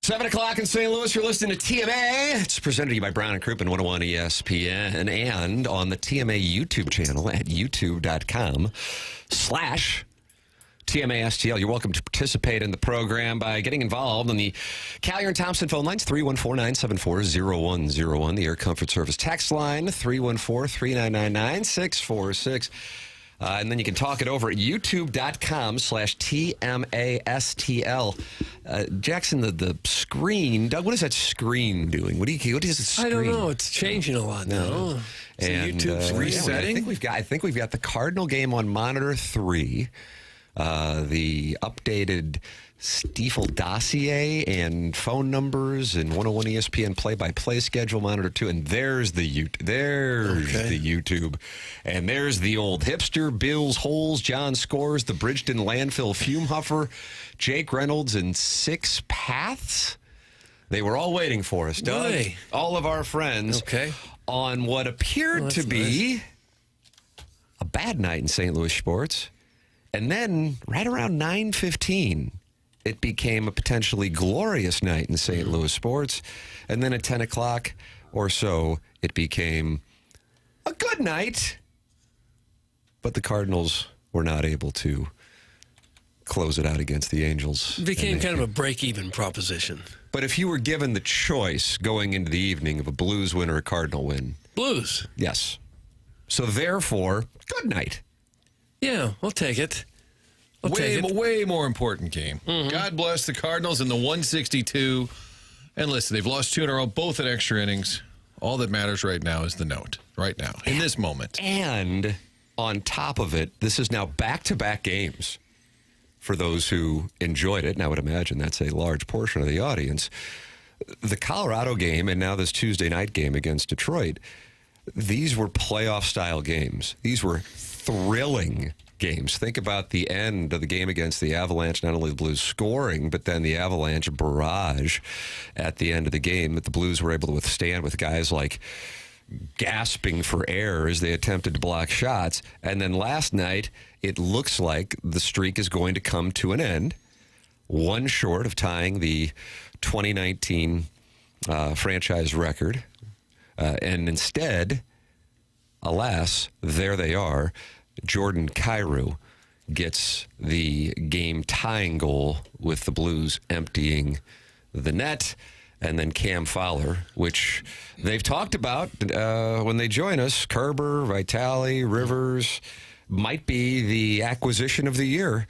7 o'clock in St. Louis, you're listening to TMA. It's presented to you by Brown and Crouppen 101 ESPN and on the TMA YouTube channel at youtube.com/TMASTL. You're welcome to participate in the program by getting involved on the Callier and Thompson phone lines, 314-974-0101. The Air Comfort Service text line, 314-399-9646. And then you can talk it over at youtube.com/TMASTL. Jackson, the screen, Doug, what is that screen doing? What is the screen? I don't know. It's changing a lot now. And YouTube's resetting. I think we've got the Cardinal game on monitor 3. The updated Stiefel dossier and phone numbers and 101 ESPN play-by-play schedule monitor 2, and there's the YouTube, and there's the old hipster, Bill's Holes, John Scores, the Bridgeton Landfill Fume Huffer, Jake Reynolds, and Six Paths. They were all waiting for us, Doug. Really? All of our friends on what appeared to be a bad night in St. Louis sports. And then, right around 9:15, it became a potentially glorious night in St. Louis sports. And then at 10 o'clock or so, it became a good night. But the Cardinals were not able to close it out against the Angels. It became kind of a break-even proposition. But if you were given the choice going into the evening of a Blues win or a Cardinal win. Blues. Yes. So therefore, good night. Yeah, we'll take it. Way more important game. God bless the Cardinals in the 162. And listen, they've lost 2 in a row, both in extra innings. All that matters right now is the note, right now, in this moment. And on top of it, this is now back-to-back games for those who enjoyed it. And I would imagine that's a large portion of the audience. The Colorado game and now this Tuesday night game against Detroit, these were playoff-style games. These were thrilling games. Think about the end of the game against the Avalanche, not only the Blues scoring, but then the Avalanche barrage at the end of the game that the Blues were able to withstand with guys like gasping for air as they attempted to block shots. And then last night, it looks like the streak is going to come to an end, one short of tying the 2019 franchise record. And instead, alas, there they are. Jordan Kyrou gets the game-tying goal with the Blues emptying the net. And then Cam Fowler, which they've talked about when they join us, Kerber, Vitale, Rivers, might be the acquisition of the year.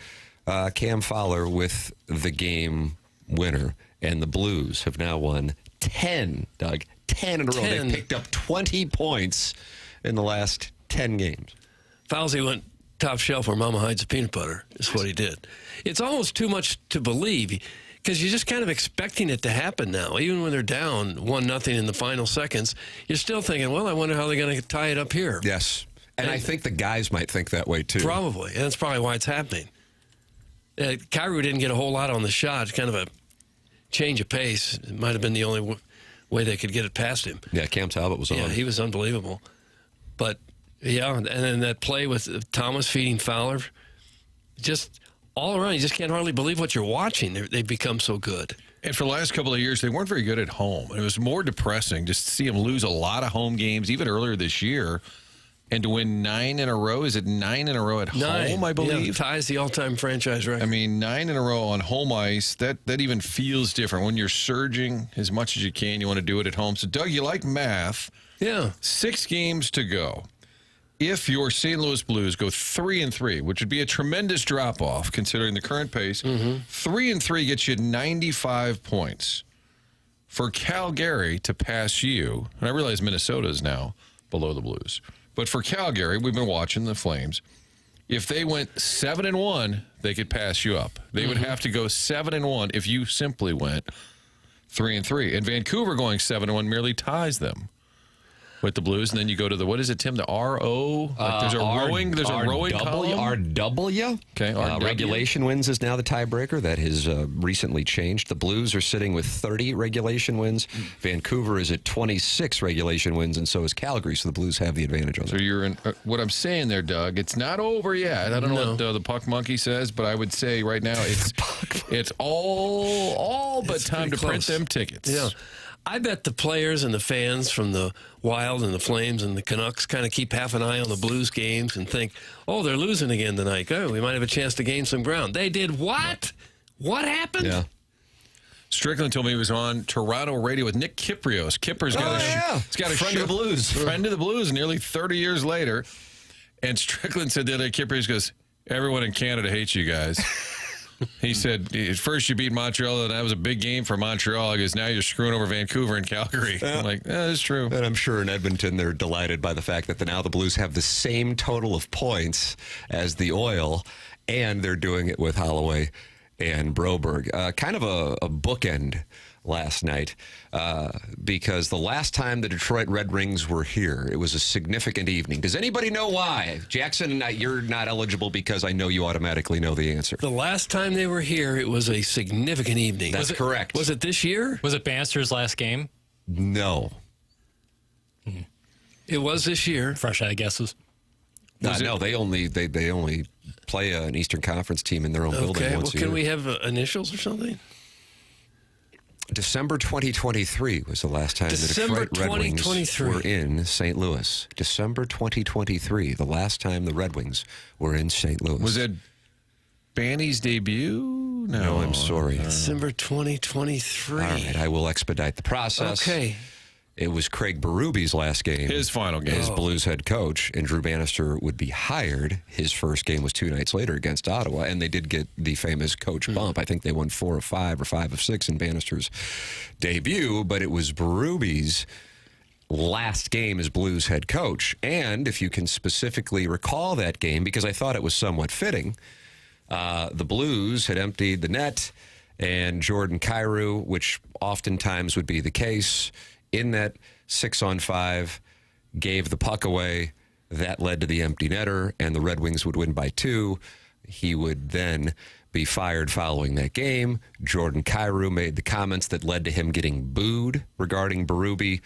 Cam Fowler with the game winner. And the Blues have now won 10, Doug, 10 in a row. They've picked up 20 points in the last 10 games. Fowlsy went top shelf where Mama hides the peanut butter, is what he did. It's almost too much to believe because you're just kind of expecting it to happen now. Even when they're down 1-0 in the final seconds, you're still thinking, well, I wonder how they're going to tie it up here. Yes. And I think the guys might think that way, too. Probably. And that's probably why it's happening. Kyrou didn't get a whole lot on the shot. It's kind of a change of pace. It might have been the only way they could get it past him. Yeah, Cam Talbot was on. Yeah, he was unbelievable. But, yeah, and then that play with Thomas feeding Fowler, just all around, you just can't hardly believe what you're watching. They've become so good. And for the last couple of years, they weren't very good at home. It was more depressing just to see them lose a lot of home games, even earlier this year. And to win 9 in a row, is it 9 in a row at home, I believe? Yeah, ties the all-time franchise record. I mean, 9 in a row on home ice, that even feels different. When you're surging as much as you can, you want to do it at home. So, Doug, you like math. Yeah. 6 games to go. If your St. Louis Blues go 3-3, which would be a tremendous drop-off considering the current pace, 3-3 gets you 95 points. For Calgary to pass you, and I realize Minnesota is now below the Blues, but for Calgary, we've been watching the Flames. If they went 7-1, they could pass you up. They would have to go 7-1 if you simply went 3-3. And Vancouver going 7-1 merely ties them. with the Blues, and then you go to the, what is it, Tim? The RO? Like there's a rowing column? RW. Okay, RW. Regulation wins is now the tiebreaker. That has recently changed. The Blues are sitting with 30 regulation wins. Vancouver is at 26 regulation wins, and so is Calgary, so the Blues have the advantage on So that. you're in, what I'm saying there, Doug, it's not over yet. I don't know what the puck monkey says, but I would say right now it's all but time to print them tickets. Yeah. I bet the players and the fans from the Wild and the Flames and the Canucks kind of keep half an eye on the Blues games and think, oh, they're losing again tonight. Oh, we might have a chance to gain some ground. They did what? What happened? Yeah. Strickland told me he was on Toronto radio with Nick Kyprios. Kipper's got he's got a friend show, of the Blues. Friend of the Blues nearly 30 years later. And Strickland said the other day, Kyprios goes, everyone in Canada hates you guys. He said, at first you beat Montreal, and that was a big game for Montreal. He goes, now you're screwing over Vancouver and Calgary. I'm like, that's true. And I'm sure in Edmonton they're delighted by the fact that now the Blues have the same total of points as the Oil, and they're doing it with Holloway and Broberg. Kind of a bookend last night because the last time the Detroit Red Wings were here, it was a significant evening. Does anybody know why? Jackson, you're not eligible because I know you automatically know the answer. The last time they were here, it was a significant evening. That's correct. Was it this year? Was it Bannister's last game? No. It was this year. Fresh out of guesses. No, they only play an Eastern Conference team in their own building Okay, well, once a year. can we have initials or something? December 2023 was the last time the December Detroit Red Wings 2023. were in St. Louis. December 2023, the last time the Red Wings were in St. Louis. Was it Banny's debut? No, I'm sorry. December 2023. All right, I will expedite the process. Okay. It was Craig Berube's last game. His final game. As Blues head coach, and Drew Bannister would be hired. His first game was 2 nights later against Ottawa, and they did get the famous coach bump. I think they won 4 of 5 or 5 of 6 in Bannister's debut, but it was Berube's last game as Blues head coach. And if you can specifically recall that game, because I thought it was somewhat fitting, the Blues had emptied the net, and Jordan Kyrou, which oftentimes would be the case, in that 6-on-5, gave the puck away. That led to the empty netter, and the Red Wings would win by 2. He would then be fired following that game. Jordan Kyrou made the comments that led to him getting booed regarding Berube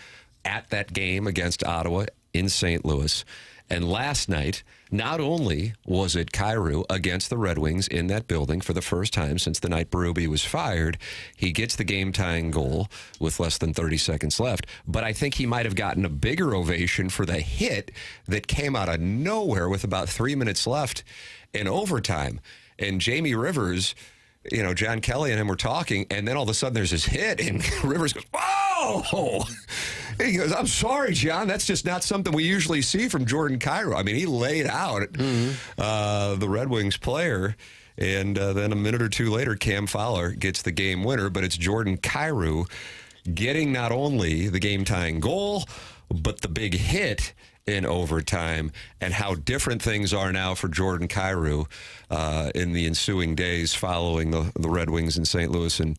at that game against Ottawa in St. Louis. And last night, not only was it Kyrou against the Red Wings in that building for the first time since the night Berube was fired, he gets the game-tying goal with less than 30 seconds left. But I think he might have gotten a bigger ovation for the hit that came out of nowhere with about 3 minutes left in overtime. And Jamie Rivers, you know, John Kelly and him were talking, and then all of a sudden there's this hit, and Rivers goes, "Whoa!" He goes, "I'm sorry, John. That's just not something we usually see from Jordan Kyrou." I mean, he laid out the Red Wings player, and then a minute or two later, Cam Fowler gets the game winner, but it's Jordan Kyrou getting not only the game-tying goal, but the big hit in overtime, and how different things are now for Jordan Kyrou in the ensuing days following the Red Wings in St. Louis in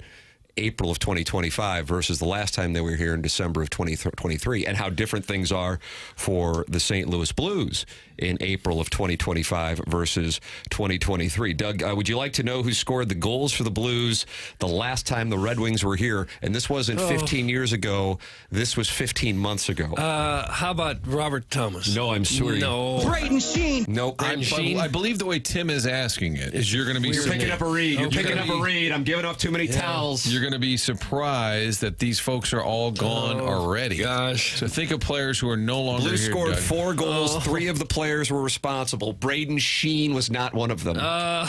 April of 2025 versus the last time they were here in December of 2023, and how different things are for the St. Louis Blues in April of 2025 versus 2023. Doug, would you like to know who scored the goals for the Blues the last time the Red Wings were here? And this wasn't 15 years ago. This was 15 months ago. How about Robert Thomas? No, I'm sorry. No. Braden Sheen. Nope. I believe the way Tim is asking it is you're going to be You're picking up a read. You're picking up gonna a read. I'm giving up too many towels. You're going to be surprised that these folks are all gone already. Gosh. So think of players who are no longer Blues here. scored Doug. 4 goals. 3 of the players were responsible. Braden Sheen was not one of them. I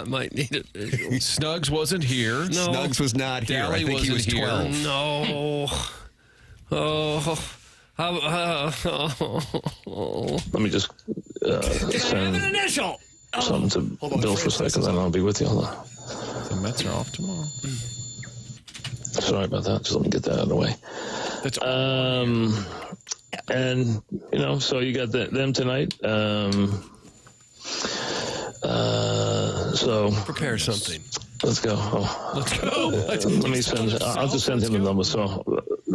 might need it. Snuggs wasn't here. No. Snuggs was not here. Dally I think he was wasn't here. 12. No. Let me just send initial? something to Bill for a second, then I'll be with you. Hold on. The Mets are off tomorrow. Sorry about that. Just let me get that out of the way. That's And, you know, so you got them tonight. So Prepare something. let's go. Let's go. Let me send. I'll just send him the number. So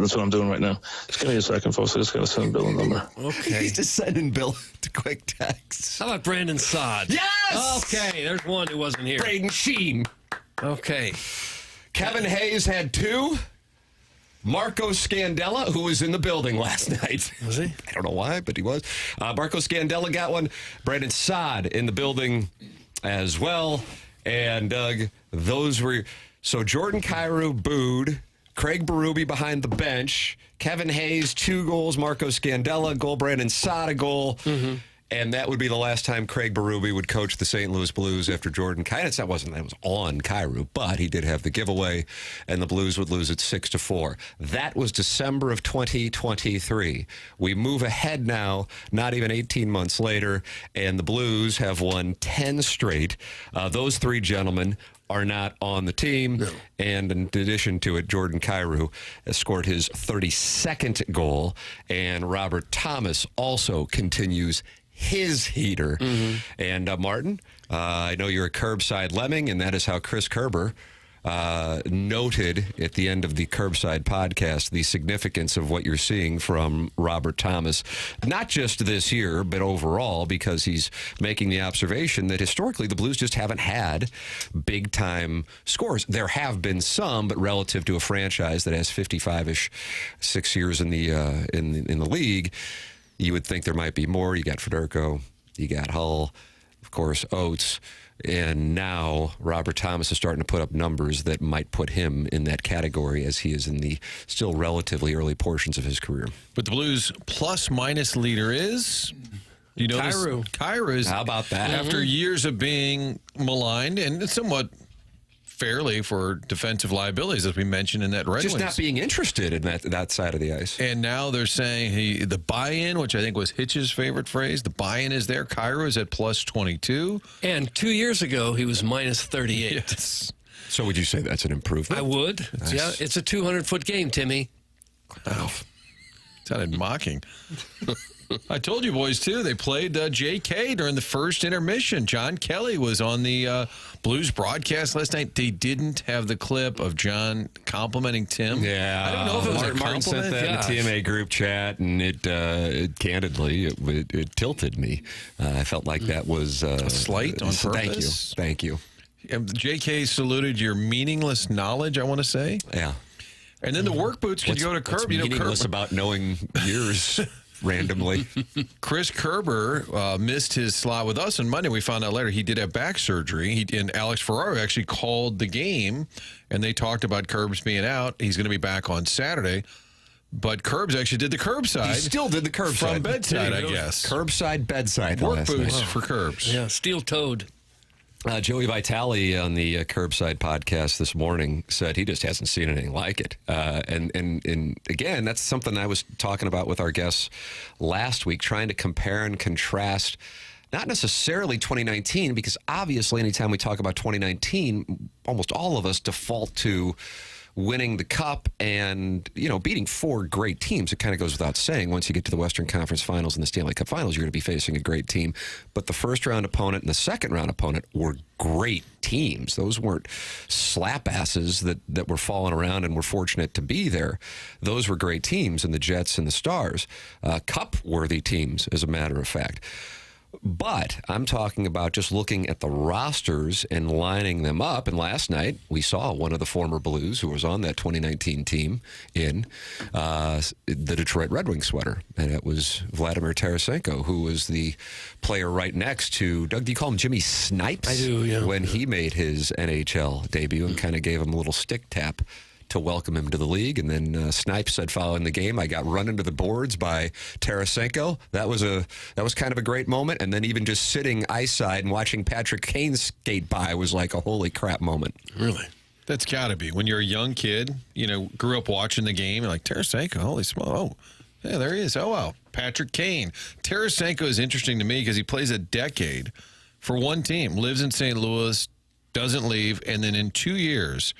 That's what I'm doing right now. Just give me a second, folks. I just got to send Bill a number. Okay. He's just sending Bill to quick text. How about Brandon Saad? Yes! Okay, there's one who wasn't here. Braden Sheen. Okay. Kevin Hayes had 2. Marco Scandella, who was in the building last night. Was he? I don't know why, but he was. Marco Scandella got one. Brandon Saad in the building as well. And, Doug, those were... So Jordan Kyrou booed. Craig Berube behind the bench. Kevin Hayes, 2 goals. Marco Scandella, a goal. Brandon Saad, a goal. Mm-hmm. And that would be the last time Craig Berube would coach the St. Louis Blues after Jordan Kyrou. That was on Kyrou, but he did have the giveaway, and the Blues would lose it 6-4. That was December of 2023. We move ahead now, not even 18 months later, and the Blues have won 10 straight. Those 3 gentlemen are not on the team. No. And in addition to it, Jordan Kyrou has scored his 32nd goal, and Robert Thomas also continues his heater. Mm-hmm. And Martin, I know you're a Curbside Lemming, and that is how Chris Kerber noted at the end of the Curbside podcast the significance of what you're seeing from Robert Thomas, not just this year, but overall, because he's making the observation that historically the Blues just haven't had big-time scores. There have been some, but relative to a franchise that has 55-ish, 6 years in the league, you would think there might be more. You got Federico, you got Hull, of course, Oates, and now Robert Thomas is starting to put up numbers that might put him in that category as he is in the still relatively early portions of his career. But the Blues plus-minus leader is... You know, Kyrou. How about that? After years of being maligned and somewhat fairly for defensive liabilities, as we mentioned in that Red Just Wings. not being interested in that side of the ice. And now they're saying the buy-in, which I think was Hitch's favorite phrase, the buy-in is there. Kyrou is at plus 22. And 2 years ago, he was minus 38. Yes. So would you say that's an improvement? I would. Nice. Yeah, it's a 200-foot game, Timmy. Wow. Sounded mocking. I told you boys, too, they played J.K. during the first intermission. John Kelly was on the Blues broadcast last night. They didn't have the clip of John complimenting Tim. Yeah. I don't know if it was a Martin sent compliment. that in the TMA group chat, and it candidly, it tilted me. I felt like that was... a slight on purpose? Thank you. J.K. saluted your meaningless knowledge, I want to say. Yeah. And then the work boots could go to Kerber. What's meaningless about knowing yours randomly? Chris Kerber missed his slot with us on Monday. We found out later he did have back surgery. And Alex Ferraro actually called the game, and they talked about Kerbs being out. He's going to be back on Saturday. But Kerbs actually did the curbside. He still did the curbside. From bedside, I guess. Curbside, bedside. Work boots for Kerbs. Yeah, steel-toed. Joey Vitale on the Curbside podcast this morning said he just hasn't seen anything like it. And again, that's something I was talking about with our guests last week, trying to compare and contrast, not necessarily 2019, because obviously anytime we talk about 2019, almost all of us default to winning the cup and, beating 4 great teams. It kind of goes without saying. Once you get to the Western Conference Finals and the Stanley Cup Finals, you're going to be facing a great team. But the first-round opponent and the second-round opponent were great teams. Those weren't slap asses that were falling around and were fortunate to be there. Those were great teams, and the Jets and the Stars. Cup-worthy teams, as a matter of fact. But I'm talking about just looking at the rosters and lining them up. And last night, we saw one of the former Blues who was on that 2019 team in the Detroit Red Wings sweater. And it was Vladimir Tarasenko, who was the player right next to, Doug, do you call him Jimmy Snipes? I do, yeah. When he made his NHL debut and kind of gave him a little stick tap to welcome him to the league. And then Snipes said following the game, I got run into the boards by Tarasenko. That was kind of a great moment. And then even just sitting ice side and watching Patrick Kane skate by was like a holy crap moment. Really? That's got to be. When you're a young kid, grew up watching the game, and like, Tarasenko, holy smoke. Oh, yeah, there he is. Oh, wow. Patrick Kane. Tarasenko is interesting to me because he plays a decade for one team, lives in St. Louis, doesn't leave, and then in 2 years,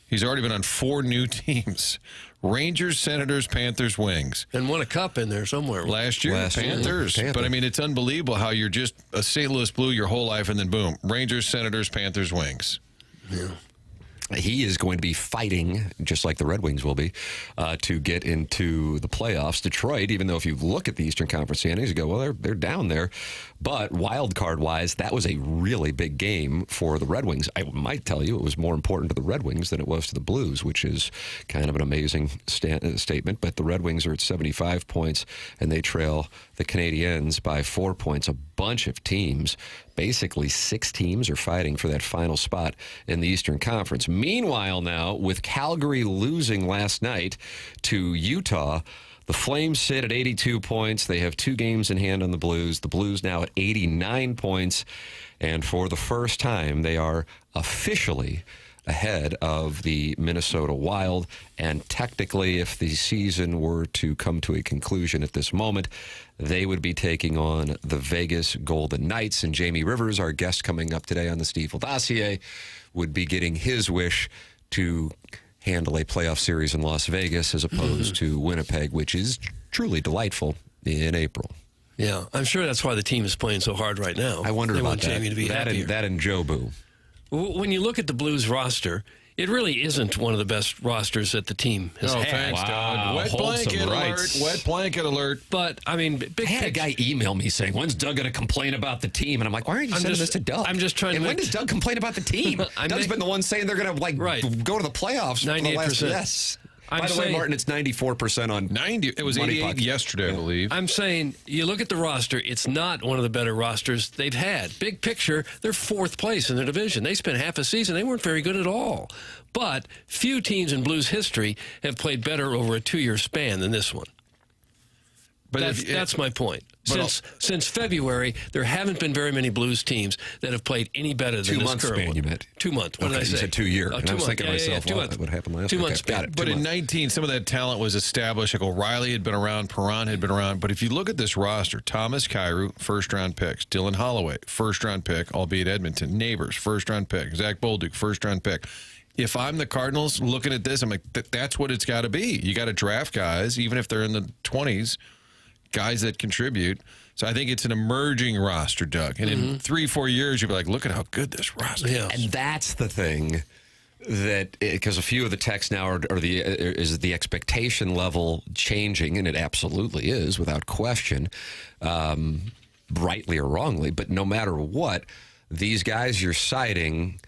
he's already been on 4 new teams. Rangers, Senators, Panthers, Wings. And won a cup in there somewhere. Last year, Panthers. But, I mean, it's unbelievable how you're just a St. Louis Blue your whole life, and then, boom, Rangers, Senators, Panthers, Wings. Yeah. He is going to be fighting, just like the Red Wings will be, to get into the playoffs. Detroit, even though if you look at the Eastern Conference standings, you go, well, they're down there. But wild card-wise, that was a really big game for the Red Wings. I might tell you it was more important to the Red Wings than it was to the Blues, which is kind of an amazing statement. But the Red Wings are at 75 points, and they trail the Canadiens by 4 points. A bunch of teams, basically 6 teams, are fighting for that final spot in the Eastern Conference. Meanwhile, now, with Calgary losing last night to Utah, the Flames sit at 82 points. They have 2 games in hand on the Blues. The Blues now at 89 points. And for the first time, they are officially ahead of the Minnesota Wild. And technically, if the season were to come to a conclusion at this moment, they would be taking on the Vegas Golden Knights. And Jamie Rivers, our guest coming up today on the Stiefel Dossier, would be getting his wish to handle a playoff series in Las Vegas as opposed to Winnipeg, which is truly delightful in April. Yeah, I'm sure that's why the team is playing so hard right now. I wonder they about want that. Jamie to be happier. That and Jobu. When you look at the Blues roster, it really isn't one of the best rosters that the team has had. Thanks, Doug. Wet blanket alert. Wet blanket alert. But, I mean, I had a guy email me saying, when's Doug going to complain about the team? And I'm like, why aren't you sending this to Doug? I'm just trying to And when does Doug complain about the team? Doug's been the one saying they're going to go to the playoffs. 98%. Yes. By the way, Martin, it's 94% on 90. It was 88 yesterday, I believe. I'm saying, you look at the roster, it's not one of the better rosters they've had. Big picture, they're 4th place in their division. They spent half a season. They weren't very good at all. But few teams in Blues history have played better over a 2-year span than this one. But that's my point. Since February, there haven't been very many Blues teams that have played any better than this current one. You meant 2 months. What did I say? You said 2 year. And I was thinking to myself, 2 months. What happened last 2 week? months. Got it. But in 19, some of that talent was established. Like O'Reilly had been around, Perron had been around. But if you look at this roster, Thomas Kyrou, first-round picks. Dylan Holloway, first-round pick, albeit Edmonton. Neighbors, first-round pick. Zach Bolduc, first-round pick. If I'm the Cardinals looking at this, I'm like, that's what it's got to be. You got to draft guys, even if they're in the 20s, guys that contribute. So I think it's an emerging roster, Doug. And in 3-4 years, you'll be like, look at how good this roster is. And that's the thing that, because a few of the texts now is the expectation level changing, and it absolutely is, without question, rightly or wrongly. But no matter what, these guys you're citing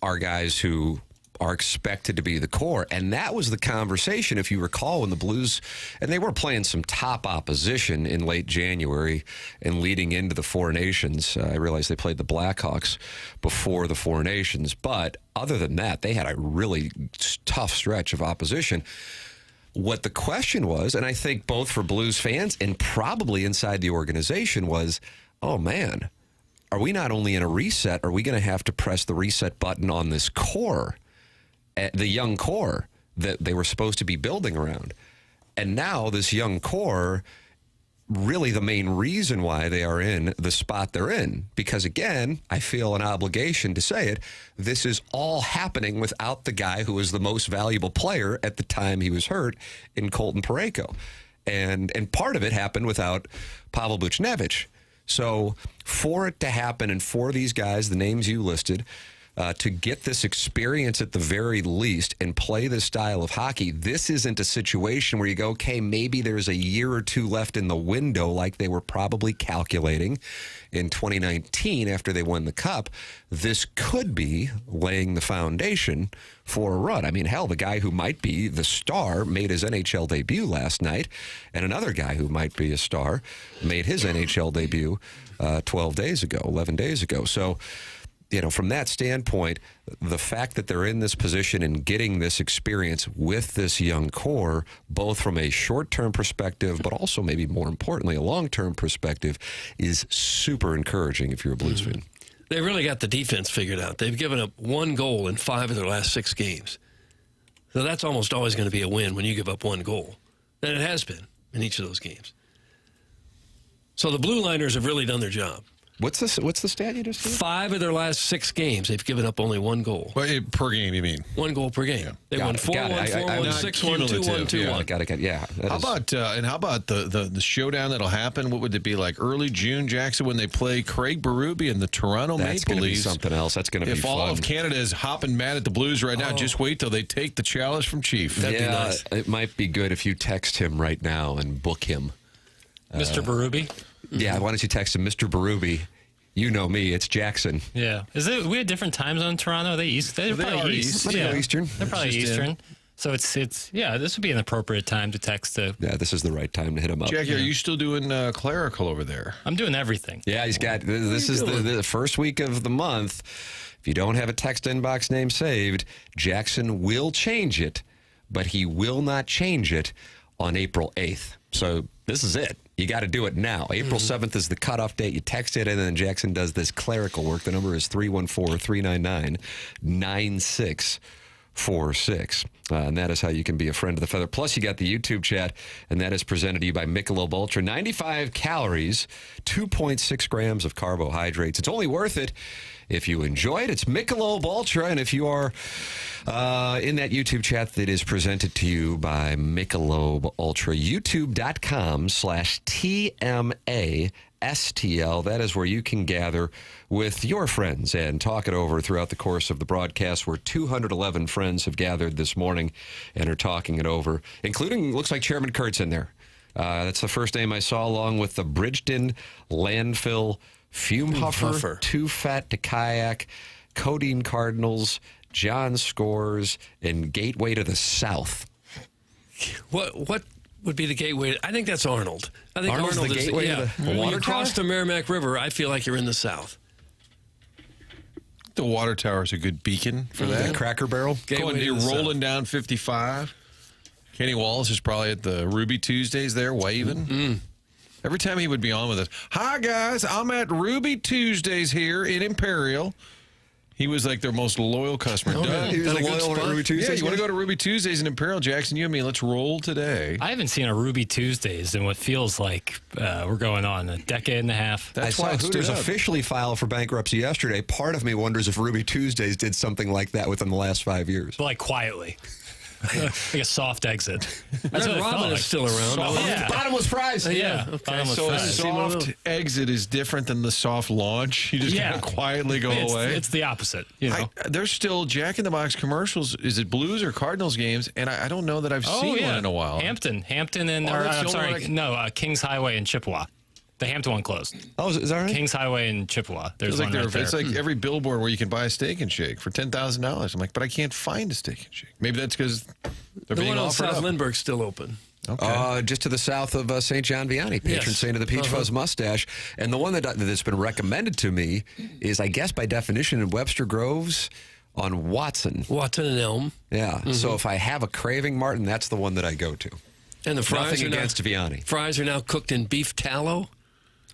are guys who are expected to be the core. And that was the conversation, if you recall, when the Blues, and they were playing some top opposition in late January and leading into the Four Nations. I realized they played the Blackhawks before the Four Nations. But other than that, they had a really tough stretch of opposition. What the question was, and I think both for Blues fans and probably inside the organization, was, oh man, are we not only in a reset, are we going to have to press the reset button on this core, the young core that they were supposed to be building around? And now this young core, really the main reason why they are in the spot they're in. Because again, I feel an obligation to say it, this is all happening without the guy who was the most valuable player at the time he was hurt in Colton Parayko. And part of it happened without Pavel Buchnevich. So for it to happen, and for these guys, the names you listed, to get this experience at the very least and play this style of hockey, this isn't a situation where you go, okay, maybe there's a year or two left in the window like they were probably calculating in 2019 after they won the Cup. This could be laying the foundation for a run. I mean, hell, the guy who might be the star made his NHL debut last night, and another guy who might be a star made his NHL debut 11 days ago. So, you know, from that standpoint, the fact that they're in this position and getting this experience with this young core, both from a short-term perspective, but also maybe more importantly, a long-term perspective, is super encouraging if you're a Blues fan. They really got the defense figured out. They've given up 1 goal in 5 of their last 6 games. So that's almost always going to be a win when you give up 1 goal. And it has been in each of those games. So the Blue Liners have really done their job. What's the stat you just said? 5 of their last 6 games, they've given up only 1 goal. Well, per game, you mean? 1 goal per game. They won 4-1, 4-1, 6-1, 2-1, 2-1. Got it. Yeah. How about the showdown that'll happen? What would it be like early June, Jackson, when they play Craig Berube and the Toronto That's Maple going to be Leafs? something else. That's going to be If fun. all of Canada is hopping mad at the Blues right now, just wait till they take the challenge from Chief. That'd be nice. It might be good if you text him right now and book him. Mr. Berube. Yeah, why don't you text him, Mr. Berube? You know me, it's Jackson. Yeah. We had different time zone in Toronto. Are they east? They're They probably are east. east. They are Eastern. They're probably Just Eastern. So it's this would be an appropriate time to text to. Yeah, this is the right time to hit him up. Jackie, are you still doing clerical over there? I'm doing everything. Yeah, he's got. This is the first week of the month. If you don't have a text inbox name saved, Jackson will change it, but he will not change it on April 8th. So this is it. You got to do it now. April 7th is the cutoff date. You text it, and then Jackson does this clerical work. The number is 314-399-9646. And that is how you can be a friend of the Feather. Plus, you got the YouTube chat, and that is presented to you by Michelob Ultra. 95 calories, 2.6 grams of carbohydrates. It's only worth it if you enjoy it. It's Michelob Ultra, and if you are in that YouTube chat that is presented to you by Michelob Ultra, youtube.com/TMASTL. That is where you can gather with your friends and talk it over throughout the course of the broadcast, where 211 friends have gathered this morning and are talking it over, including, looks like Chairman Kurt's in there. That's the first name I saw, along with the Bridgeton Landfill Fume Huffer, Too Fat to Kayak, Codeine Cardinals, John Scores, and Gateway to the South. What would be the gateway? I think that's Arnold. I think Arnold's Arnold the is gateway to the when water you cross tower? the Merrimack River, I feel like you're in the South. The water tower is a good beacon for that. That Cracker Barrel. Going, to you're the rolling down 55. Kenny Wallace is probably at the Ruby Tuesdays there waving. Every time he would be on with us, hi guys, I'm at Ruby Tuesdays here in Imperial. He was like their most loyal customer. Doug, He was Is a that a good loyal spot? Ruby Tuesdays. yeah, you want to guy? go to Ruby Tuesdays in Imperial, Jackson? You and me, let's roll today. I haven't seen a Ruby Tuesdays in what feels like we're going on a decade and a half. I That's saw why it Hooters stood out. officially file for bankruptcy yesterday. Part of me wonders if Ruby Tuesdays did something like that within the last 5 years. But like quietly. Like a soft exit. That's what it felt Robin like. is still around. Soft. Yeah. Bottomless prize. Yeah. Okay. Bottomless So a fries. See one of soft those. exit is different than the soft launch. You just Yeah. kind of quietly go away. It's the opposite, you know. There's still Jack in the Box commercials. Is it Blues or Cardinals games? And I don't know that I've seen one in a while. Hampton and Oh, that's the only one Kings Highway in Chippewa. The Hampton one closed. Oh, is that right? Kings Highway in Chippewa. There's It's like, one right there. it's like every billboard where you can buy a Steak and Shake for $10,000. I'm like, but I can't find a Steak and Shake. Maybe that's because they're The being one on offered South up. Lindbergh's still open. Okay. Just to the south of St. John Vianney, patron Yes. saint of the Peach Fuzz mustache. And the one that's been recommended to me is, I guess by definition, in Webster Groves on Watson. Watson and Elm. Yeah. So if I have a craving, Martin, that's the one that I go to. And the fries Nothing are against Vianney. Fries are now cooked in beef tallow.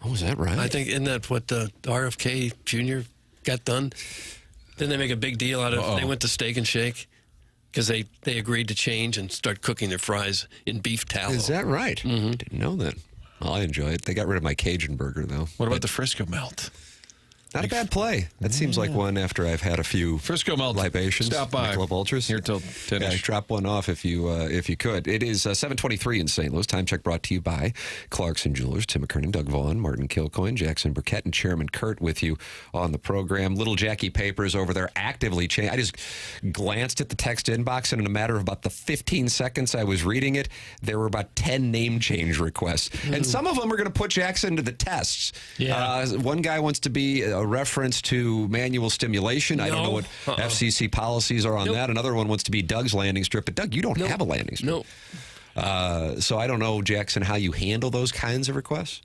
Oh, is that right? I think, isn't that what RFK Jr. got done? Then they make a big deal out of They went to Steak and Shake because they agreed to change and start cooking their fries in beef tallow. Is that right? Didn't know that. Well, I enjoy it. They got rid of my Cajun burger, though. What about the Frisco Melt? Not a bad play. That seems like one after I've had a few Frisco Melt. libations. Stop by. Michelob Ultras. Here till 10 Yeah, drop one off if you could. It is 7:23 in St. Louis. Time check brought to you by Clarkson Jewelers. Tim McKernan, Doug Vaughn, Martin Kilcoyne, Jackson Burkett, and Chairman Kurt with you on the program. Little Jackie Papers over there actively changing. I just glanced at the text inbox, and in a matter of about the 15 seconds I was reading it, there were about 10 name change requests. And some of them are going to put Jackson to the tests. Yeah. One guy wants to be a reference to manual stimulation. I don't know what FCC policies are on that. Another one wants to be Doug's landing strip. But, Doug, you don't have a landing strip. No. So I don't know, Jackson, how you handle those kinds of requests.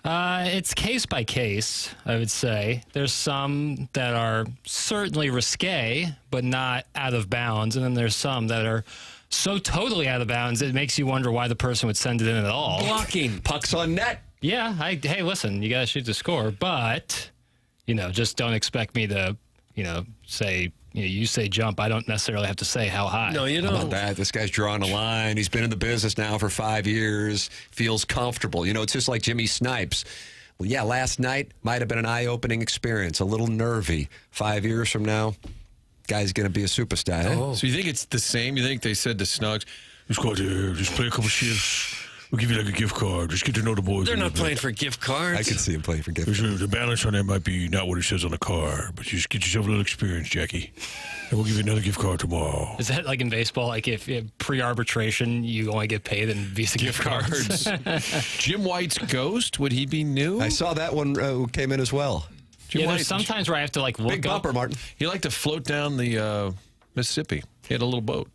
It's case by case, I would say. There's some that are certainly risque, but not out of bounds. And then there's some that are so totally out of bounds, it makes you wonder why the person would send it in at all. Blocking. Pucks on net. Yeah, hey, listen, you got to shoot the score, but, just don't expect me to, say, you say jump. I don't necessarily have to say how high. No, you How about don't. that? This guy's drawing a line. He's been in the business now for 5 years, feels comfortable. It's just like Jimmy Snipes. Well, yeah, last night might have been an eye-opening experience, a little nervy. 5 years from now, guy's going to be a superstar. Eh? So you think it's the same? You think they said to Snugs, just go out there, just play a couple shifts. We'll give you like a gift card. Just get to know the boys. They're not playing for gift cards. I could see him playing for gift cards. The balance on that might be not what it says on the card, but you just get yourself a little experience, Jackie. And we'll give you another gift card tomorrow. Is that like in baseball? Like if pre-arbitration, you only get paid in Visa gift cards? Jim White's ghost, would he be new? I saw that one came in as well. Yeah, there's sometimes where I have to like look Big bumper, up. Martin. He liked to float down the Mississippi. He had a little boat.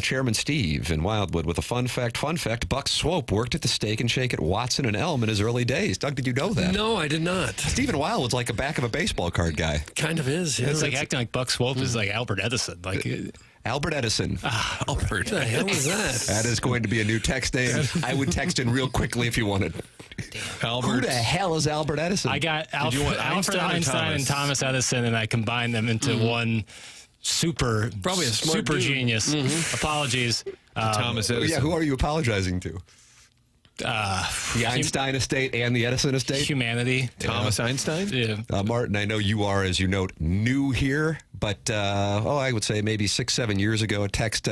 Chairman Steve in Wildwood with a fun fact. Fun fact, Buck Swope worked at the Steak and Shake at Watson and Elm in his early days. Doug, did you know that? No, I did not. Steve in Wildwood's like a back of a baseball card guy. Kind of is. Yeah. It's like acting like Buck Swope is like Albert Edison. Like Albert Edison. Albert. What the hell is that? That is going to be a new text name. I would text in real quickly if you wanted. Albert. Who the hell is Albert Edison? I got you want Alfred Einstein or Einstein and Thomas Edison, and I combined them into one Probably a smart super dude. genius. Apologies. Thomas Edison. Yeah, who are you apologizing to? The Einstein estate and the Edison estate? Humanity. Thomas Einstein? Yeah. Martin, I know you are, as you note, new here, but I would say maybe 6-7 years ago, a text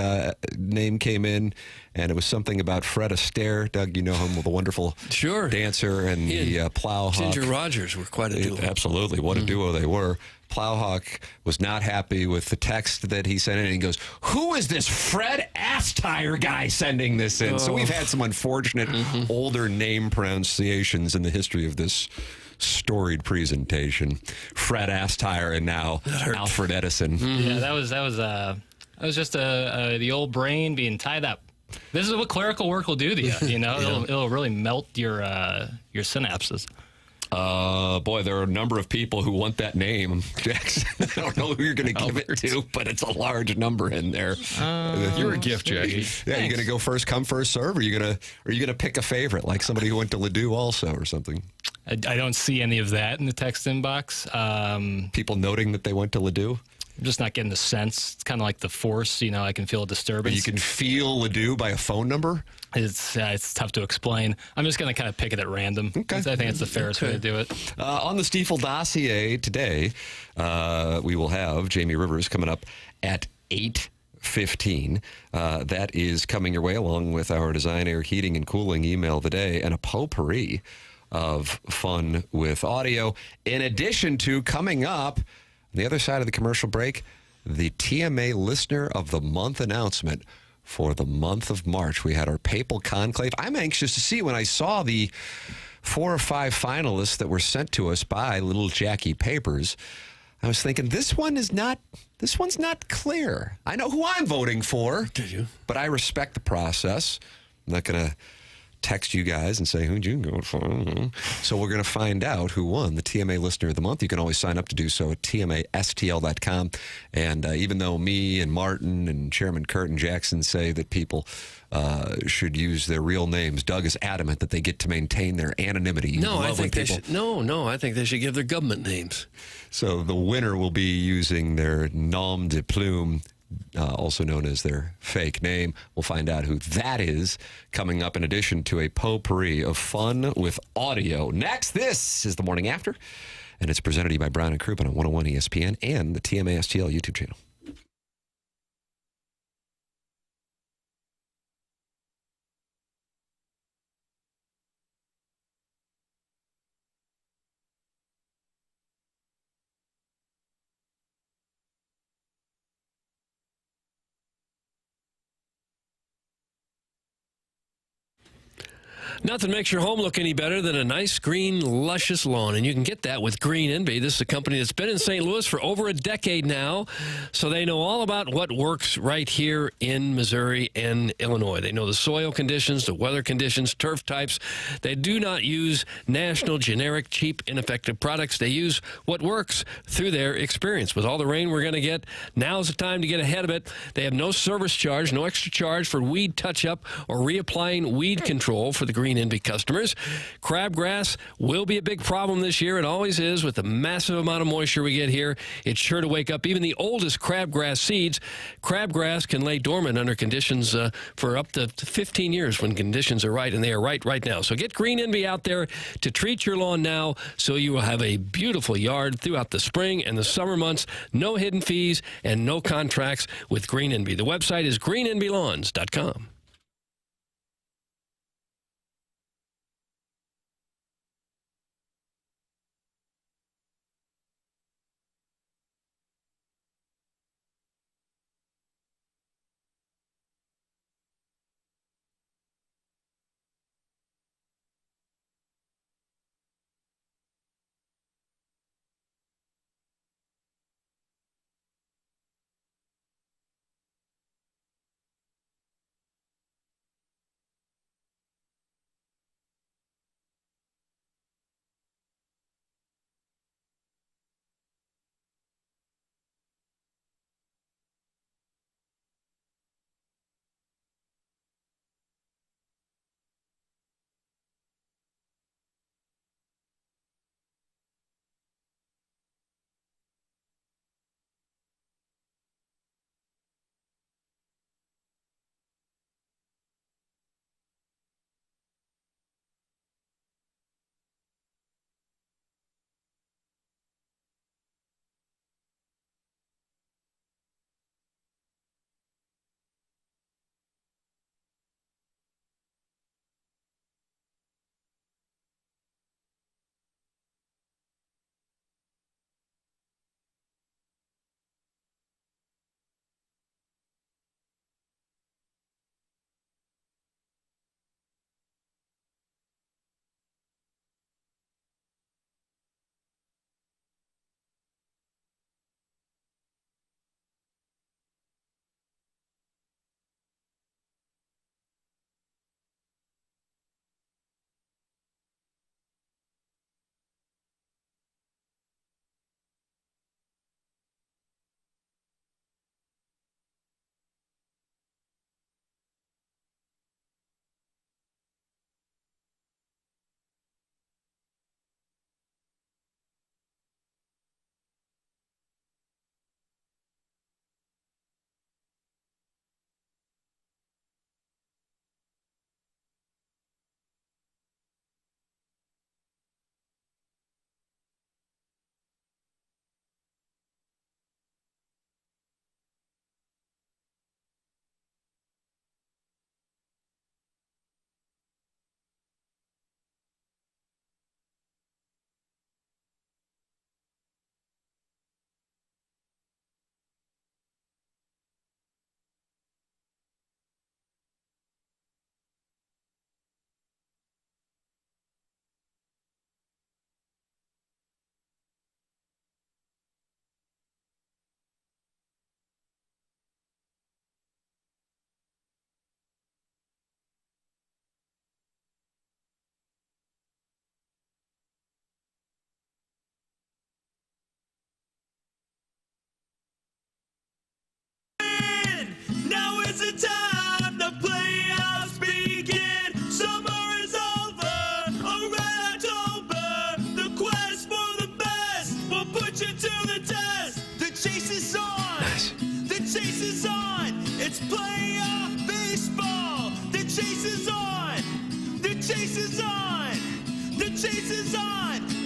name came in, and it was something about Fred Astaire. Doug, you know him, the wonderful dancer and the Plowhawk. Ginger Rogers were quite a duo. Absolutely. What a duo they were. Plowhawk was not happy with the text that he sent in, and he goes, who is this Fred Astaire guy sending this in? So we've had some unfortunate older name pronunciations in the history of this storied presentation. Fred Astaire and now Alfred Edison. Yeah, that was just the old brain being tied up. This is what clerical work will do to you. You know, it'll really melt your synapses. Boy, there are a number of people who want that name, Jackson. I don't know who you're going to give it to, but it's a large number in there. You're a gift, Jackie. Yeah, you're going to go first come, first serve, or are you going to pick a favorite, like somebody who went to Ladue also or something? I don't see any of that in the text inbox. People noting that they went to Ladue? I'm just not getting the sense. It's kind of like the Force, you know, I can feel a disturbance. But you can feel Ladue by a phone number? It's tough to explain. I'm just going to kind of pick it at random. Okay. I think it's the fairest way to do it. On the Stiefel dossier today, we will have Jamie Rivers coming up at 8:15. That is coming your way along with our Design, Air, Heating, and Cooling email of the day and a potpourri of fun with audio. In addition to coming up, on the other side of the commercial break, the TMA Listener of the Month announcement for the month of March. We had our Papal Conclave. I'm anxious to see when I saw the 4 or 5 finalists that were sent to us by Little Jackie Papers. I was thinking, this one's not clear. I know who I'm voting for. Did you? But I respect the process. I'm not going to text you guys and say, who'd you go for? So we're going to find out who won the TMA Listener of the Month. You can always sign up to do so at tmastl.com. And even though me and Martin and Chairman Kurt and Jackson say that people should use their real names, Doug is adamant that they get to maintain their anonymity. No, I think they should. No, I think they should give their government names. So the winner will be using their nom de plume, also known as their fake name. We'll find out who that is coming up in addition to a potpourri of fun with audio. Next, this is The Morning After, and it's presented to you by Brown and Crouppen on 101 ESPN and the TMA STL YouTube channel. Nothing makes your home look any better than a nice, green, luscious lawn, and you can get that with Green Envy. This is a company that's been in St. Louis for over a decade now, so they know all about what works right here in Missouri and Illinois. They know the soil conditions, the weather conditions, turf types. They do not use national, generic, cheap, ineffective products. They use what works through their experience. With all the rain we're going to get, now's the time to get ahead of it. They have no service charge, no extra charge for weed touch-up or reapplying weed control for the Green Green Envy customers. Crabgrass will be a big problem this year. It always is with the massive amount of moisture we get here. It's sure to wake up even the oldest crabgrass seeds. Crabgrass can lay dormant under conditions for up to 15 years when conditions are right, and they are right now. So get Green Envy out there to treat your lawn now so you will have a beautiful yard throughout the spring and the summer months. No hidden fees and no contracts with Green Envy. The website is greenenvylawns.com.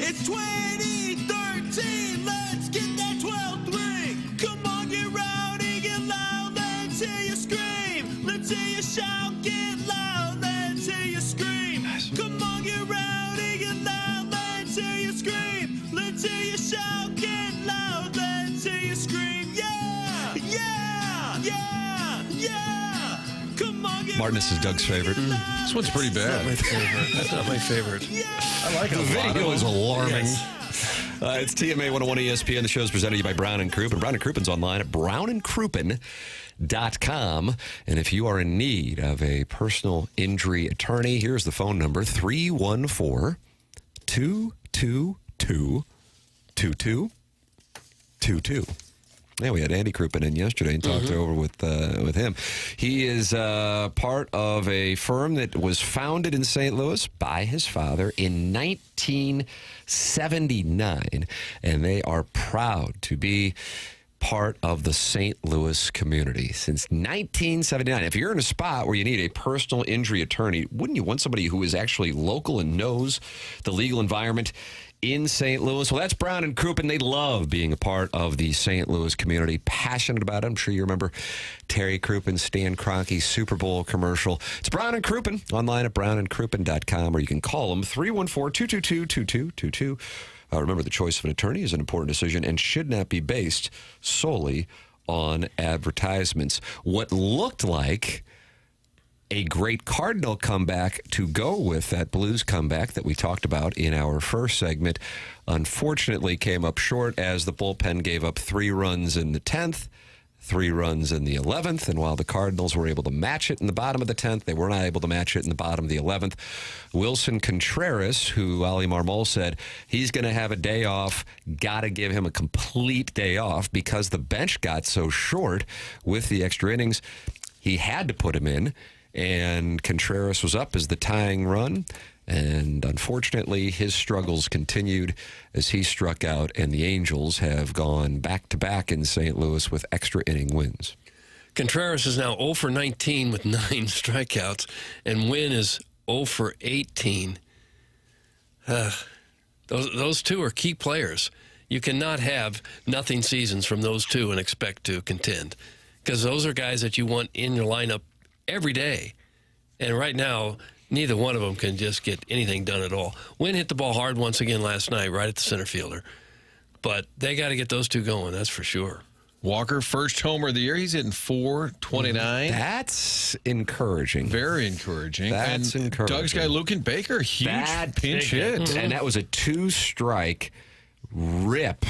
It's 2013. Let's get that 12th ring. Come on, get rowdy, get loud. Let's hear you scream. Let's hear you shout, get loud. Let's hear you scream. Come on, get rowdy, get loud. Let's hear you scream. Let's hear you shout, get loud. Let's hear you scream. Yeah, yeah, yeah, yeah. Come on, get Martin, this is Doug's favorite. This one's pretty bad. My favorite. That's not my favorite. I like The video is alarming. It's TMA 101 ESPN. The show is presented to you by Brown and Crouppen. Brown and Cruppen's online at brownandcrouppen.com. And if you are in need of a personal injury attorney, here's the phone number, 314-222-2222. Yeah, we had Andy Crouppen in yesterday and talked over with him. He is part of a firm that was founded in St. Louis by his father in 1979, and they are proud to be part of the St. Louis community since 1979. If you're in a spot where you need a personal injury attorney, wouldn't you want somebody who is actually local and knows the legal environment in St. Louis? Well, that's Brown and Crouppen. They love being a part of the St. Louis community, passionate about it. I'm sure you remember Terry Crouppen, Stan Kroenke Super Bowl commercial. It's Brown and Crouppen, online at brownandcrouppen.com, or you can call them 314-222-2222. Remember, the choice of an attorney is an important decision and should not be based solely on advertisements. What looked like a great Cardinal comeback to go with that Blues comeback that we talked about in our first segment, unfortunately came up short as the bullpen gave up 3 runs in the 10th, 3 runs in the 11th, and while the Cardinals were able to match it in the bottom of the 10th, they were not able to match it in the bottom of the 11th. Wilson Contreras, who Ali Marmol said he's going to have a day off, got to give him a complete day off because the bench got so short with the extra innings. He had to put him in, and Contreras was up as the tying run. And unfortunately, his struggles continued as he struck out, and the Angels have gone back-to-back in St. Louis with extra inning wins. Contreras is now 0 for 19 with 9 strikeouts, and Wynn is 0 for 18. Those two are key players. You cannot have nothing seasons from those two and expect to contend, because those are guys that you want in your lineup every day. And right now, neither one of them can just get anything done at all. Wynn hit the ball hard once again last night, right at the center fielder. But they got to get those two going, that's for sure. Walker, first homer of the year. He's hitting .429. That's encouraging. Very encouraging. That's and encouraging. Doug's guy, Lucan Baker, huge pinch hit. And that was a 2-strike rip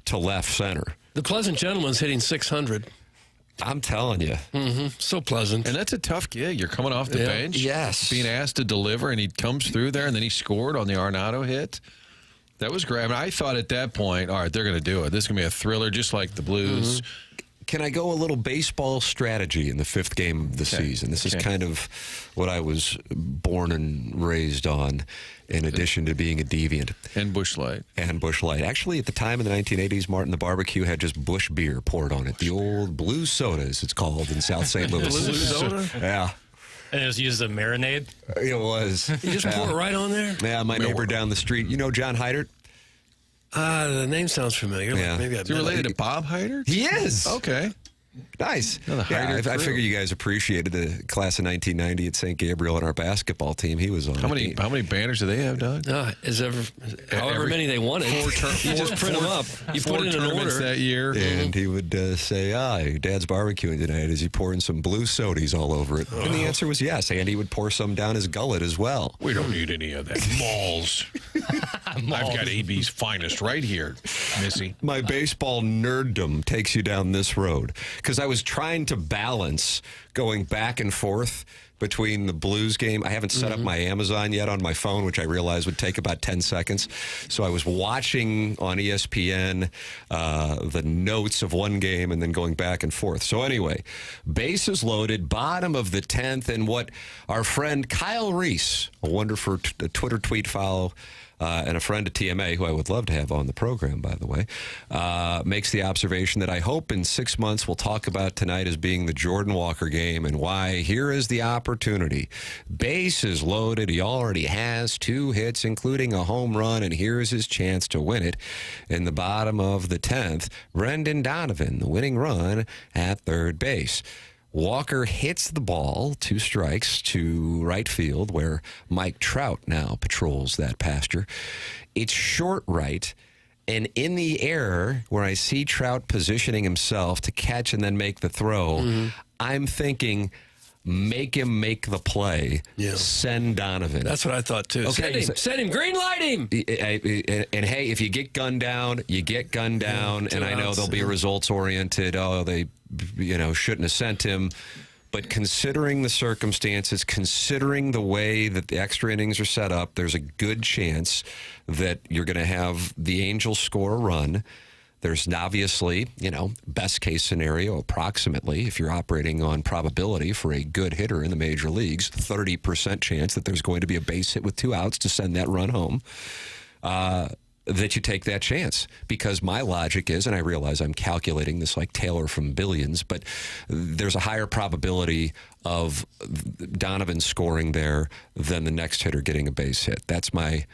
to left center. The Pleasant Gentleman's hitting .600. I'm telling you. So pleasant. And that's a tough gig. You're coming off the Yeah. bench. Yes. Being asked to deliver, and he comes through there, and then he scored on the Arenado hit. That was great. I mean, I thought at that point, all right, they're going to do it. This is going to be a thriller, just like the Blues. Can I go a little baseball strategy in the 5th game of the season? This is kind of what I was born and raised on, in addition to being a deviant. And Busch Light. And Busch Light. Actually, at the time in the 1980s, Martin, the barbecue had just Busch beer poured on it. The old Blue Soda, as it's called in South St. Louis. Blue soda? Yeah. And it was used as a marinade. It was. You just pour it right on there? Yeah, my neighbor down the street. You know John Heidert? The name sounds familiar. Yeah. Maybe Is he related to Bob Heidert? He is. Okay. Nice. the Heidert I crew. figure you guys appreciated the class of 1990 at St. Gabriel and our basketball team. He was on. How many banners do they have, Doug? However many they wanted. You just print them up. You put it in an order. that year. And he would say, your dad's barbecuing tonight. Is he pouring some blue sodies all over it? And the answer was yes. And he would pour some down his gullet as well. We don't need any of that. Malls. I've got AB's finest right here, Missy. My baseball nerddom takes you down this road because I was trying to balance going back and forth between the Blues game. I haven't set up my Amazon yet on my phone, which I realized would take about 10 seconds. So I was watching on ESPN the notes of one game and then going back and forth. So anyway, bases loaded, bottom of the 10th, and what our friend Kyle Reese, a wonderful Twitter tweet follow, and a friend of TMA, who I would love to have on the program, by the way, makes the observation that I hope in 6 months we'll talk about tonight as being the Jordan Walker game and why here is the opportunity. Bases loaded. He already has 2 hits, including a home run, and here's his chance to win it in the bottom of the 10th. Brendan Donovan, the winning run at third base. Walker hits the ball, 2 strikes to right field, where Mike Trout now patrols that pasture. It's short right, and in the air, where I see Trout positioning himself to catch and then make the throw, I'm thinking, make him make the play. Yeah. Send Donovan. That's what I thought, too. Okay, Send him. Green light him. And hey, if you get gunned down, you get gunned down. And I know they'll be results oriented. Oh, they, shouldn't have sent him. But considering the circumstances, considering the way that the extra innings are set up, there's a good chance that you're going to have the Angels score a run. There's obviously, best case scenario, approximately, if you're operating on probability for a good hitter in the major leagues, 30% chance that there's going to be a base hit with 2 outs to send that run home. That you take that chance, because my logic is, and I realize I'm calculating this like Taylor from Billions, but there's a higher probability of Donovan scoring there than the next hitter getting a base hit. That's my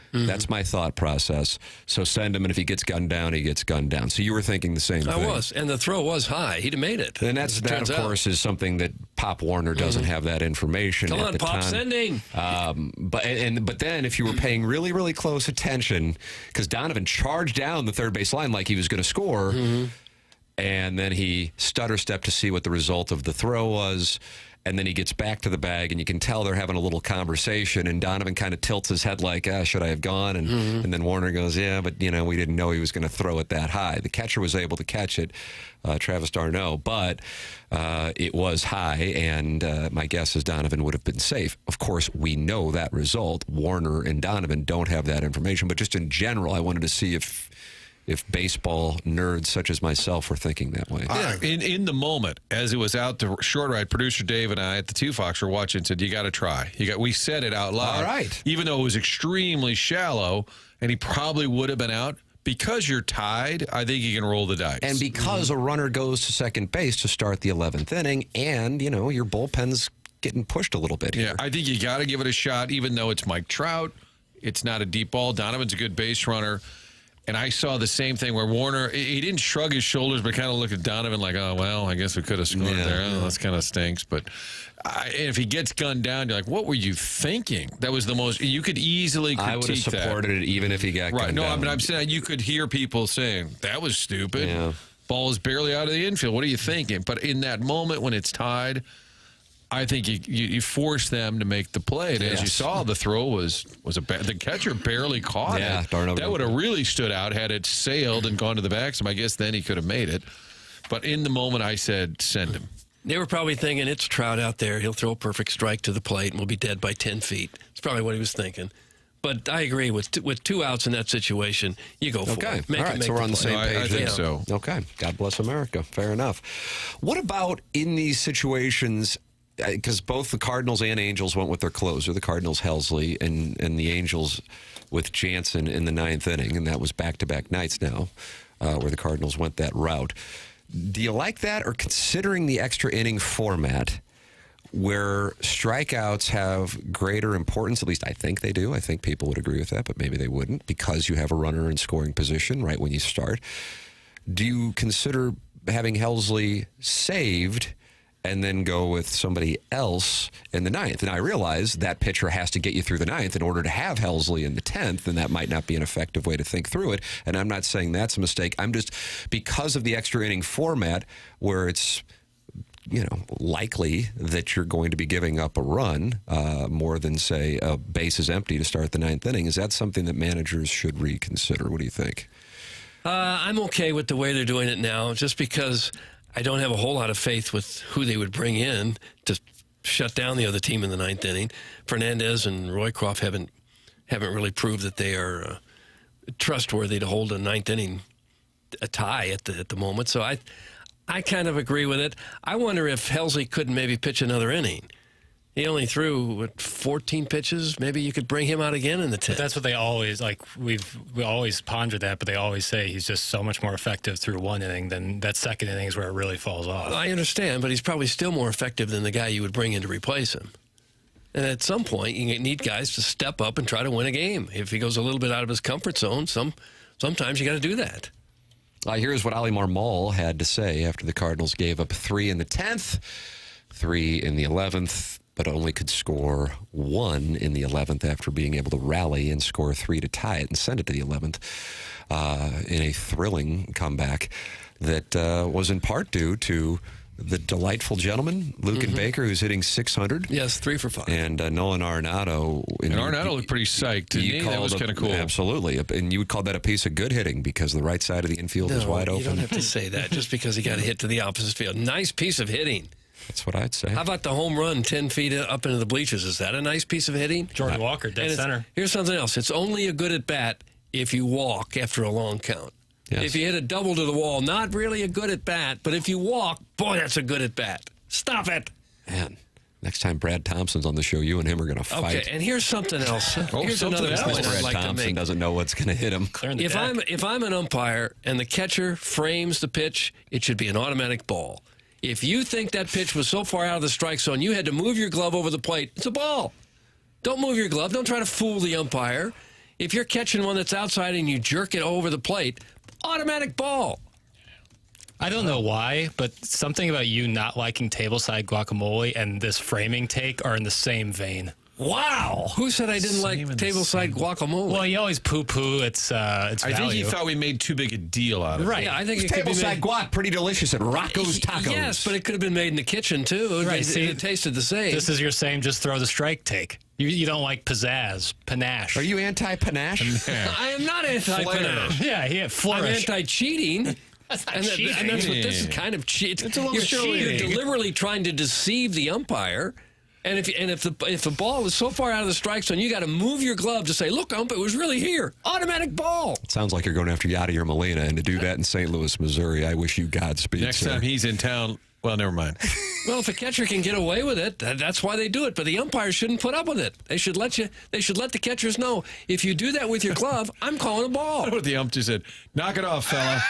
thought process. So send him, and if he gets gunned down, he gets gunned down. So you were thinking the same thing. I was, and the throw was high. He'd have made it. And that, of course, is something that Pop Warner doesn't have that information Come at on, the Pop, time. sending. But then if you were paying really, really close attention, because Donovan charged down the third base line like he was going to score, and then he stutter stepped to see what the result of the throw was. And then he gets back to the bag, and you can tell they're having a little conversation. And Donovan kind of tilts his head like, should I have gone? And then Warner goes, yeah, but, we didn't know he was going to throw it that high. The catcher was able to catch it, Travis d'Arnaud, but it was high, and my guess is Donovan would have been safe. Of course, we know that result. Warner and Donovan don't have that information. But just in general, I wanted to see if baseball nerds such as myself were thinking that way. In the moment, as it was out the short ride, producer Dave and I at the 2 Fox were watching and said, you got to try. We said it out loud. All right. Even though it was extremely shallow, and he probably would have been out, because you're tied, I think you can roll the dice. And because a runner goes to second base to start the 11th inning, and, your bullpen's getting pushed a little bit here. Yeah, I think you got to give it a shot, even though it's Mike Trout. It's not a deep ball. Donovan's a good base runner. And I saw the same thing where Warner, he didn't shrug his shoulders, but kind of looked at Donovan like, oh, well, I guess we could have scored there. Oh, that's kind of stinks. But if he gets gunned down, you're like, what were you thinking? That was the most, you could easily critique that. I would have supported it even if he got gunned down. Right, no, I'm saying you could hear people saying, that was stupid. Yeah. Ball is barely out of the infield. What are you thinking? But in that moment when it's tied, I think you force them to make the play. And as you saw, the throw was the catcher barely caught it. That would have really stood out had it sailed and gone to the backstop. I guess then he could have made it. But in the moment, I said, send him. They were probably thinking, it's Trout out there. He'll throw a perfect strike to the plate, and we'll be dead by 10 feet. That's probably what he was thinking. But I agree, with 2 outs in that situation, you go for it. Okay. All right, so we're on the same page. I think so. Okay. God bless America. Fair enough. What about in these situations? Because both the Cardinals and Angels went with their closer, the Cardinals Helsley and the Angels with Jansen in the 9th inning, and that was back-to-back nights now where the Cardinals went that route. Do you like that, or considering the extra inning format where strikeouts have greater importance? At least I think they do. I think people would agree with that, but maybe they wouldn't, because you have a runner in scoring position right when you start. Do you consider having Helsley saved and then go with somebody else in the 9th? And I realize that pitcher has to get you through the 9th in order to have Helsley in the 10th, and that might not be an effective way to think through it. And I'm not saying that's a mistake. I'm just, because of the extra inning format where it's, likely that you're going to be giving up a run more than, say, a base is empty to start the 9th inning. Is that something that managers should reconsider? What do you think? I'm okay with the way they're doing it now, just because I don't have a whole lot of faith with who they would bring in to shut down the other team in the 9th inning. Fernandez and Roycroft haven't really proved that they are trustworthy to hold a 9th inning a tie at the moment. So I kind of agree with it. I wonder if Helsley couldn't maybe pitch another inning. He only threw 14 pitches. Maybe you could bring him out again in the 10th. But that's what they always we always ponder that, but they always say he's just so much more effective through 1 inning than that 2nd inning is where it really falls off. I understand, but he's probably still more effective than the guy you would bring in to replace him. And at some point, you need guys to step up and try to win a game. If he goes a little bit out of his comfort zone, sometimes you got to do that. Here's what Ali Marmol had to say after the Cardinals gave up 3 in the 10th, 3 in the 11th, but only could score 1 in the 11th after being able to rally and score 3 to tie it and send it to the 11th in a thrilling comeback that was in part due to the delightful gentleman, Luke and Baker, who's hitting 600. Yes, 3 for 5. And Nolan Arenado. And Arenado looked pretty psyched to me. That was kind of cool. Absolutely. And you would call that a piece of good hitting because the right side of the infield was wide open. You don't have to say that just because he got a hit to the opposite field. Nice piece of hitting. That's what I'd say. How about the home run 10 feet up into the bleachers? Is that a nice piece of hitting? Jordan Walker, dead center. Here's something else. It's only a good at bat if you walk after a long count. Yes. If you hit a double to the wall, not really a good at bat, but if you walk, boy, that's a good at bat. Stop it. Man, next time Brad Thompson's on the show, you and him are going to fight. Okay, and here's something else. Here's something another else. point I'd Brad like to Thompson make. doesn't know what's going to hit him. Clearing the If deck. I'm an umpire and the catcher frames the pitch, it should be an automatic ball. If you think that pitch was so far out of the strike zone, you had to move your glove over the plate, it's a ball. Don't move your glove. Don't try to fool the umpire. If you're catching one that's outside and you jerk it over the plate, automatic ball. I don't know why, but something about you not liking tableside guacamole and this framing take are in the same vein. Wow. Who said I didn't like Same in the tableside guacamole? Well, you always poo-poo its I value. think he thought we made too big a deal out of it. Right. yeah, I think it could be Tableside made. guac, pretty delicious at Rocco's Tacos. Yes, but it could have been made in the kitchen, too. Right, It, see, it tasted the same. This is your same just throw the strike take. You don't like pizzazz, panache. Are you anti-panache? I am not anti-panache. Yeah, I'm flourish. anti-cheating. That's not And, cheating. and that's what this is kind of cheat. It's a little You're cheating. deliberately trying to deceive the umpire. And if the ball is so far out of the strike zone, you got to move your glove to say, "Look, ump, it was really here." Automatic ball. Sounds like you're going after Yadier Molina, and to do that in St. Louis, Missouri, I wish you Godspeed. Next sir. time he's in town, well, never mind. Well, if a catcher can get away with it, that's why they do it. But the umpires shouldn't put up with it. They should let the catchers know, if you do that with your glove, I'm calling a ball. What the ump just said, knock it off, fella.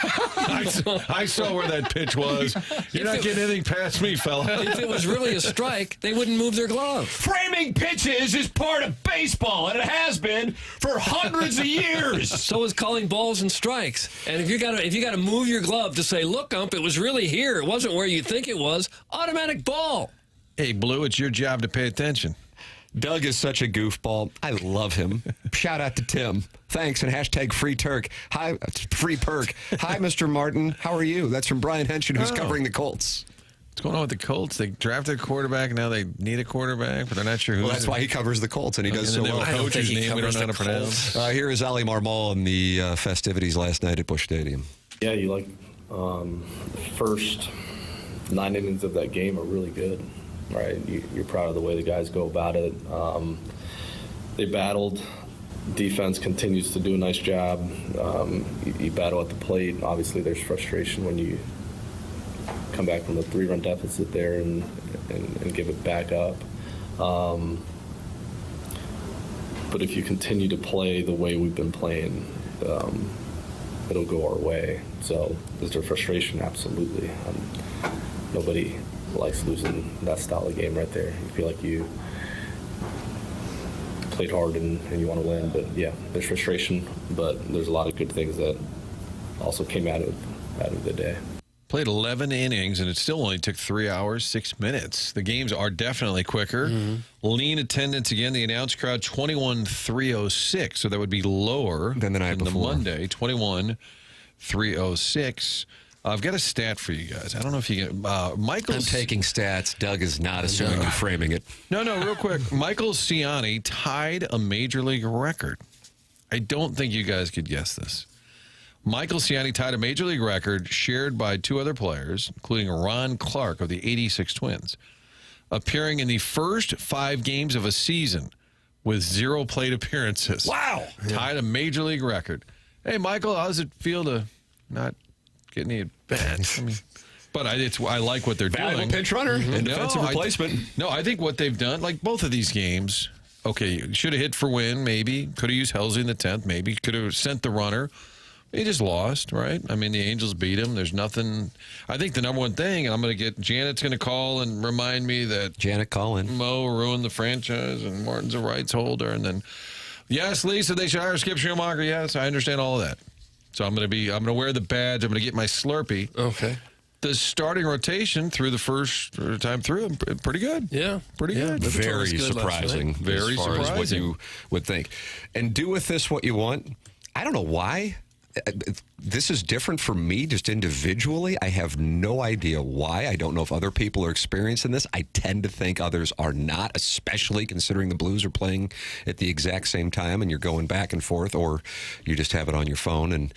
I saw where that pitch was. You're not getting anything past me, fella. If it was really a strike, they wouldn't move their glove. Framing pitches is part of baseball, and it has been for hundreds of years. So is calling balls and strikes. And if you got to move your glove to say, "Look, ump, it was really here. It wasn't where you think it was." Automatic ball. Hey, Blue, it's your job to pay attention. Doug is such a goofball. I love him. Shout out to Tim. Thanks, and hashtag free Turk. Hi, free perk. Hi, Mr. Martin. How are you? That's from Brian Henshin, who's covering the Colts. What's going on with the Colts? They drafted a quarterback. Now they need a quarterback, but they're not sure who. Well, that's why he covers the Colts, and he does so And then well. they have a coach's name we don't know how to pronounce. Here is Ali Marmol in the festivities last night at Busch Stadium. Yeah, you like first 9 innings of that game are really good, right? You're proud of the way the guys go about it. They battled. Defense continues to do a nice job. You battle at the plate. Obviously, there's frustration when you come back from the 3-run deficit there and give it back up. But if you continue to play the way we've been playing, it'll go our way. So is there frustration? Absolutely. Nobody likes losing that style of game right there. You feel like you played hard and you want to win. But yeah, there's frustration, but there's a lot of good things that also came out of the day. Played 11 innings, and it still only took 3 hours, 6 minutes. The games are definitely quicker. Lean attendance again. The announced crowd 21,306, so that would be lower Than the night than before. the Monday 21,306. I've got a stat for you guys. I don't know if you get I'm Michael's. taking stats. Doug is not assuming you're framing it. No, real quick. Michael Ciani tied a major league record. I don't think you guys could guess this. Michael Ciani tied a major league record shared by 2 other players, including Ron Clark of the 86 Twins, appearing in the first 5 games of a season with 0 plate appearances. Wow. Tied a major league record. Hey, Michael, how does it feel to not get any at bats? But I like what they're Valuable doing. pinch runner and defensive replacement. I think what they've done, like both of these games, okay, should have hit for win, maybe. Could have used Helsey in the 10th, maybe. Could have sent the runner. He just lost, right? I mean, the Angels beat him. There's nothing. I think the number one thing, I'm going to get Janet's going to call and remind me that Janet, call in. Mo ruined the franchise and Martin's a rights holder. And then, yes, Lisa, they should hire Skip Schumacher. Yes, I understand all of that. So I'm going to wear the badge. I'm going to get my Slurpee. Okay. The starting rotation through the first time through, pretty good. Yeah. Pretty good. Very surprising. Very as far as what surprising. you would think. And do with this what you want. I don't know why. This is different for me just individually. I have no idea why. I don't know if other people are experiencing this. I tend to think others are not, especially considering the Blues are playing at the exact same time and you're going back and forth, or you just have it on your phone and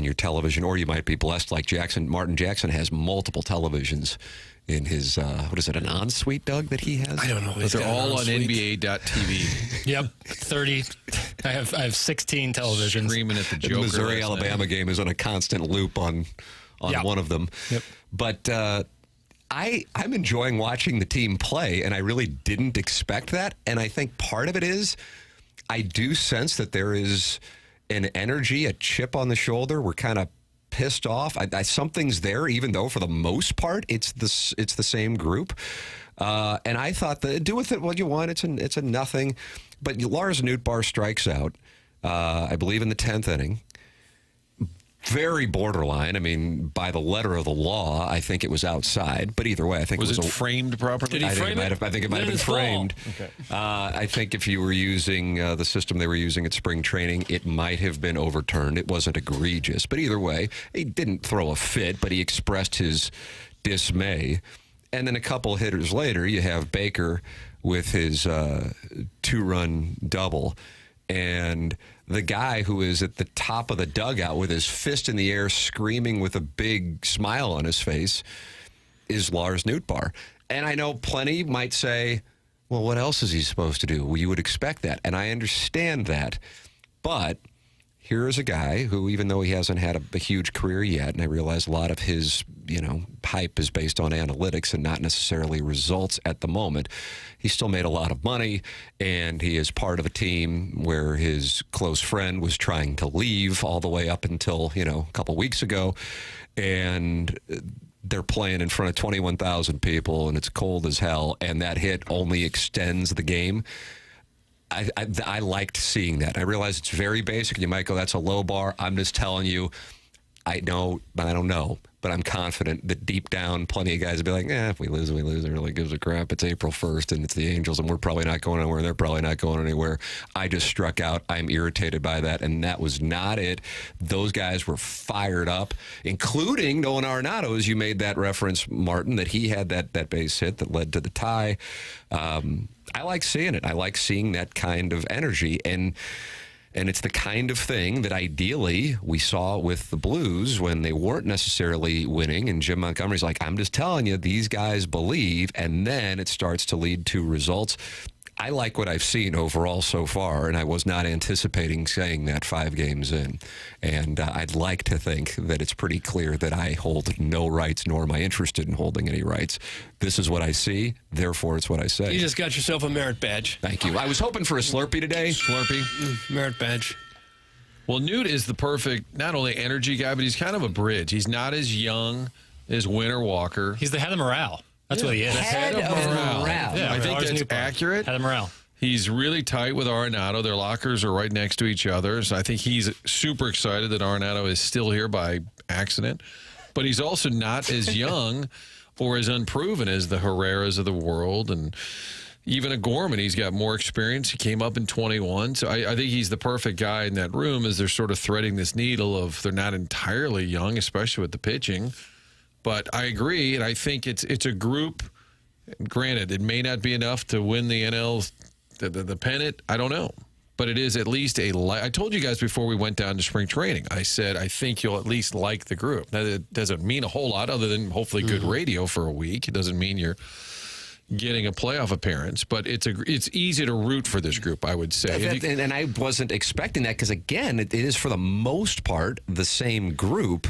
your television, or you might be blessed like Martin Jackson has multiple televisions in his, what is it, an ensuite, Doug, that he has? I don't know. But they're all on NBA.tv. Yep, 30. I have 16 televisions. Screaming at the The Joker. Missouri-Alabama game is on a constant loop on Yeah. one of them. Yep. But I'm enjoying watching the team play, and I really didn't expect that. And I think part of it is I do sense that there is an energy, a chip on the shoulder. We're kind of pissed off. Something's there, even though for the most part it's the same group. And I thought that do with it what you want. It's a nothing. But Lars Nootbaar strikes out, I believe, in the 10th inning. Very borderline. I mean, by the letter of the law, I think it was outside. But either way, I think Was it was it framed properly? Did he frame it? I think it might have been Then it's ball. framed. Okay. I think if you were using the system they were using at spring training, it might have been overturned. It wasn't egregious. But either way, he didn't throw a fit, but he expressed his dismay. And then a couple hitters later, you have Baker with his 2-run double. And the guy who is at the top of the dugout with his fist in the air screaming with a big smile on his face is Lars Nootbaar. And I know plenty might say, well, what else is he supposed to do? Well, you would expect that. And I understand that. But here is a guy who, even though he hasn't had a huge career yet, and I realize a lot of his, hype is based on analytics and not necessarily results at the moment, he still made a lot of money, and he is part of a team where his close friend was trying to leave all the way up until, a couple weeks ago, and they're playing in front of 21,000 people, and it's cold as hell, and that hit only extends the game. I liked seeing that. I realize it's very basic. You might go, that's a low bar. I'm just telling you, I don't know. But I'm confident that deep down, plenty of guys will be like, if we lose, we lose. It really gives a crap. It's April 1st, and it's the Angels, and we're probably not going anywhere. They're probably not going anywhere. I just struck out. I'm irritated by that, and that was not it. Those guys were fired up, including Nolan Arenado, as you made that reference, Martin, that he had that base hit that led to the tie. I like seeing it. I like seeing that kind of energy, and it's the kind of thing that ideally we saw with the Blues when they weren't necessarily winning. And Jim Montgomery's like, I'm just telling you, these guys believe, and then it starts to lead to results. I like what I've seen overall so far, and I was not anticipating saying that 5 games in. And I'd like to think that it's pretty clear that I hold no rights, nor am I interested in holding any rights. This is what I see, therefore it's what I say. You just got yourself a merit badge. Thank you. I was hoping for a Slurpee today. Slurpee. Merit badge. Well, Newt is the perfect, not only energy guy, but he's kind of a bridge. He's not as young as Winter Walker. He's the head of morale. That's what he is. Head of morale. Yeah, I think Lars that's Nootbaar. accurate. Head of morale. He's really tight with Arenado. Their lockers are right next to each other. So I think he's super excited that Arenado is still here by accident. But he's also not as young or as unproven as the Herreras of the world. And even a Gorman, he's got more experience. He came up in 21. So I think he's the perfect guy in that room as they're sort of threading this needle of they're not entirely young, especially with the pitching. But I agree, and I think it's a group. Granted, it may not be enough to win the NL, the pennant. I don't know, but it is at least I told you guys before we went down to spring training. I said I think you'll at least like the group. Now, that doesn't mean a whole lot, other than hopefully good radio for a week. It doesn't mean you're getting a playoff appearance, but it's easy to root for this group, I would say. And I wasn't expecting that because, again, it is for the most part the same group.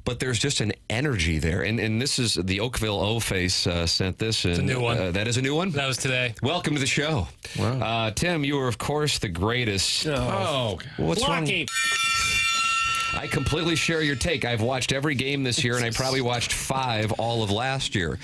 But there's just an energy there. And this is the Oakville O-Face sent this in. It's a new one. That is a new one? That was today. Welcome to the show. Wow. Tim, you are, of course, the greatest. Oh, What's wrong? Lucky. I completely share your take. I've watched every game this year, and I probably watched 5 all of last year.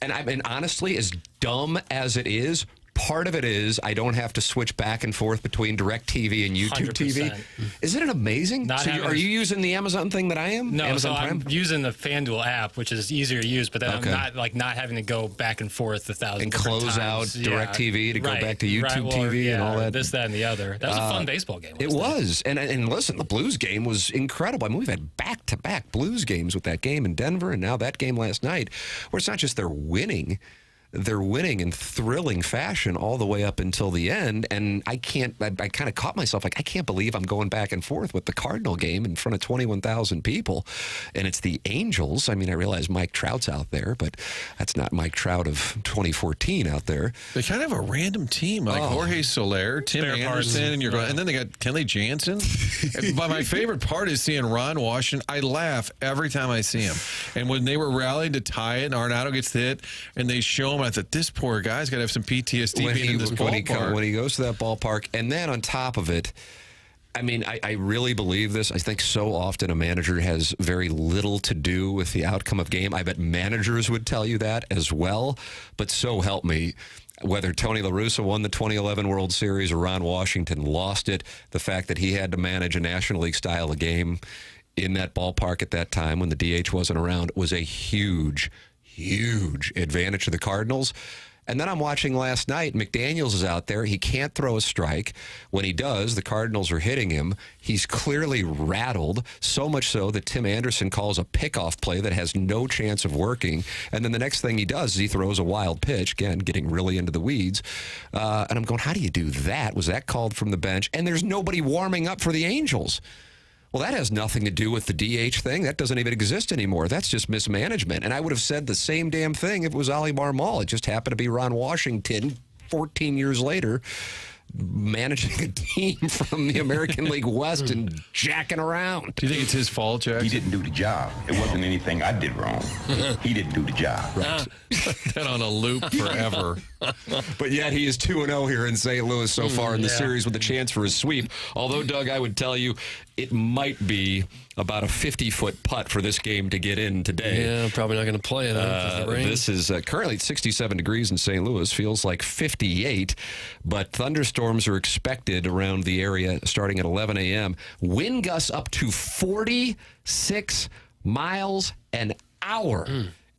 And honestly, as dumb as it is, part of it is I don't have to switch back and forth between DirecTV and YouTube 100%. TV. Isn't it amazing? Are you using the Amazon thing that I am? No, Amazon so Prime? I'm using the FanDuel app, which is easier to use, but then Okay. I'm not having to go back and forth 1,000 And different close out times. DirecTV to go back to YouTube TV and all that. This, that, and the other. That was a fun baseball game. It was. And listen, the Blues game was incredible. I mean, we've had back-to-back Blues games with that game in Denver and now that game last night, where it's not just they're winning. they're winning in thrilling fashion all the way up until the end. And I kind of caught myself like, I can't believe I'm going back and forth with the Cardinal game in front of 21,000 people. And it's the Angels. I mean, I realize Mike Trout's out there, but that's not Mike Trout of 2014 out there. They kind of have a random team, like Jorge Soler, Tim Spare parts. Anderson, and then they got Kenley Jansen. But my favorite part is seeing Ron Washington. I laugh every time I see him. And when they were rallying to tie it, and Arenado gets the hit, and they show him, I thought, this poor guy's got to have some PTSD being in this ballpark. When he goes to that ballpark, and then on top of it, I mean, I really believe this. I think so often a manager has very little to do with the outcome of game. I bet managers would tell you that as well. But so help me, whether Tony La Russa won the 2011 World Series or Ron Washington lost it, the fact that he had to manage a National League style of game in that ballpark at that time when the DH wasn't around was a huge advantage to the Cardinals. And then I'm watching last night, McDaniels is out there. He can't throw a strike. When he does, the Cardinals are hitting him. He's clearly rattled, so much so that Tim Anderson calls a pickoff play that has no chance of working. And then the next thing he does is he throws a wild pitch, again, getting really into the weeds. And I'm going, how do you do that? Was that called from the bench? And there's nobody warming up for the Angels. Well, that has nothing to do with the DH thing. That doesn't even exist anymore. That's just mismanagement. And I would have said the same damn thing if it was Ali Marmol. It just happened to be Ron Washington 14 years later managing a team from the American League West and jacking around. Do you think it's his fault, Jackson? He didn't do the job. It wasn't anything I did wrong. He didn't do the job. Right. That on a loop forever. But yet he is 2-0 here in St. Louis so far in the series with a chance for a sweep. Although, Doug, I would tell you it might be about a 50-foot putt for this game to get in today. Yeah, I'm probably not going to play it. This is currently 67 degrees in St. Louis. Feels like 58, but thunderstorms are expected around the area starting at 11 a.m. Wind gusts up to 46 miles an hour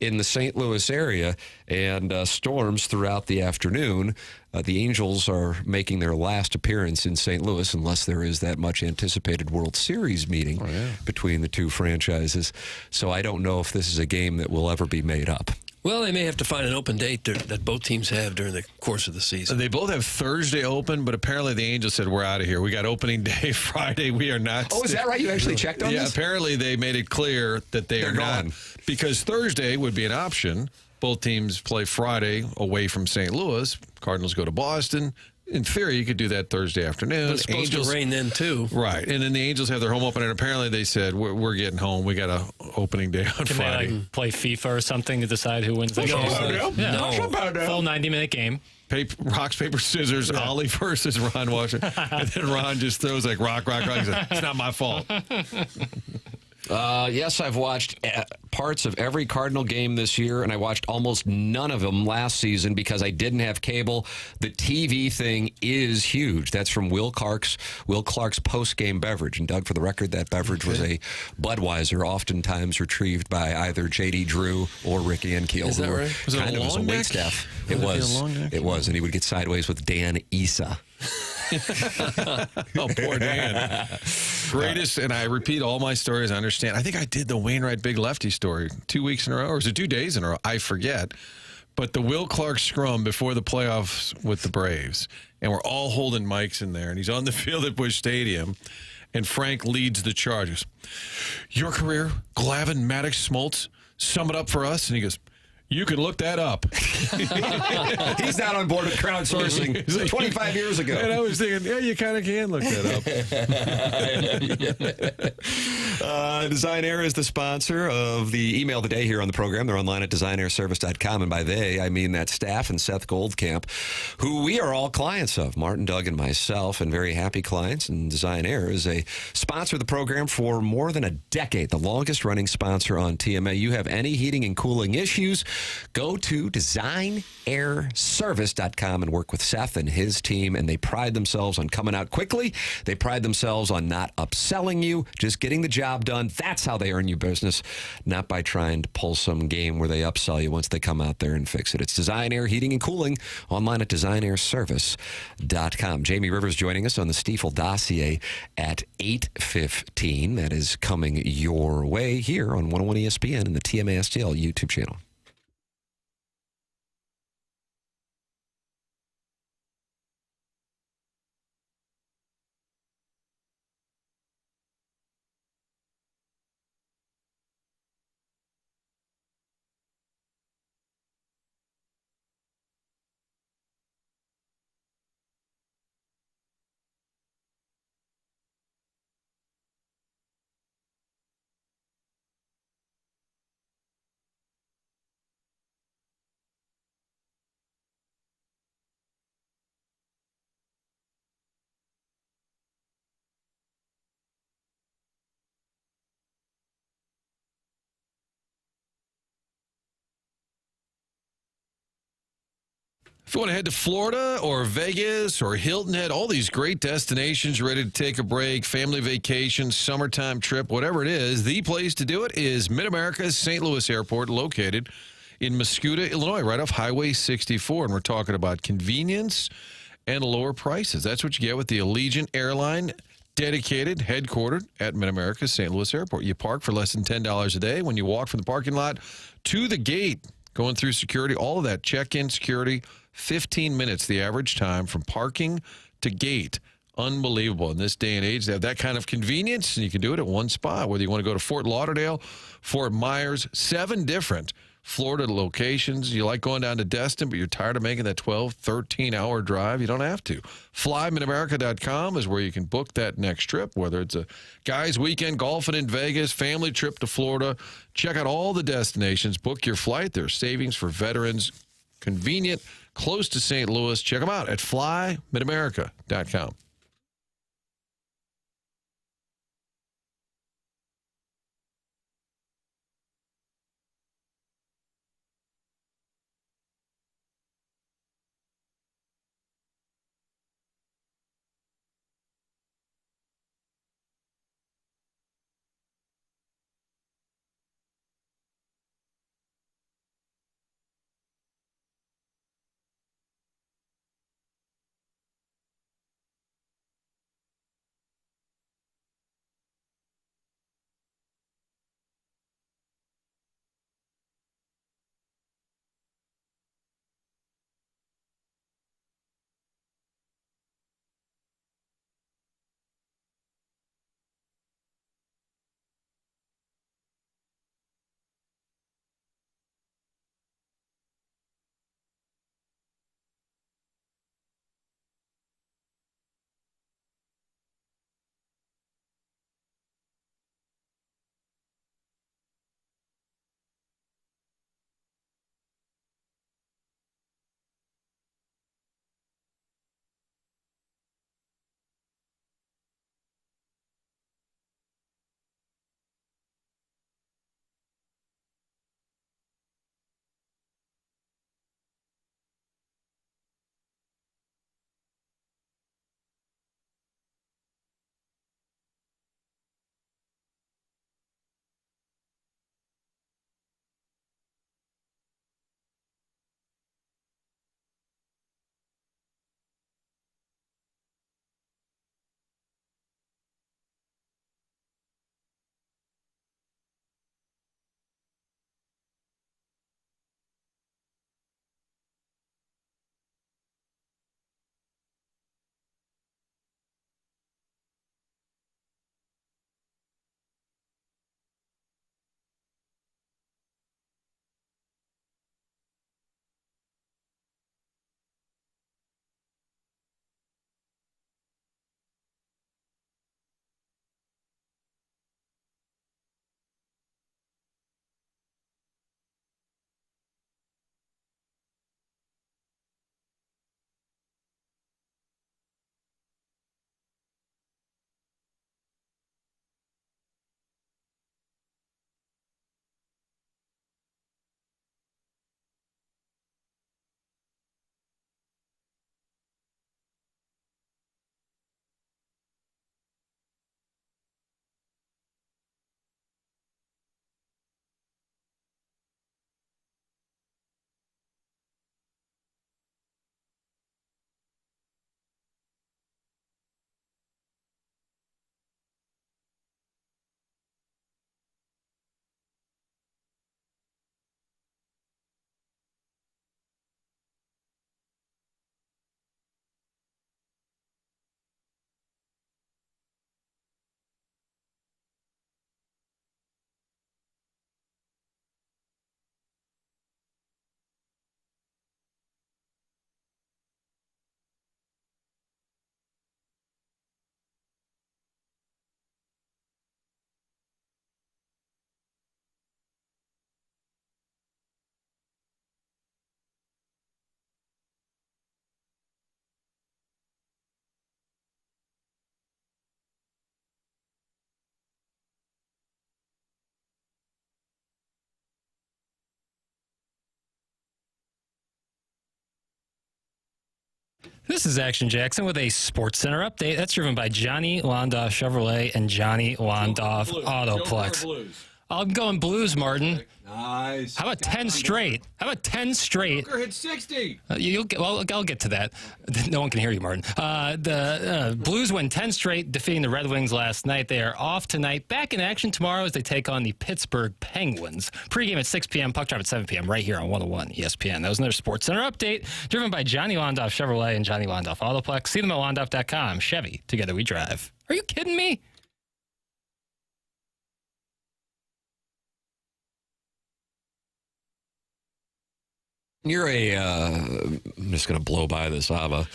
in the St. Louis area, and storms throughout the afternoon. The Angels are making their last appearance in St. Louis unless there is that much anticipated World Series meeting between the two franchises. So I don't know if this is a game that will ever be made up. Well, they may have to find an open date that both teams have during the course of the season. They both have Thursday open, but apparently the Angels said, we're out of here. We got opening day Friday. We are not. Oh, is that right? You actually checked on this? Yeah, apparently they made it clear that they're not. Gone. Because Thursday would be an option. Both teams play Friday away from St. Louis. Cardinals go to Boston. In theory, you could do that Thursday afternoon. But it's supposed to rain then, too. Right. And then the Angels have their home opener, and apparently they said, we're getting home. We got an opening day on Can Friday. they play FIFA or something to decide who wins the game? Full 90-minute game. Rocks, paper, scissors, Ollie versus Ron Washington. And then Ron just throws like rock. He says, it's not my fault. Yes, I've watched parts of every Cardinal game this year, and I watched almost none of them last season because I didn't have cable. The TV thing is huge. That's from Will Clark's post-game beverage. And, Doug, for the record, that beverage was a Budweiser, oftentimes retrieved by either J.D. Drew or Rick Ankiel. Is that right? Was it Kind a of as a long neck? waitstaff. It Would it be a was. long neck? It was, and he would get sideways with Dan Issa. Oh, poor Dan. Greatest, and I repeat all my stories. I understand. I think I did the Wainwright Big Lefty story 2 weeks in a row, or is it 2 days in a row? I forget. But the Will Clark scrum before the playoffs with the Braves, and we're all holding mics in there, and he's on the field at Busch Stadium, and Frank leads the charge. He goes, your career, Glavine, Maddox, Smoltz, sum it up for us. And he goes, you can look that up. He's not on board with crowdsourcing 25 years ago. And I was thinking, yeah, you kind of can look that up. Design Air is the sponsor of the email of the day here on the program. They're online at designairservice.com. And by they, I mean that staff and Seth Goldcamp, who we are all clients of, Martin, Doug, and myself, and very happy clients. And Design Air is a sponsor of the program for more than a decade, the longest running sponsor on TMA. You have any heating and cooling issues, go to designairservice.com and work with Seth and his team, and they pride themselves on coming out quickly. They pride themselves on not upselling you, just getting the job done. That's how they earn you business, not by trying to pull some game where they upsell you once they come out there and fix it. It's Design Air Heating and Cooling, online at designairservice.com. Jamie Rivers joining us on the Stiefel dossier at 8:15. That is coming your way here on 101 ESPN and the TMA STL YouTube channel. If you want to head to Florida or Vegas or Hilton Head, all these great destinations, ready to take a break, family vacation, summertime trip, whatever it is, the place to do it is Mid-America's St. Louis Airport, located in Muscuda, Illinois, right off Highway 64. And we're talking about convenience and lower prices. That's what you get with the Allegiant Airline dedicated, headquartered at Mid-America's St. Louis Airport. You park for less than $10 a day when you walk from the parking lot to the gate, going through security, all of that check-in security, 15 minutes, the average time from parking to gate. Unbelievable. In this day and age, they have that kind of convenience, and you can do it at one spot. Whether you want to go to Fort Lauderdale, Fort Myers, 7 different Florida locations. You like going down to Destin, but you're tired of making that 12, 13-hour drive. You don't have to. FlyMidAmerica.com is where you can book that next trip, whether it's a guy's weekend golfing in Vegas, family trip to Florida. Check out all the destinations. Book your flight. There's savings for veterans. Convenient, close to St. Louis. Check them out at FlyMidAmerica.com. This is Action Jackson with a Sports Center update. That's driven by Johnny Londoff Chevrolet and Johnny Londoff Autoplex. I'm going Blues, Martin. Nice. How about 10 straight? How about 10 straight? Joker hit 60. I'll get to that. No one can hear you, Martin. The Blues win 10 straight, defeating the Red Wings last night. They are off tonight. Back in action tomorrow as they take on the Pittsburgh Penguins. Pre-game at 6 p.m., puck drop at 7 p.m. right here on 101 ESPN. That was another Sports Center update driven by Johnny Londoff Chevrolet and Johnny Londoff Autoplex. See them at londoff.com. Chevy, together we drive. Are you kidding me? You're I'm just going to blow by this, Ava.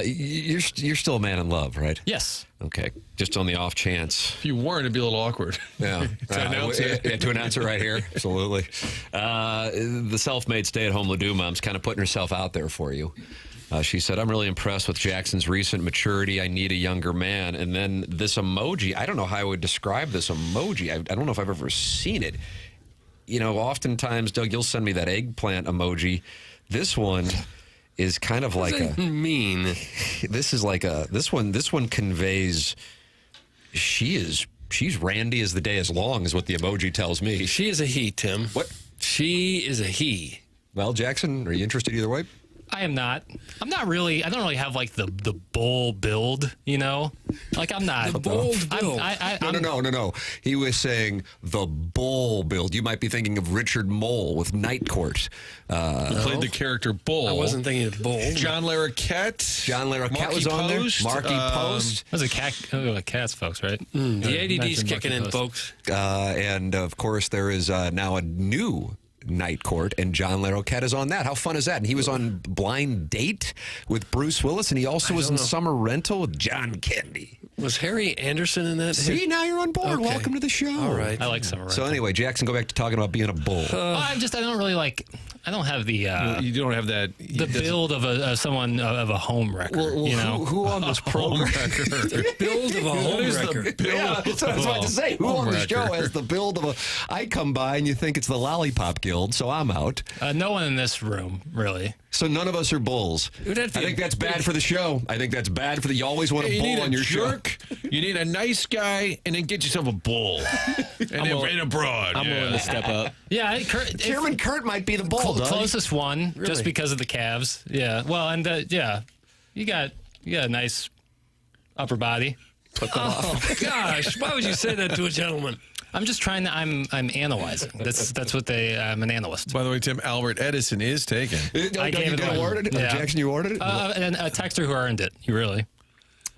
You're still a man in love, right? Yes. Okay. Just on the off chance. If you weren't, it'd be a little awkward. Yeah. To announce it. To announce it right here. Absolutely. The self-made stay-at-home Ladue mom's kind of putting herself out there for you. She said, I'm really impressed with Jackson's recent maturity. I need a younger man. And then this emoji, I don't know how I would describe this emoji. I don't know if I've ever seen it. You know, oftentimes, Doug, you'll send me that eggplant emoji. This one is kind of like What does that mean? This is like this one conveys she's randy as the day is long is what the emoji tells me. She is a he, Tim. What? She is a he. Well, Jackson, are you interested either way? I am not. I'm not really. I don't really have like the bull build, you know. Like I'm not. The bold build. No. He was saying the bull build. You might be thinking of Richard Mole with Night Court. Played the character Bull. I wasn't thinking of bold. John Larroquette. John Larroquette Marky was on Post, there. Marky Post. Those are cats, folks, right? The ADD's kicking in, folks. And of course, there is now a new Night Court, and John Larroquette is on that. How fun is that? And he was on Blind Date with Bruce Willis, and he also was in Summer Rental with John Candy. Was Harry Anderson in that? See, now you're on board. Okay. Welcome to the show. All right. I like Summer. So anyway, Jackson, go back to talking about being a bull. I don't really like. I don't have the You don't have that. the build of someone of a home wrecker. you know, who on this program? Build of a home wrecker. Yeah, that's what I was about to say. Who on the show has the build of a... I come by and you think it's the Lollipop Guild, so I'm out. no one in this room really. So none of us are bulls. I think that's bad for the show. I think that's bad for the... You always want a bull on your jerk. You need a nice guy, and then get yourself a bull. and a broad. I'm willing to step up. Yeah, Chairman Kurt might be the bull, Doug. closest one, just because of the calves. Yeah. Well, and you got a nice upper body. Oh gosh! Why would you say that to a gentleman? I'm just trying to. I'm analyzing. That's what they. I'm an analyst. By the way, Tim, Albert Edison is taken. I gave it away. Ordered it? Yeah. Jackson, you ordered it? And a texter who earned it. You really.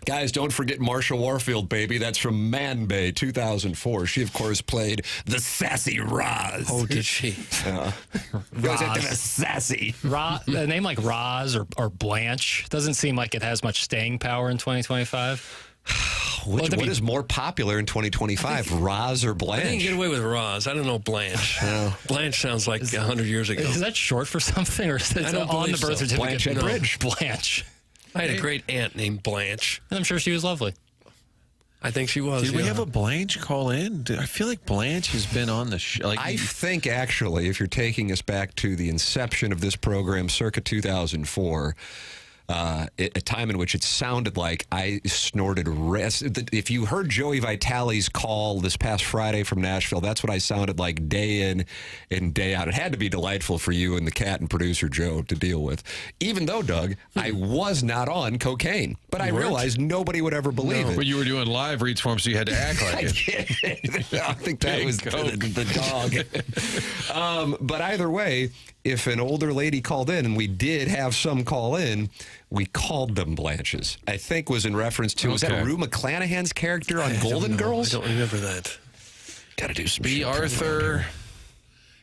Guys, don't forget Marsha Warfield, baby. That's from Man Bay, 2004. She, of course, played the sassy Roz. Oh, did she? Goes into the sassy. A name like Roz or Blanche doesn't seem like it has much staying power in 2025. What is more popular in 2025, Roz or Blanche? I didn't get away with Roz. I don't know Blanche. Blanche sounds like 100 years ago. Is that short for something, or is it don't on the believe birth so. certificate? Blanche Bridge. Blanche. I had a great aunt named Blanche. And I'm sure she was lovely. I think she was. Did we have a Blanche call in? I feel like Blanche has been on the show. I think, actually, if you're taking us back to the inception of this program, circa 2004, a time in which it sounded like I snorted rest. If you heard Joey Vitale's call this past Friday from Nashville, that's what I sounded like day in and day out. It had to be delightful for you and the cat and producer Joe to deal with. Even though, Doug, I was not on cocaine, but I realized nobody would ever believe it. But you were doing live reads for him, so you had to act like it. I think that was the dog. But either way, if an older lady called in, and we did have some call in, we called them Blanches. I think was in reference to, was that Rue McClanahan's character on Golden Girls? I don't remember that. Got to do some B. shit. Arthur.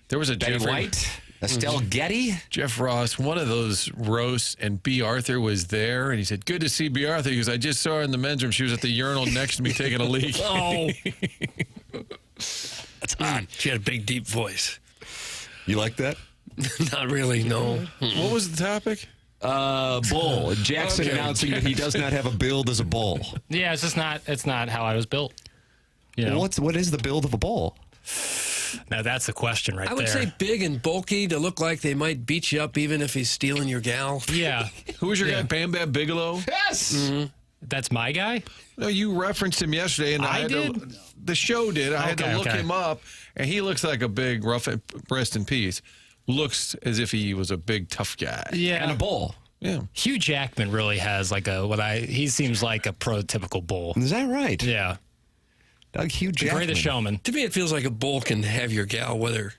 There was a Betty Jeffrey White, Estelle Getty. Jeff Ross, one of those roasts, and B. Arthur was there, and he said, "Good to see B. Arthur." He goes, "I just saw her in the men's room. She was at the urinal next to me taking a leak." Oh. That's odd. She had a big, deep voice. You like that? Not really, no. What was the topic? Bull. Jackson announcing that he does not have a build as a bull. Yeah, it's just not. It's not how I was built. You know? What is the build of a bull? Now that's the question right there. I would say big and bulky to look like they might beat you up even if he's stealing your gal. Yeah. Who was your guy, Bam Bam Bigelow? Yes. That's my guy? No, you referenced him yesterday, and I had did? the show did. I had to Okay, look okay. him up, and he looks like a big, rest in peace. Looks as if he was a big, tough guy. Yeah. And a bull. Yeah. Hugh Jackman really has like he seems like a prototypical bull. Is that right? Yeah. Doug Hugh Jackman. Greatest showman. To me, it feels like a bull can have your gal whether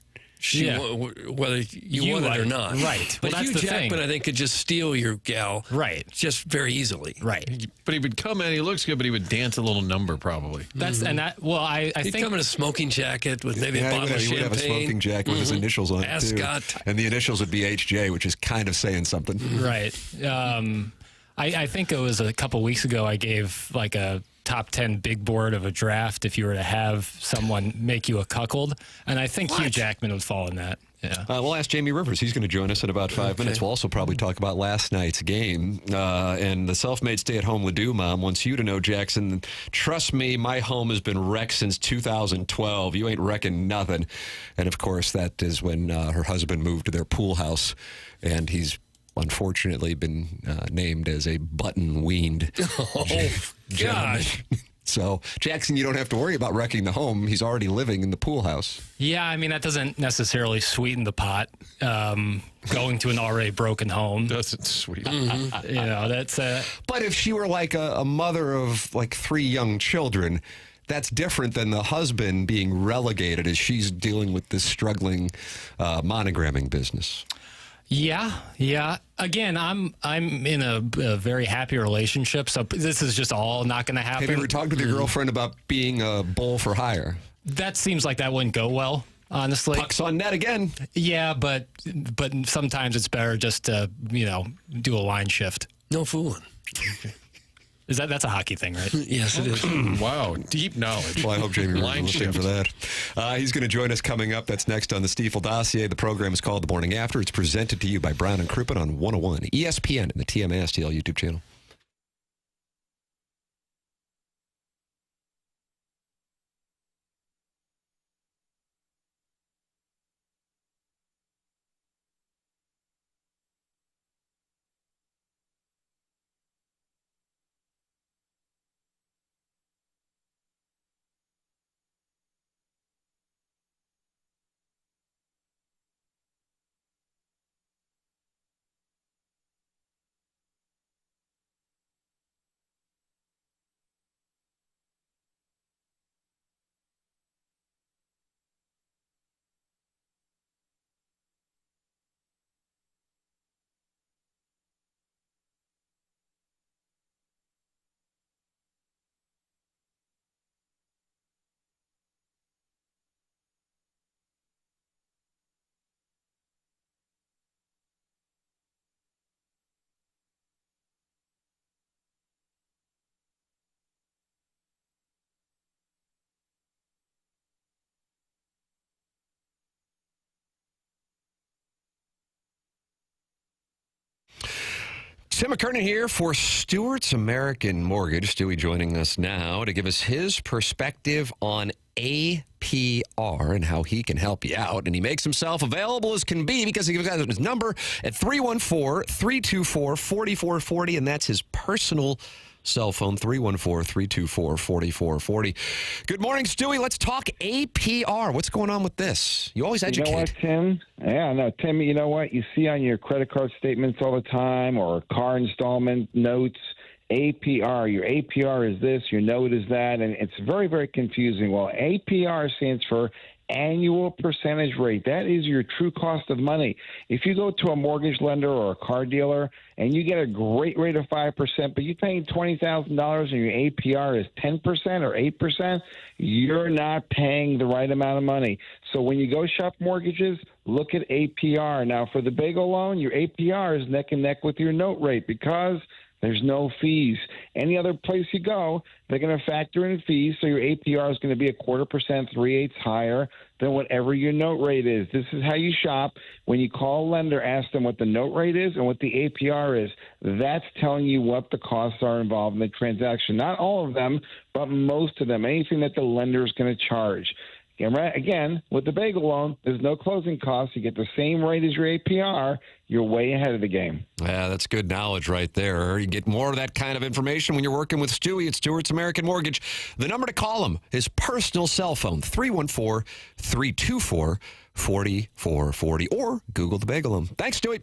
Yeah. whether you want it or not. Right. But Well, that's Hugh the Jackman, thing. I think, could just steal your gal. Right. Just very easily. Right. But he would come in, he looks good, but he would dance a little number probably. That's and that. Well, I He'd think come in a smoking jacket with maybe Yeah, a bottle of he would have a champagne. smoking jacket with his initials on it, Ascot. too. And the initials would be HJ, which is kind of saying something. right. I think it was a couple weeks ago. I gave like a top 10 big board of a draft if you were to have someone make you a cuckold, and I think Hugh Jackman would fall in that. Yeah. We'll ask Jamie Rivers. He's going to join us in about 5 minutes. We'll also probably talk about last night's game. And the self-made stay-at-home Ledoux mom wants you to know, Jackson, trust me, my home has been wrecked since 2012. You ain't wrecking nothing. And, of course, that is when her husband moved to their pool house, and he's unfortunately been named as a button-weaned gentleman. gosh. So, Jackson, you don't have to worry about wrecking the home. He's already living in the pool house. Yeah, I mean, that doesn't necessarily sweeten the pot. Going to an already broken home. Doesn't sweet. You know, that's But if she were like a mother of like 3 young children, that's different than the husband being relegated as she's dealing with this struggling monogramming business. yeah. Again, I'm in a very happy relationship, so this is just all not going to happen. Have you ever talked with your girlfriend about being a bull for hire? That seems like that wouldn't go well, honestly. Puck's on net again. Yeah, but sometimes it's better just to do a line shift. No fooling. That's a hockey thing, right? Yes, it is. Wow, deep knowledge. Well, I hope Jamie Line was listening shift. for that. He's going to join us coming up. That's next on the Stiefel Dossier. The program is called The Morning After. It's presented to you by Brown and Crouppen on 101 ESPN and the TMASTL YouTube channel. Tim McKernan here for Stewart's American Mortgage. Stewie joining us now to give us his perspective on APR and how he can help you out. And he makes himself available as can be because he got his number at 314-324-4440, and that's his personal cell phone, 314-324-4440. Good morning, Stewie. Let's talk APR. What's going on with this? You always educate. You know what, Tim? Yeah, no, Tim, you know what? You see on your credit card statements all the time or car installment notes, APR. Your APR is this, your note is that, and it's very, very confusing. Well, APR stands for annual percentage rate. That is your true cost of money. If you go to a mortgage lender or a car dealer and you get a great rate of 5%, but you're paying $20,000 and your APR is 10% or 8%, you're not paying the right amount of money. So when you go shop mortgages, look at APR. Now, for the bagel loan, your APR is neck and neck with your note rate because there's no fees. Any other place you go, they're going to factor in fees, so your APR is going to be 0.25%, 3/8 higher than whatever your note rate is. This is how you shop. When you call a lender, ask them what the note rate is and what the APR is. That's telling you what the costs are involved in the transaction. Not all of them, but most of them. Anything that the lender is going to charge. And again, with the bagel loan, there's no closing costs. You get the same rate as your APR. You're way ahead of the game. Yeah, that's good knowledge right there. You get more of that kind of information when you're working with Stewie at Stewart's American Mortgage. The number to call him, his personal cell phone, 314-324-4440, or Google the bagel loan. Thanks, Stewie.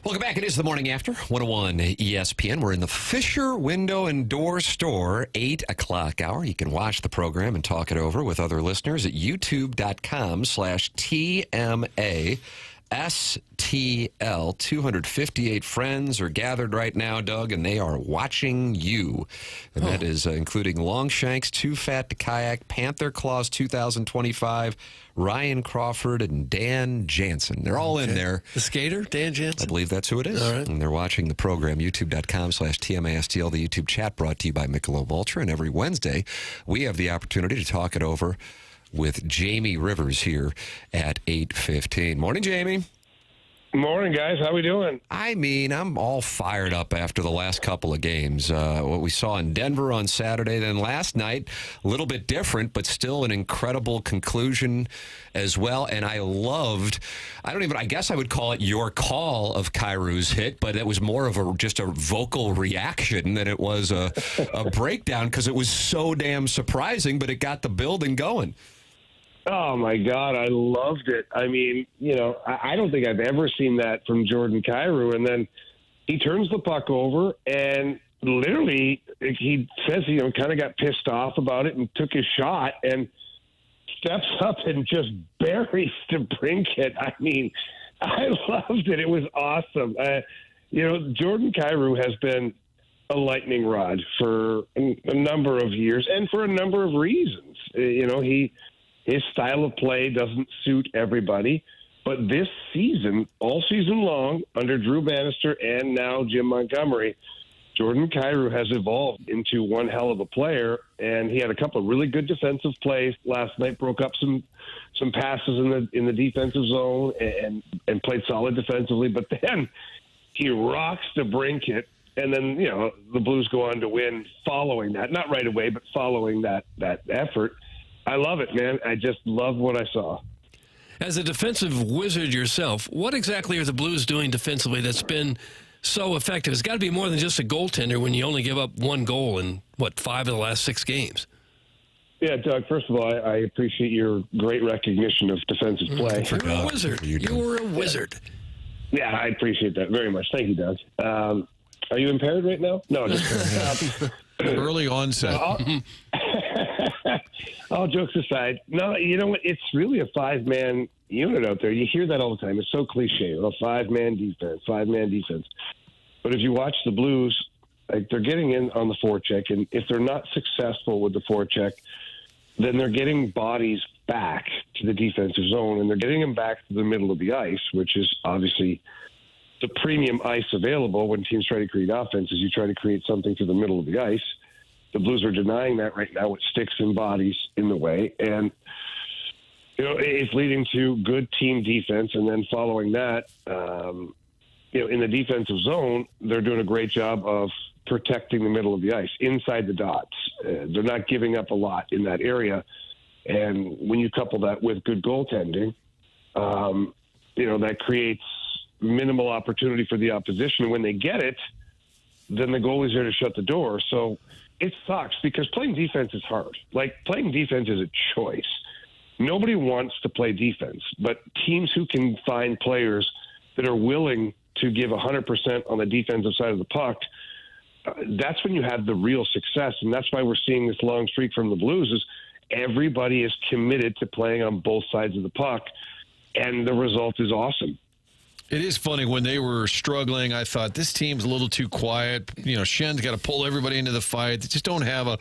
Welcome back. It is the morning after 101 ESPN. We're in the Fisher Window and Door Store, 8 o'clock hour. You can watch the program and talk it over with other listeners at youtube.com/TMA. STL. 258 friends are gathered right now, Doug, and they are watching you. And that is including Longshanks, Too Fat to Kayak, Panther Claws 2025, Ryan Crawford, and Dan Jansen. They're all in there. The skater, Dan Jansen? I believe that's who it is. All right. And they're watching the program, youtube.com/TMASTL, the YouTube chat brought to you by Michelob Ultra. And every Wednesday, we have the opportunity to talk it over with Jamie Rivers here at 8:15. Morning, Jamie. Morning, guys. How we doing? I mean, I'm all fired up after the last couple of games. What we saw in Denver on Saturday, then last night, a little bit different, but still an incredible conclusion as well. And I loved, I guess I would call it your call of Kairu's hit, but it was more of just a vocal reaction than it was a breakdown, because it was so damn surprising, but it got the building going. Oh, my God. I loved it. I mean, I don't think I've ever seen that from Jordan Kyrou. And then he turns the puck over and literally he says he kind of got pissed off about it and took his shot and steps up and just buries DeBrincat. I mean, I loved it. It was awesome. Jordan Kyrou has been a lightning rod for a number of years and for a number of reasons. His style of play doesn't suit everybody. But this season, all season long, under Drew Bannister and now Jim Montgomery, Jordan Kyrou has evolved into one hell of a player. And he had a couple of really good defensive plays last night, broke up some passes in the defensive zone and played solid defensively. But then he rocks DeBrincat. And then, the Blues go on to win following that. Not right away, but following that effort. I love it, man. I just love what I saw. As a defensive wizard yourself, what exactly are the Blues doing defensively that's been so effective? It's got to be more than just a goaltender when you only give up one goal in, 5 of the last 6 games. Yeah, Doug, first of all, I appreciate your great recognition of defensive play. You're a wizard. You were a wizard. Yeah, I appreciate that very much. Thank you, Doug. Are you impaired right now? No, just early onset. All jokes aside, no, you know what? It's really a 5-man unit out there. You hear that all the time. It's so cliche. A 5-man defense, 5-man defense. But if you watch the Blues, they're getting in on the forecheck, and if they're not successful with the forecheck, then they're getting bodies back to the defensive zone, and they're getting them back to the middle of the ice, which is obviously the premium ice available when teams try to create offenses. You try to create something to the middle of the ice. The Blues are denying that right now with sticks and bodies in the way. And, it's leading to good team defense. And then following that, in the defensive zone, they're doing a great job of protecting the middle of the ice, inside the dots. They're not giving up a lot in that area. And when you couple that with good goaltending, that creates minimal opportunity for the opposition. And when they get it, then the goalie's there to shut the door. So it sucks because playing defense is hard. Playing defense is a choice. Nobody wants to play defense, but teams who can find players that are willing to give 100% on the defensive side of the puck, that's when you have the real success. And that's why we're seeing this long streak from the Blues is everybody is committed to playing on both sides of the puck, and the result is awesome. It is funny, when they were struggling, I thought this team's a little too quiet. Shen's got to pull everybody into the fight. They just don't have a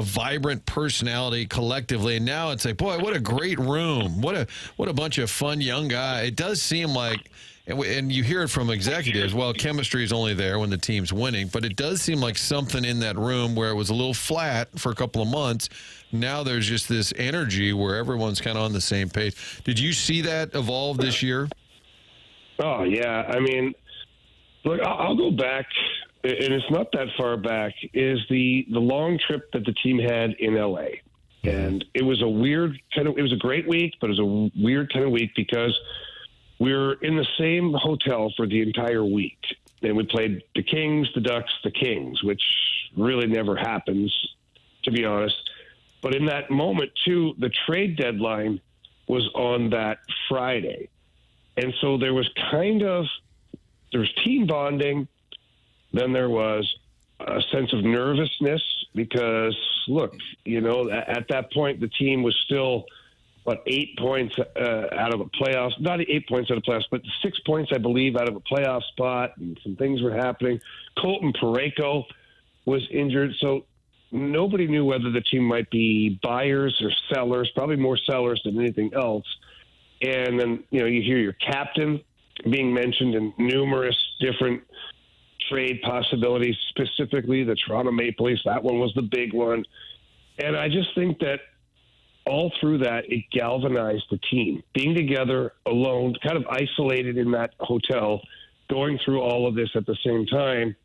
vibrant personality collectively. And now it's like, boy, what a great room. What a bunch of fun young guys. It does seem like, and you hear it from executives, well, chemistry is only there when the team's winning. But it does seem like something in that room where it was a little flat for a couple of months. Now there's just this energy where everyone's kind of on the same page. Did you see that evolve this year? Oh, yeah. I mean, look, I'll go back, and it's not that far back, is the long trip that the team had in L.A. And it was a weird it was a great week, but it was a weird kind of week because we were in the same hotel for the entire week. And we played the Kings, the Ducks, the Kings, which really never happens, to be honest. But in that moment, too, the trade deadline was on that Friday. And so there was team bonding. Then there was a sense of nervousness because, look, at that point, the team was still, 8 points out of a playoff, not 8 points out of playoffs, but 6 points, I believe, out of a playoff spot. And some things were happening. Colton Parayko was injured. So nobody knew whether the team might be buyers or sellers, probably more sellers than anything else. And then, you hear your captain being mentioned in numerous different trade possibilities, specifically the Toronto Maple Leafs. That one was the big one. And I just think that all through that, it galvanized the team. Being together, alone, kind of isolated in that hotel, going through all of this at the same time,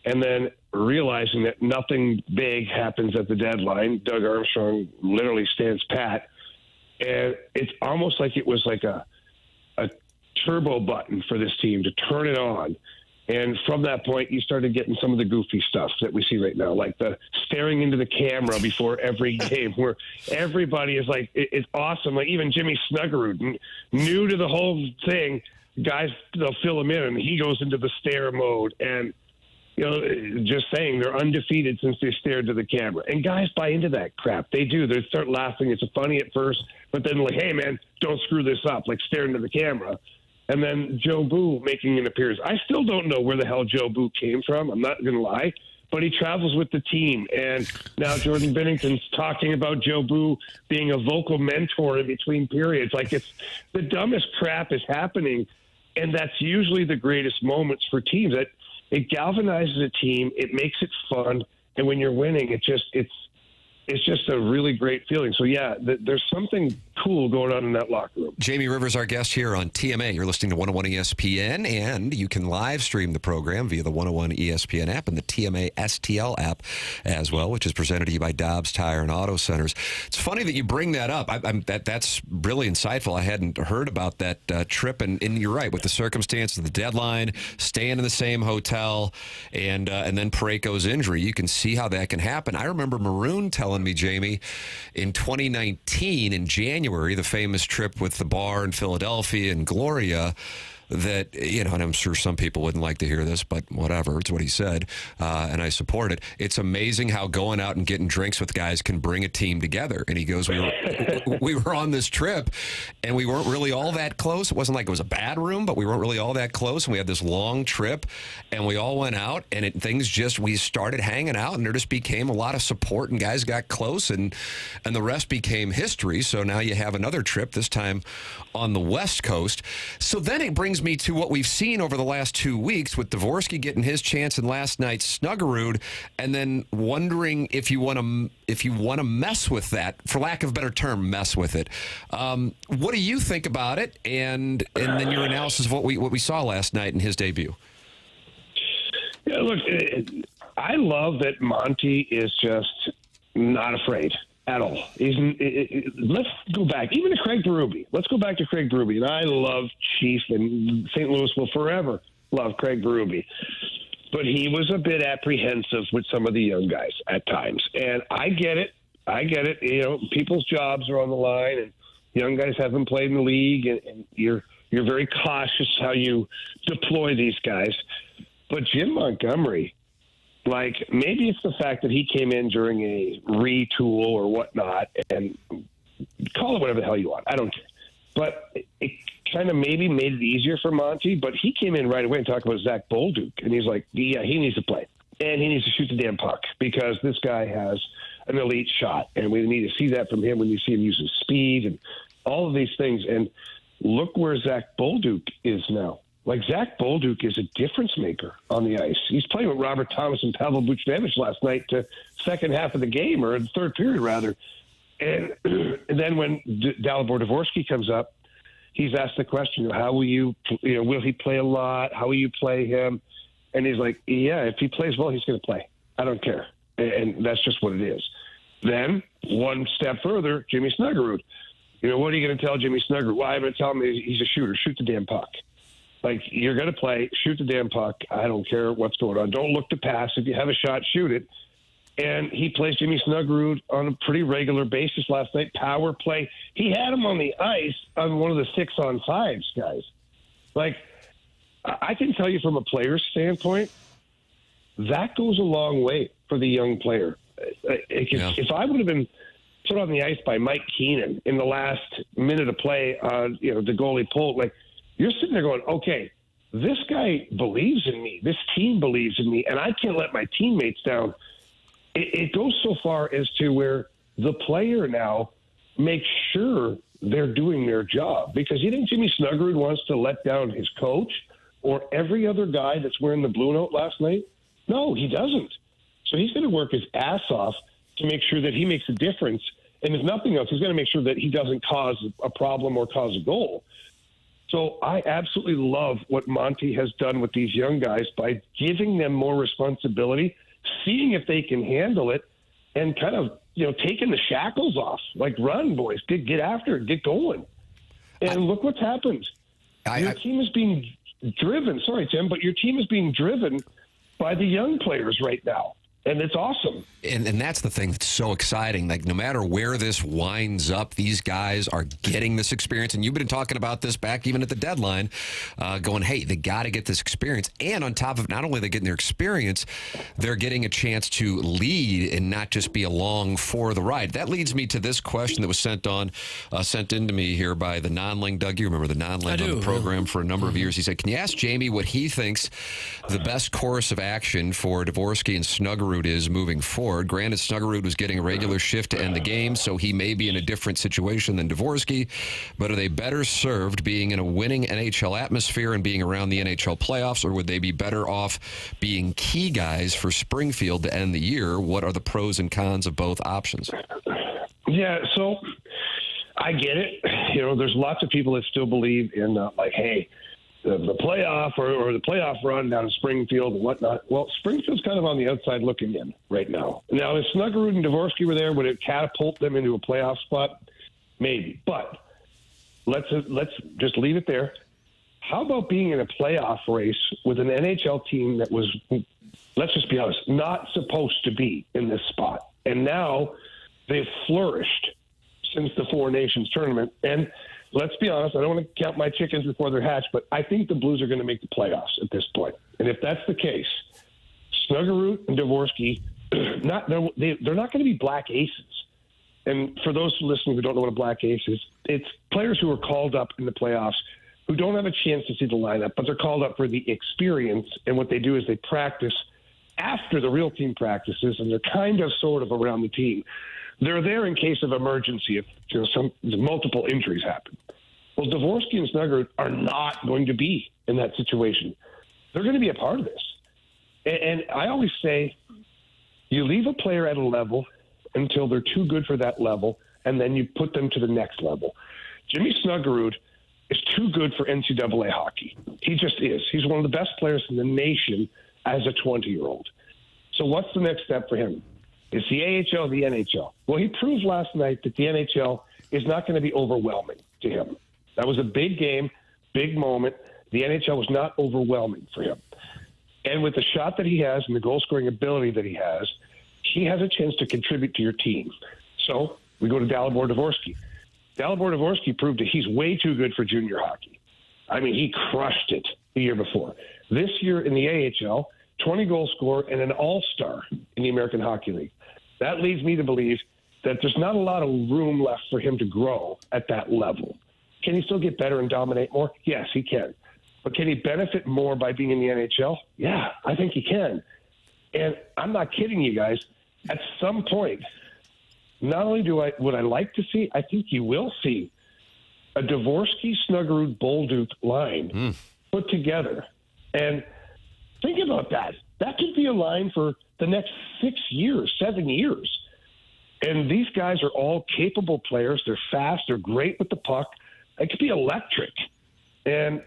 and then realizing that nothing big happens at the deadline. Doug Armstrong literally stands pat. And it's almost like it was like a turbo button for this team to turn it on. And from that point, you started getting some of the goofy stuff that we see right now, like the staring into the camera before every game, where everybody is like, it's awesome. Like even Jimmy Snuggerud, new to the whole thing, guys, they'll fill him in, and he goes into the stare mode. And, you know, just saying they're undefeated since they stared to the camera. And guys buy into that crap. They do. They start laughing. It's funny at first, but then like, hey, man, don't screw this up, like staring to the camera. And then Joe Boo making an appearance. I still don't know where the hell Joe Boo came from. I'm not going to lie. But he travels with the team. And now Jordan Binnington's talking about Joe Boo being a vocal mentor in between periods. Like it's the dumbest crap is happening. And that's usually the greatest moments for teams. That it galvanizes a team. It makes it fun. And when you're winning, it's just a really great feeling. So, yeah, there's something cool going on in that locker room. Jamie Rivers, our guest here on TMA. You're listening to 101 ESPN, and you can live stream the program via the 101 ESPN app and the TMA STL app as well, which is presented to you by Dobbs Tire and Auto Centers. It's funny that you bring that up. That's really insightful. I hadn't heard about that trip, and you're right, with the circumstances of the deadline, staying in the same hotel, and then Parayko's injury. You can see how that can happen. I remember Maroon telling me, Jamie, in 2019, in January, the famous trip with the bar in Philadelphia and Gloria, that, you know, and I'm sure some people wouldn't like to hear this, but whatever, it's what he said, and I support it. It's amazing how going out and getting drinks with guys can bring a team together. And he goes, we were on this trip, and we weren't really all that close. It wasn't like it was a bad room, but we weren't really all that close, and we had this long trip, and we all went out, and we started hanging out, and there just became a lot of support, and guys got close, and the rest became history. So now you have another trip, this time on the West Coast. So then it brings me to what we've seen over the last 2 weeks with Dvorsky getting his chance in last night's Snuggerud, and then wondering if you want to mess with that, for lack of a better term, mess with it. What do you think about it? And then your analysis of what we saw last night in his debut. Yeah, look, I love that Monty is just not afraid at all. Let's go back, even to Craig Berube. Let's go back to Craig Berube. And I love Chief, and St. Louis will forever love Craig Berube. But he was a bit apprehensive with some of the young guys at times. And I get it. You know, people's jobs are on the line, and young guys haven't played in the league, and you're very cautious how you deploy these guys. But Jim Montgomery, like, maybe it's the fact that he came in during a retool or whatnot, and call it whatever the hell you want. I don't care. But it kind of maybe made it easier for Monty, but he came in right away and talked about Zach Bolduc, and he's like, yeah, he needs to play, and he needs to shoot the damn puck because this guy has an elite shot, and we need to see that from him when you see him use his speed and all of these things. And look where Zach Bolduc is now. Like, Zach Bolduc is a difference maker on the ice. He's playing with Robert Thomas and Pavel Buchnevich last night to second half of the game, or the third period, rather. And then when Dalibor Dvorsky comes up, he's asked the question, how will you will he play a lot? How will you play him? And he's like, yeah, if he plays well, he's going to play. I don't care. And that's just what it is. Then, one step further, Jimmy Snuggerud. You know, what are you going to tell Jimmy Snuggerud? Well, I'm going to tell him he's a shooter. Shoot the damn puck. Like, you're going to play, shoot the damn puck. I don't care what's going on. Don't look to pass. If you have a shot, shoot it. And he plays Jimmy Snuggerud on a pretty regular basis last night. Power play. He had him on the ice on one of the 6-on-5s, guys. Like, I can tell you from a player's standpoint, that goes a long way for the young player. If I would have been put on the ice by Mike Keenan in the last minute of play, the goalie pulled, like, you're sitting there going, okay, this guy believes in me. This team believes in me, and I can't let my teammates down. It goes so far as to where the player now makes sure they're doing their job. Because you think Jimmy Snuggerud wants to let down his coach or every other guy that's wearing the blue note last night? No, he doesn't. So he's going to work his ass off to make sure that he makes a difference And if nothing else, he's going to make sure that he doesn't cause a problem or cause a goal. So I absolutely love what Monty has done with these young guys by giving them more responsibility, seeing if they can handle it, and kind of, taking the shackles off. Like, run, boys. Get after it. Get going. And look what's happened. Your team is being driven. Sorry, Tim, but your team is being driven by the young players right now. And it's awesome. And that's the thing that's so exciting. Like, no matter where this winds up, these guys are getting this experience. And you've been talking about this back even at the deadline, going, hey, they got to get this experience. And on top of not only they getting their experience, they're getting a chance to lead and not just be along for the ride. That leads me to this question that was sent in to me here by the non-ling Doug. You remember the non-ling on the program for a number of years. He said, can you ask Jamie what he thinks the best course of action for Dvorsky and Snuggerud is moving forward? Granted, Snuggerud was getting a regular shift to end the game, so he may be in a different situation than Dvorsky, but are they better served being in a winning NHL atmosphere and being around the NHL playoffs, or would they be better off being key guys for Springfield to end the year? What are the pros and cons of both options? Yeah, so I get it. There's lots of people that still believe in, hey, the playoff or the playoff run down in Springfield and whatnot. Well, Springfield's kind of on the outside looking in right now. Now, if Snuggerud and Dvorsky were there, would it catapult them into a playoff spot? Maybe. But let's just leave it there. How about being in a playoff race with an NHL team that was, let's just be honest, not supposed to be in this spot? And now they've flourished since the Four Nations tournament. And let's be honest, I don't want to count my chickens before they're hatched, but I think the Blues are going to make the playoffs at this point. And if that's the case, Snuggerud and Dvorsky, they're not going to be black aces. And for those listening who don't know what a black ace is, it's players who are called up in the playoffs who don't have a chance to see the lineup, but they're called up for the experience. And what they do is they practice after the real team practices, and they're kind of sort of around the team. They're there in case of emergency if some multiple injuries happen. Well, Dvorsky and Snuggerud are not going to be in that situation. They're going to be a part of this. And I always say you leave a player at a level until they're too good for that level, and then you put them to the next level. Jimmy Snuggerud is too good for NCAA hockey. He just is. He's one of the best players in the nation as a 20-year-old. So what's the next step for him? It's the AHL or the NHL. Well, he proved last night that the NHL is not going to be overwhelming to him. That was a big game, big moment. The NHL was not overwhelming for him. And with the shot that he has and the goal-scoring ability that he has a chance to contribute to your team. So we go to Dalibor Dvorsky. Dalibor Dvorsky proved that he's way too good for junior hockey. I mean, he crushed it the year before. This year in the AHL, 20-goal scorer and an all-star in the American Hockey League. That leads me to believe that there's not a lot of room left for him to grow at that level. Can he still get better and dominate more? Yes, he can. But can he benefit more by being in the NHL? Yeah, I think he can. And I'm not kidding you guys. At some point, not only would I like to see, I think you will see a Dvorsky, Snuggerud, Bolduc line put together. And think about that. That could be a line for the next 6 years, 7 years. And these guys are all capable players. They're fast. They're great with the puck. It could be electric. And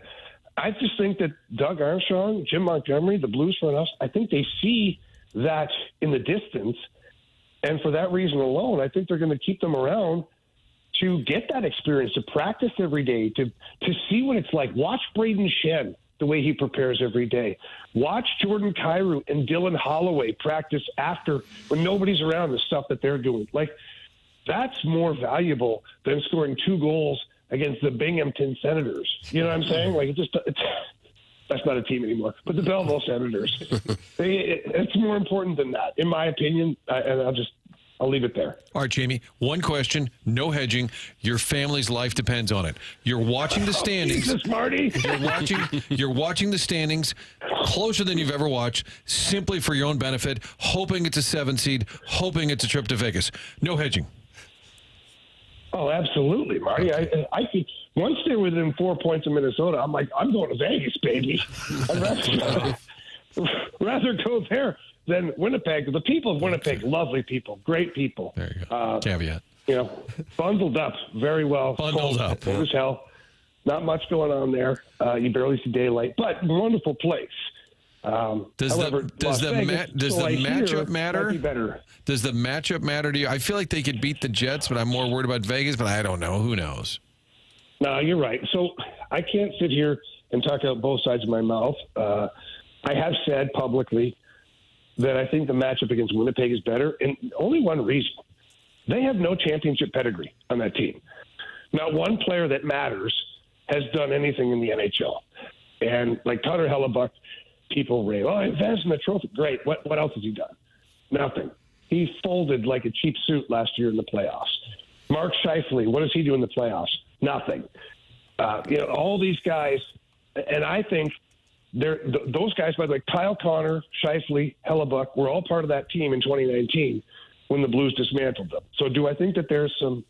I just think that Doug Armstrong, Jim Montgomery, the Blues front office, I think they see that in the distance. And for that reason alone, I think they're going to keep them around to get that experience, to practice every day, to see what it's like. Watch Braden Shen, the way he prepares every day. Watch Jordan Kyrou and Dylan Holloway practice after when nobody's around, the stuff that they're doing. Like, that's more valuable than scoring 2 goals against the Binghamton Senators. You know what I'm saying? Like, that's not a team anymore. But the Belleville Senators, it's more important than that, in my opinion. And I'll leave it there. All right, Jamie, one question, no hedging. Your family's life depends on it. You're watching the standings. Jesus, Marty. You're watching the standings closer than you've ever watched, simply for your own benefit, hoping it's a 7 seed, hoping it's a trip to Vegas. No hedging. Oh, absolutely, Marty. I think once they're within 4 points of Minnesota, I'm like, I'm going to Vegas, baby. I'd rather go there than Winnipeg. The people of Winnipeg, lovely people, great people. There you go. Caveat. bundled up very well. Bundled up. Cold as hell. Not much going on there. You barely see daylight, but wonderful place. Does however, the matchup matter? Might be better. Does the matchup matter to you? I feel like they could beat the Jets, but I'm more worried about Vegas, but I don't know. Who knows? No, you're right. So I can't sit here and talk out both sides of my mouth. I have said publicly that I think the matchup against Winnipeg is better, and only one reason. They have no championship pedigree on that team. Not one player that matters has done anything in the NHL. And like Connor Hellebuck, people rave, oh, advanced in the trophy. Great. What else has he done? Nothing. He folded like a cheap suit last year in the playoffs. Mark Scheifele, what does he do in the playoffs? Nothing. All these guys, and I think those guys, by the way, Kyle Connor, Scheifele, Hellebuck, were all part of that team in 2019 when the Blues dismantled them. So do I think that there's some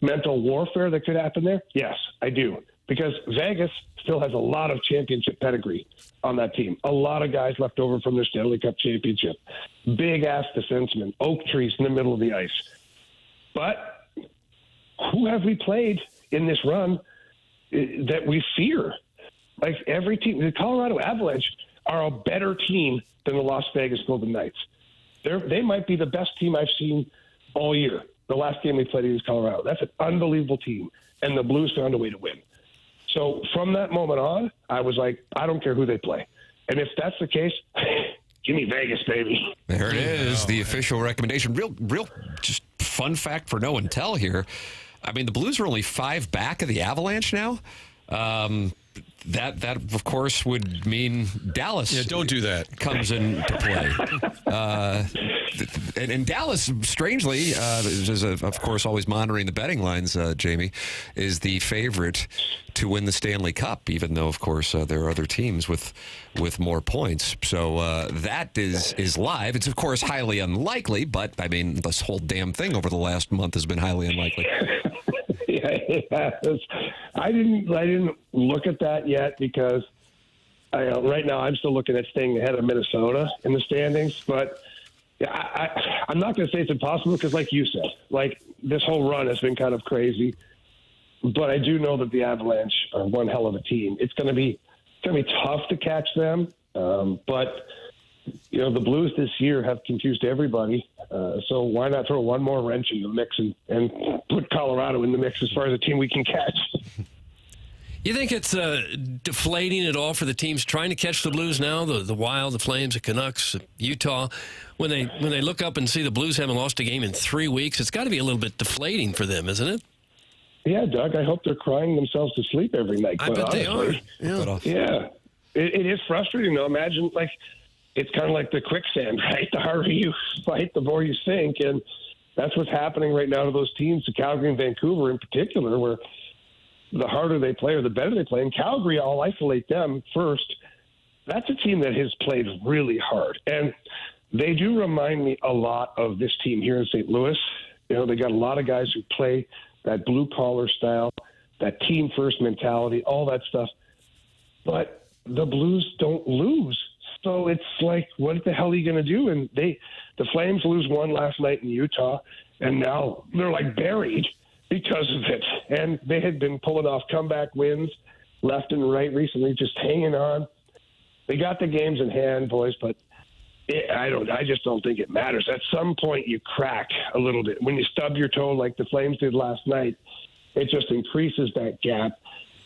mental warfare that could happen there? Yes, I do. Because Vegas still has a lot of championship pedigree on that team. A lot of guys left over from their Stanley Cup championship. Big-ass defensemen, oak trees in the middle of the ice. But who have we played in this run that we fear? Like every team, the Colorado Avalanche are a better team than the Las Vegas Golden Knights. They might be the best team I've seen all year. The last game they played against Colorado. That's an unbelievable team, and the Blues found a way to win. So from that moment on, I was like, I don't care who they play. And if that's the case, give me Vegas, baby. There it is, the official recommendation. Real just fun fact for no and tell here. I mean, the Blues are only 5 back of the Avalanche now. That of course would mean Dallas. Yeah, don't do that. Comes into play. And Dallas, strangely, is of course always monitoring the betting lines. Jamie is the favorite to win the Stanley Cup, even though of course there are other teams with more points. So that is live. It's of course highly unlikely, but I mean this whole damn thing over the last month has been highly unlikely. Yes. I didn't look at that yet because right now I'm still looking at staying ahead of Minnesota in the standings. But I'm not going to say it's impossible because, like you said, like this whole run has been kind of crazy. But I do know that the Avalanche are one hell of a team. It's going to be tough to catch them. But the Blues this year have confused everybody. So why not throw one more wrench in the mix and put Colorado in the mix as far as a team we can catch? You think it's deflating at all for the teams trying to catch the Blues now? The Wild, the Flames, the Canucks, Utah, when they look up and see the Blues haven't lost a game in 3 weeks, it's got to be a little bit deflating for them, isn't it? Yeah, Doug. I hope they're crying themselves to sleep every night. I bet they are. Yeah. It is frustrating though. Imagine it's kind of like the quicksand, right? The harder you fight, the more you sink. And that's what's happening right now to those teams, to Calgary and Vancouver in particular, where the harder they play or the better they play. And Calgary, I'll isolate them first. That's a team that has played really hard. And they do remind me a lot of this team here in St. Louis. They got a lot of guys who play that blue-collar style, that team-first mentality, all that stuff. But the Blues don't lose. So it's like, what the hell are you going to do? And the Flames lose one last night in Utah, and now they're like buried because of it. And they had been pulling off comeback wins left and right recently, just hanging on. They got the games in hand, boys, but I just don't think it matters. At some point, you crack a little bit. When you stub your toe like the Flames did last night, it just increases that gap.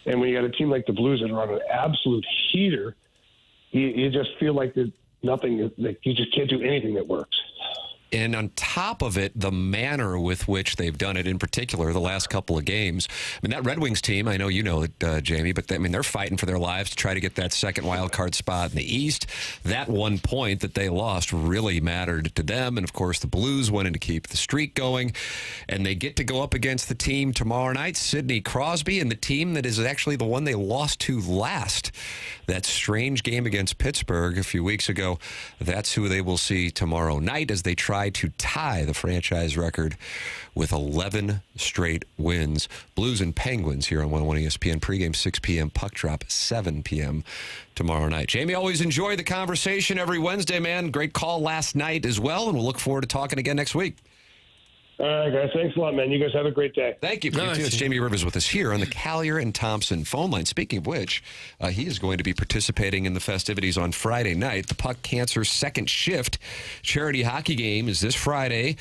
And when you got a team like the Blues that are on an absolute heater, you just feel like there's nothing, that you just can't do anything that works. And on top of it, the manner with which they've done it, in particular, the last couple of games. I mean, that Red Wings team, I know you know it, Jamie, but they're fighting for their lives to try to get that second wild card spot in the East. That 1 point that they lost really mattered to them. And, of course, the Blues wanted to keep the streak going. And they get to go up against the team tomorrow night, Sidney Crosby, and the team that is actually the one they lost to last. That strange game against Pittsburgh a few weeks ago. That's who they will see tomorrow night as they try to tie the franchise record with 11 straight wins. Blues and Penguins here on 101 ESPN. Pregame 6 p.m. Puck drop 7 p.m. tomorrow night. Jamie, always enjoy the conversation every Wednesday, man. Great call last night as well, and we'll look forward to talking again next week. All right, guys. Thanks a lot, man. You guys have a great day. Thank you. Nice. It's Jamie Rivers with us here on the Collier and Thompson phone line. Speaking of which, he is going to be participating in the festivities on Friday night. The Puck Cancer Second Shift charity hockey game is this Friday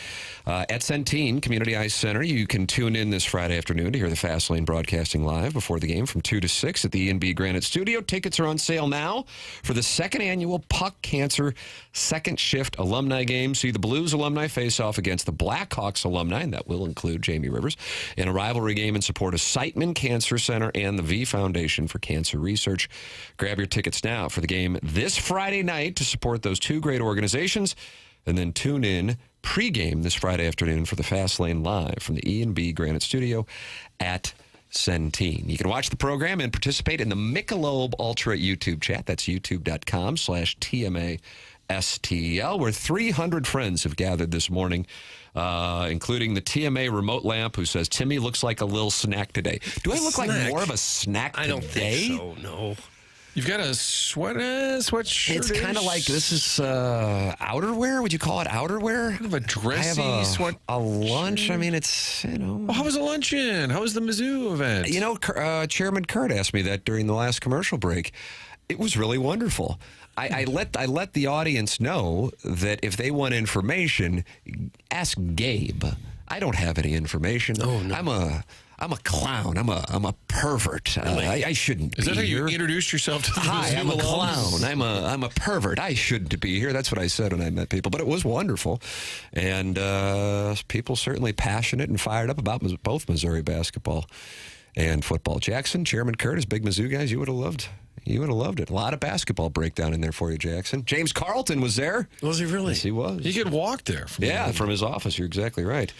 at Centene Community Ice Center. You can tune in this Friday afternoon to hear the Fast Lane broadcasting live before the game from 2 to 6 at the E&B Granite Studio. Tickets are on sale now for the second annual Puck Cancer Second Shift alumni game. See the Blues alumni face off against the Blackhawks alumni, and that will include Jamie Rivers, in a rivalry game in support of Siteman Cancer Center and the V Foundation for Cancer Research. Grab your tickets now for the game this Friday night to support those two great organizations, and then tune in pregame this Friday afternoon for the Fast Lane live from the E&B Granite Studio at Centene. You can watch the program and participate in the Michelob Ultra YouTube chat. That's youtube.com/TMA STL, where 300 friends have gathered this morning, including the TMA remote lamp, who says, Timmy looks like a little snack today. Do I look like more of a snack today? I don't think so, no. You've got a sweatshirt. It's kind of like, this is outerwear. Would you call it outerwear? Kind of a dressy I have sweat. a lunch. I mean, it's, you know. Well, how was the luncheon? How was the Mizzou event? You know, Chairman Kurt asked me that during the last commercial break. It was really wonderful. I let the audience know that if they want information, ask Gabe. I don't have any information. Oh, no. I'm a clown. I'm a pervert. I shouldn't be Is that how you here. introduced yourself to the Hi, Mizzou I'm a alums? clown. I'm a pervert. I shouldn't be here. That's what I said when I met people. But it was wonderful, and people certainly passionate and fired up about both Missouri basketball and football. Jackson, Chairman Curtis, big Mizzou guys, you would have loved. You would have loved it. A lot of basketball breakdown in there for you, Jackson. James Carlton was there. Was he really? Yes, he was. You could walk there. From his office. You're exactly right.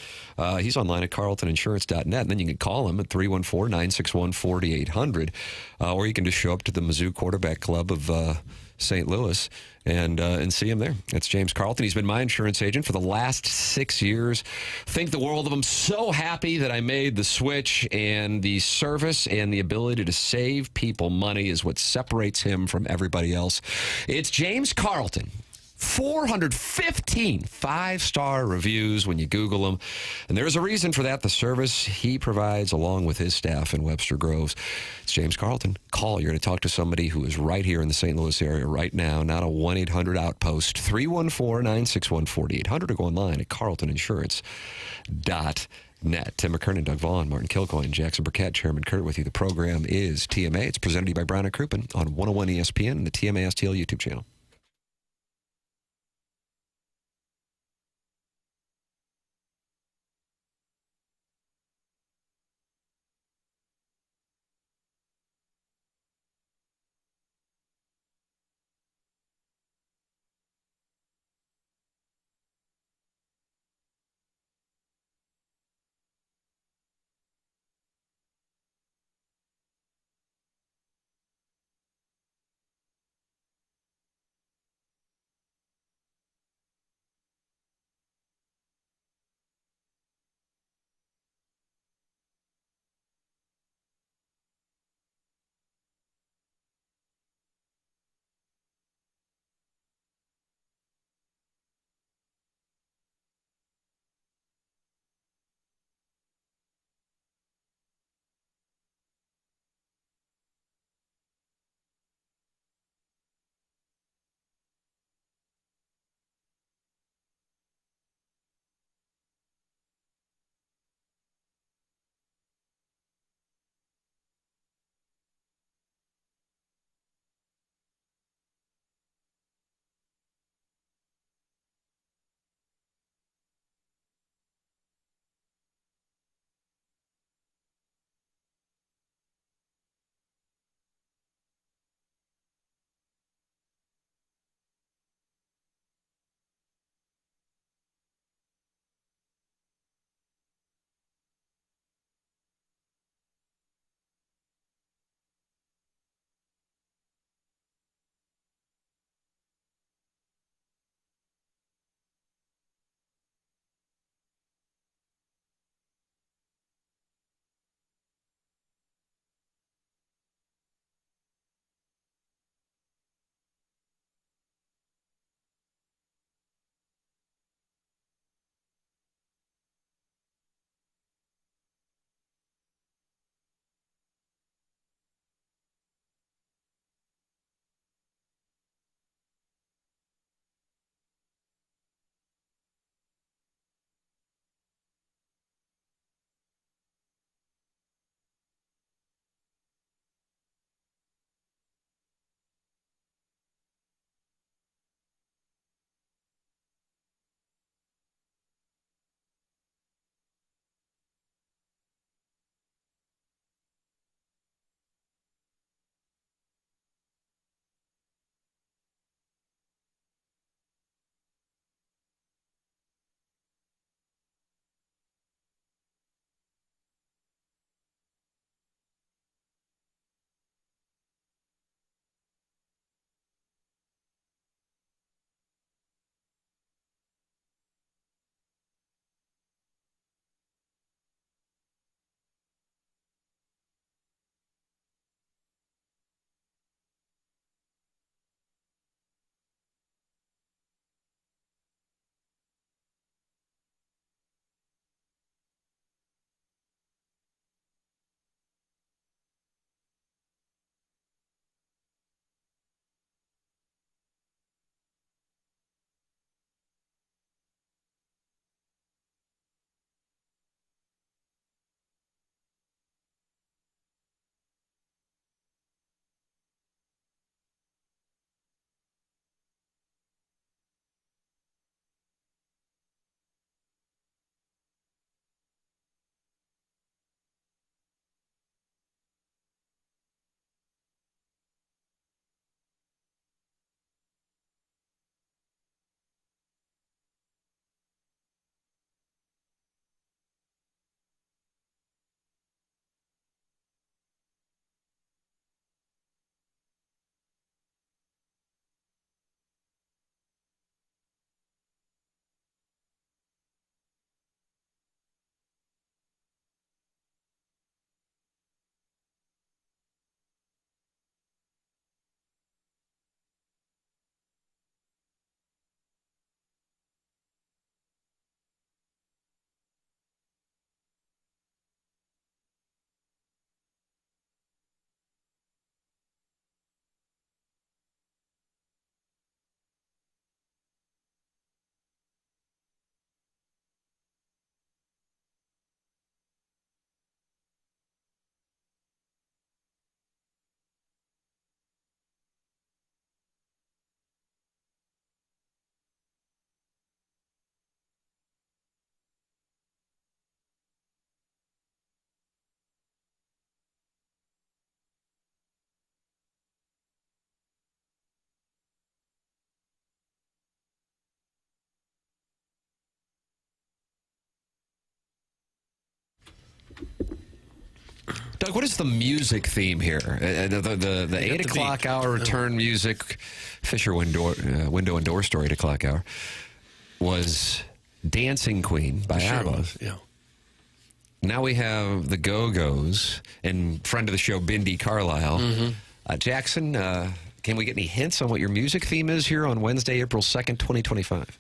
He's online at carltoninsurance.net, and then you can call him at 314-961-4800, or you can just show up to the Mizzou Quarterback Club of St. Louis and see him there. That's James Carlton. He's been my insurance agent for the last 6 years. Think the world of him. So happy that I made the switch, and the service and the ability to save people money is what separates him from everybody else. It's James Carlton. 415 five-star reviews when you Google him. And there's a reason for that. The service he provides along with his staff in Webster Groves. It's James Carlton. Call. You're going to talk to somebody who is right here in the St. Louis area right now, not a 1-800 outpost. 314-961-4800, or go online at carltoninsurance.net. Tim McKernan, Doug Vaughn, Martin Kilcoyne, Jackson Burkett, Chairman Kurt with you. The program is TMA. It's presented to you by Brown and Crouppen on 101 ESPN and the TMA STL YouTube channel. Doug, what is the music theme here? The 8 o'clock hour return music, Fisher window and door story 8 o'clock hour, was Dancing Queen by ABBA. Yeah. Now we have the Go-Go's and friend of the show, Bindi Carlisle. Jackson, can we get any hints on what your music theme is here on Wednesday, April 2nd, 2025?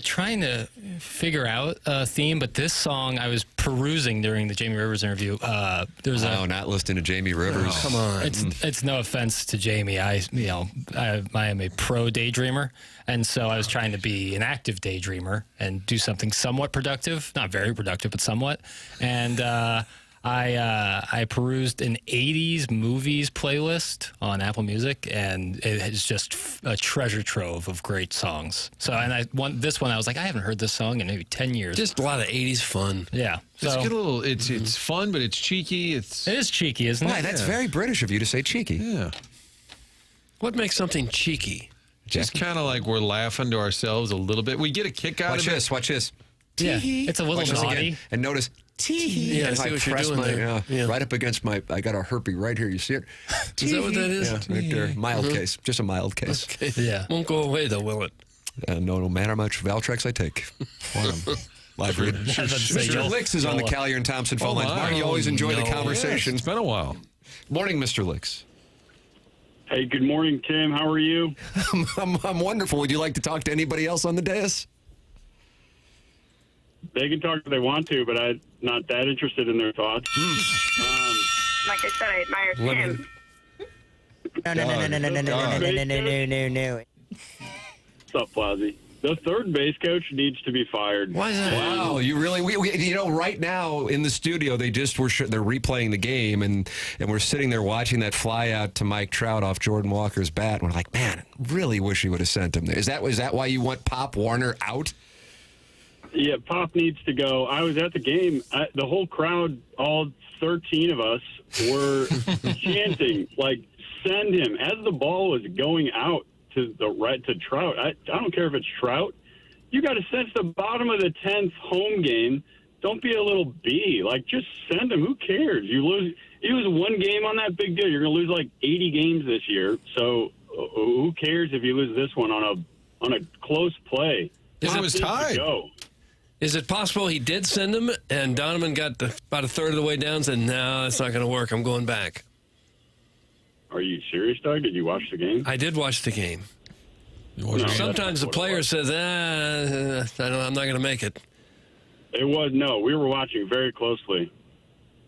Trying to figure out a theme, but this song I was perusing during the Jamie Rivers interview. Not listening to Jamie Rivers. Oh, come on. It's no offense to Jamie. I am a pro daydreamer, and so I was trying to be an active daydreamer and do something somewhat productive, not very productive, but somewhat. And I perused an 80s movies playlist on Apple Music, and it is just a treasure trove of great songs. So, and this one, I was like, I haven't heard this song in maybe 10 years. Just a lot of 80s fun. Yeah. It's So, good little. It's fun, but it's cheeky. it is cheeky, isn't Why, it? that's very British of you to say cheeky. Yeah. What makes something cheeky? Just kind of like we're laughing to ourselves a little bit. We get a kick out of it. Watch this. Yeah. It's a little Watch this naughty. again. And notice, tee. Yeah, I And see I what you're press doing my, there. Yeah. right up against my, I got a herpy right here. You see it? Is that what that is? Yeah, right there. Mild case. Just a mild case. Okay. Yeah. Won't go away, though, will it? No matter how much Valtrex I take. Live read. Mr. Licks is on the Callier and Thompson phone lines. Marty, you always enjoy the conversation. It's been a while. Morning, Mr. Licks. Hey, good morning, Tim. How are you? I'm wonderful. Would you like to talk to anybody else on the dais? They can talk if they want to, but I'm not that interested in their thoughts. Like I said, I admire Tim. No. What's up, Flazzy? The third base coach needs to be fired. Why is that? Wow, you really? Right now in the studio, they're replaying the game, and we're sitting there watching that fly out to Mike Trout off Jordan Walker's bat. And we're like, man, really wish he would have sent him there. Is that why you want Pop Warner out? Yeah, Pop needs to go. I was at the game. The whole crowd, all 13 of us, were chanting, like, send him. As the ball was going out to the right to Trout, I don't care if it's Trout. You got to sense the bottom of the 10th home game. Don't be a little B. Like, just send him. Who cares? You lose one game on that, big deal. You're going to lose like 80 games this year. So who cares if you lose this one on a close play? It was tied. Is it possible he did send him and Donovan got about a third of the way down and said, no, that's not going to work. I'm going back. Are you serious, Doug? Did you watch the game? I did watch the game. No, Sometimes the player says, I'm not going to make it. We were watching very closely.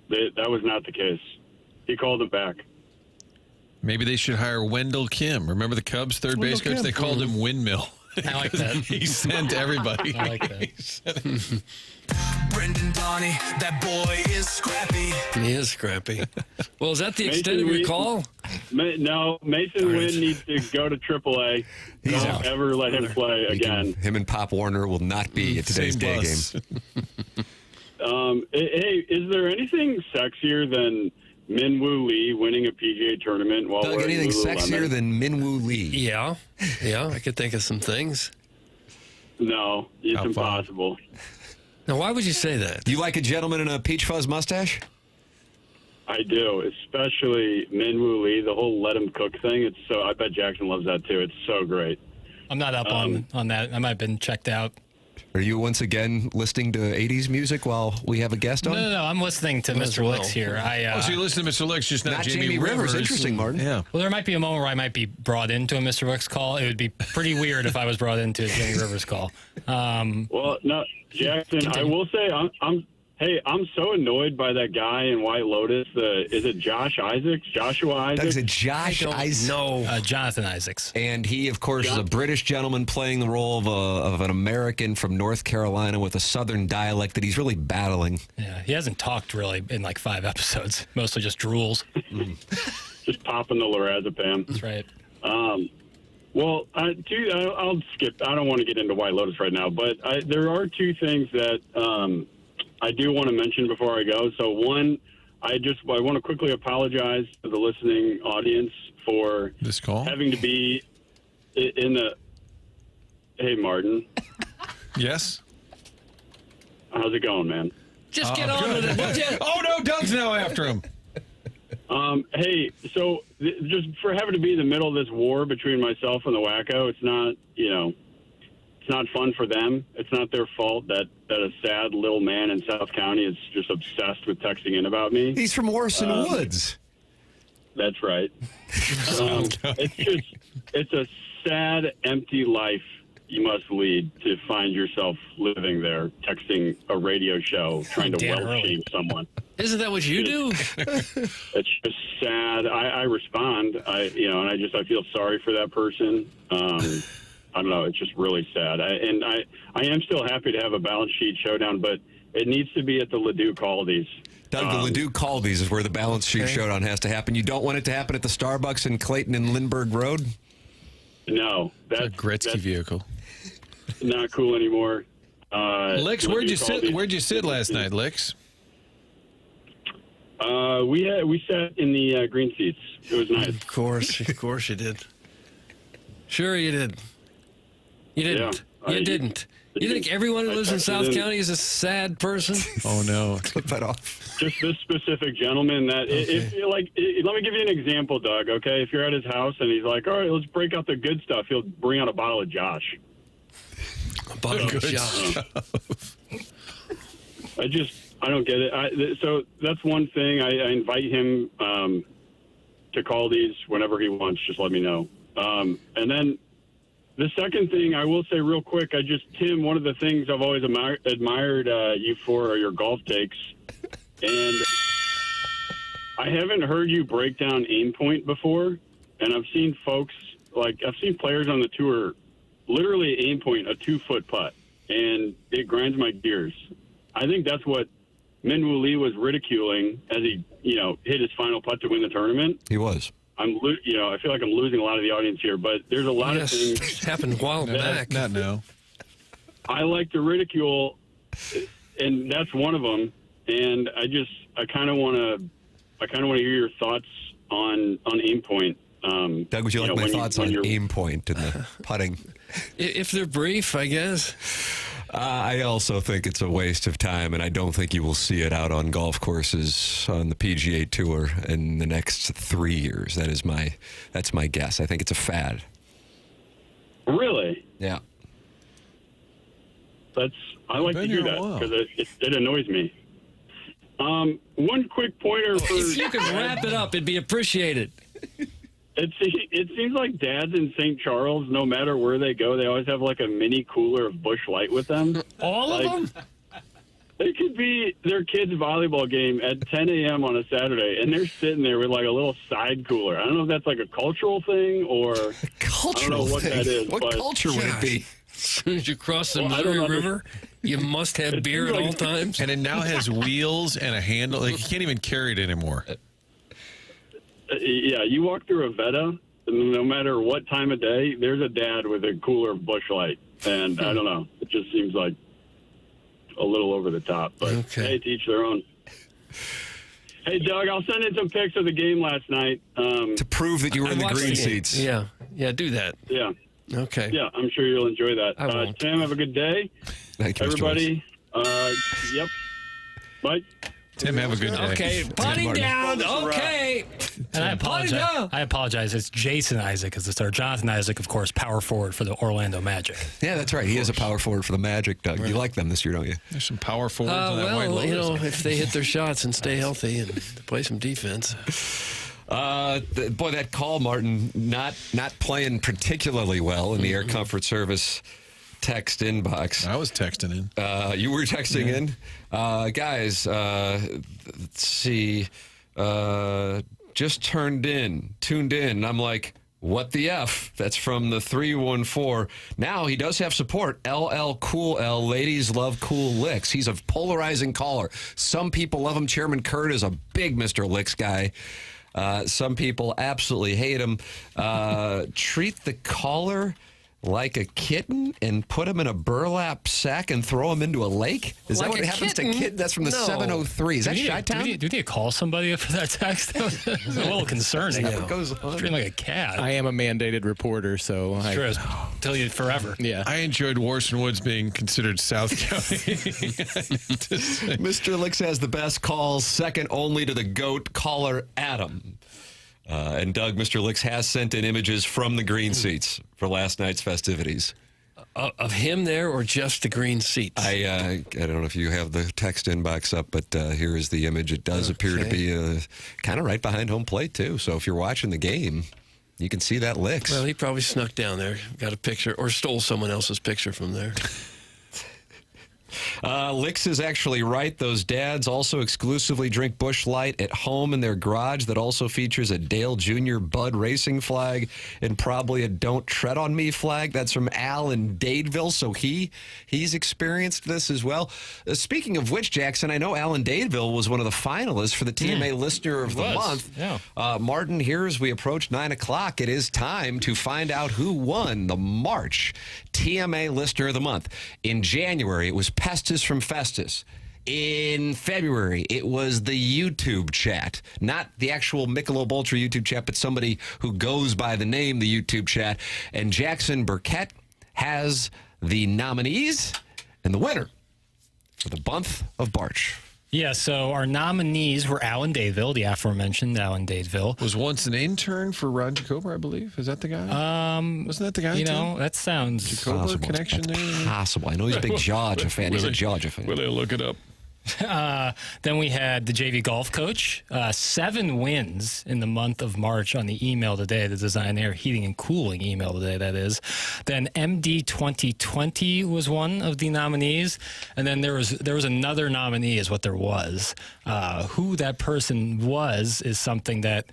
That was not the case. He called him back. Maybe they should hire Wendell Kim. Remember the Cubs third base coach? They called him Windmill. I like that. He sent everybody. I like that. Brendan Donnie, that boy is scrappy. He is scrappy. Well, is that the extent of your call? No, Mason Wynn needs to go to AAA. Don't ever let him play again. Him and Pop Warner will not be at today's day game. Hey, is there anything sexier than Minwoo Lee winning a PGA tournament while Doug, wearing anything Lululemon? sexier than Minwoo Lee? Yeah, I could think of some things. No, it's How fun. impossible. Now, why would you say that? You like a gentleman in a peach fuzz mustache? I do, especially Minwoo Lee. The whole let him cook thing. I bet Jackson loves that too. It's so great. I'm not up on that. I might have been checked out. Are you once again listening to 80s music while we have a guest on? No. I'm listening to Mr. Licks here. So you listen to Mr. Licks, just not Jamie Rivers. Interesting, Martin. Yeah. Well, there might be a moment where I might be brought into a Mr. Licks call. It would be pretty weird if I was brought into a Jamie Rivers call. Well, no, Jackson, I will say I'm so annoyed by that guy in White Lotus. Is it Joshua Isaacs? That's a Josh Isaacs. No. Jonathan Isaacs. And he, of course, is a British gentleman playing the role of an American from North Carolina with a southern dialect that he's really battling. Yeah, he hasn't talked really in like 5 episodes. Mostly just drools. Just popping the lorazepam. That's right. Well, I'll skip. I don't want to get into White Lotus right now, but there are two things that I do want to mention before I go. So one, I want to quickly apologize to the listening audience for this call having to be in the. Hey, Martin. Yes. How's it going, man? Just get on with it. Oh no, Doug's now after him. Hey, so just for having to be in the middle of this war between myself and the wacko, it's not, it's not fun for them. It's not their fault that a sad little man in South County is just obsessed with texting in about me. He's from Orson Woods. That's right. It's a sad, empty life you must lead to find yourself living there, texting a radio show, trying to shame someone. Isn't that what you do? It's just sad. I respond. I feel sorry for that person. I don't know. It's just really sad. I am still happy to have a balance sheet showdown, but it needs to be at the Ladue Caldies. Doug, the Ladue Caldies is where the balance sheet showdown has to happen. You don't want it to happen at the Starbucks in Clayton and Lindbergh Road? No. That's a Gretzky vehicle. Not cool anymore. Licks, where'd you sit last night, Licks? We sat in the green seats. It was nice. Of course you did. Sure you did. You didn't. Yeah, you didn't. You think everyone who lives in South County is a sad person? Oh no! Clip that off. Just this specific gentleman. That if let me give you an example, Doug. Okay, if you're at his house and he's like, "All right, let's break out the good stuff," he'll bring out a bottle of Josh. A bottle of Josh. I don't get it. So that's one thing. I invite him to call these whenever he wants. Just let me know. And then the second thing I will say real quick, Tim, one of the things I've always admired you for are your golf takes. And I haven't heard you break down aim point before. And I've seen players on the tour literally aim point a 2-foot putt. And it grinds my gears. I think that's what Minwoo Lee was ridiculing as he, hit his final putt to win the tournament. He was. I feel like I'm losing a lot of the audience here, but there's a lot of things. It happened a while back. Not now. I like to ridicule, and that's one of them. And I kind of want to hear your thoughts on aim point. Doug, would you like my thoughts on aim point and the putting? If they're brief, I guess. I also think it's a waste of time, and I don't think you will see it out on golf courses on the PGA Tour in the next 3 years. That's my guess. I think it's a fad. Really? Yeah. I like to hear that because it annoys me. One quick pointer for if you could wrap it up, it'd be appreciated. It seems like dads in St. Charles, no matter where they go, they always have like a mini cooler of Busch Light with them. All of them? It could be their kid's volleyball game at 10 a.m. on a Saturday, and they're sitting there with like a little side cooler. I don't know if that's like a cultural thing or cultural I don't know what thing. that is. What culture would it be? As soon as you cross the Missouri River, you must have beer at all times. And it now has wheels and a handle. Like, you can't even carry it anymore. Yeah, you walk through a Veta, and no matter what time of day, there's a dad with a cooler of Busch Light. And I don't know. It just seems like a little over the top. But hey, to each their own. Hey, Doug, I'll send in some pics of the game last night. To prove that you were in the green seats. Yeah, do that. Yeah. Okay. Yeah, I'm sure you'll enjoy that. Sam, have a good day. Thank you, everybody. Yep. Bye. Tim, have a good day. Okay, putting down. Okay. And I apologize. It's Jason Isaac as the star. Jonathan Isaac, of course, power forward for the Orlando Magic. Yeah, that's right. He is a power forward for the Magic, Doug. You like them this year, don't you? There's some power forwards on that White Lotus. if they hit their shots and stay healthy and play some defense. Boy, that call, Martin, not playing particularly well in the Air Comfort Service text inbox. I was texting in. You were texting in? Guys, let's see. Just tuned in. And I'm like, what the F? That's from the 314. Now he does have support. LL Cool L. Ladies love cool licks. He's a polarizing caller. Some people love him. Chairman Kurt is a big Mr. Licks guy. Some people absolutely hate him. Treat the caller like a kitten and put him in a burlap sack and throw him into a lake? Is that what happens to kittens? That's from the 703. Is that Chi-Town? Do you need to call somebody for that text? It's a little concerning. What goes on? Treating like a cat. I am a mandated reporter, so Sure is. tell you forever. Yeah. I enjoyed Warson Woods being considered South County. Mr. Licks has the best calls, second only to the GOAT caller, Adam. And Doug, Mr. Licks has sent in images from the green seats for last night's festivities. Of him there or just the green seats? I don't know if you have the text inbox up, but here is the image. It does appear to be kind of right behind home plate, too. So if you're watching the game, you can see that Licks. Well, he probably snuck down there, got a picture, or stole someone else's picture from there. Licks is actually right. Those dads also exclusively drink Busch Light at home in their garage that also features a Dale Jr. Bud Racing flag and probably a Don't Tread on Me flag. That's from Al in Dadeville, so he's experienced this as well. Speaking of which, Jackson, I know Al in Dadeville was one of the finalists for the TMA Listener of the Month. Yeah. Martin, here as we approach 9 o'clock, it is time to find out who won the March TMA Listener of the Month. In January, it was Pestis from Festus. In February, it was the YouTube chat. Not the actual Michelob Ultra YouTube chat, but somebody who goes by the name the YouTube chat. And Jackson Burkett has the nominees and the winner for the month of March. Yeah, so our nominees were Alan Dadeville, the aforementioned Alan Dadeville. Was once an intern for Ron Jacober, I believe. Is that the guy? Wasn't that the guy? You know, that sounds Jacober connection there. Possible. I know he's a big Georgia fan. He's a Georgia fan. Will they look it up? Then we had the JV golf coach, 7 wins in the month of March on the email today, the Design Air Heating and Cooling email today, that is. Then MD 2020 was one of the nominees. And then there was another nominee is what there was. Who that person was is something that...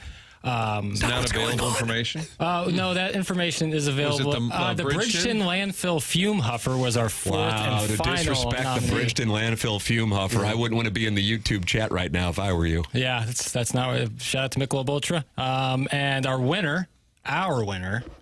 not available information? No, that information is available. The Bridgeton Landfill Fume Huffer was our fourth and to final disrespect nominee. the Bridgeton Landfill Fume Huffer. I wouldn't want to be in the YouTube chat right now if I were you. Yeah, that's not. Shout out to Michelob Ultra. And our winner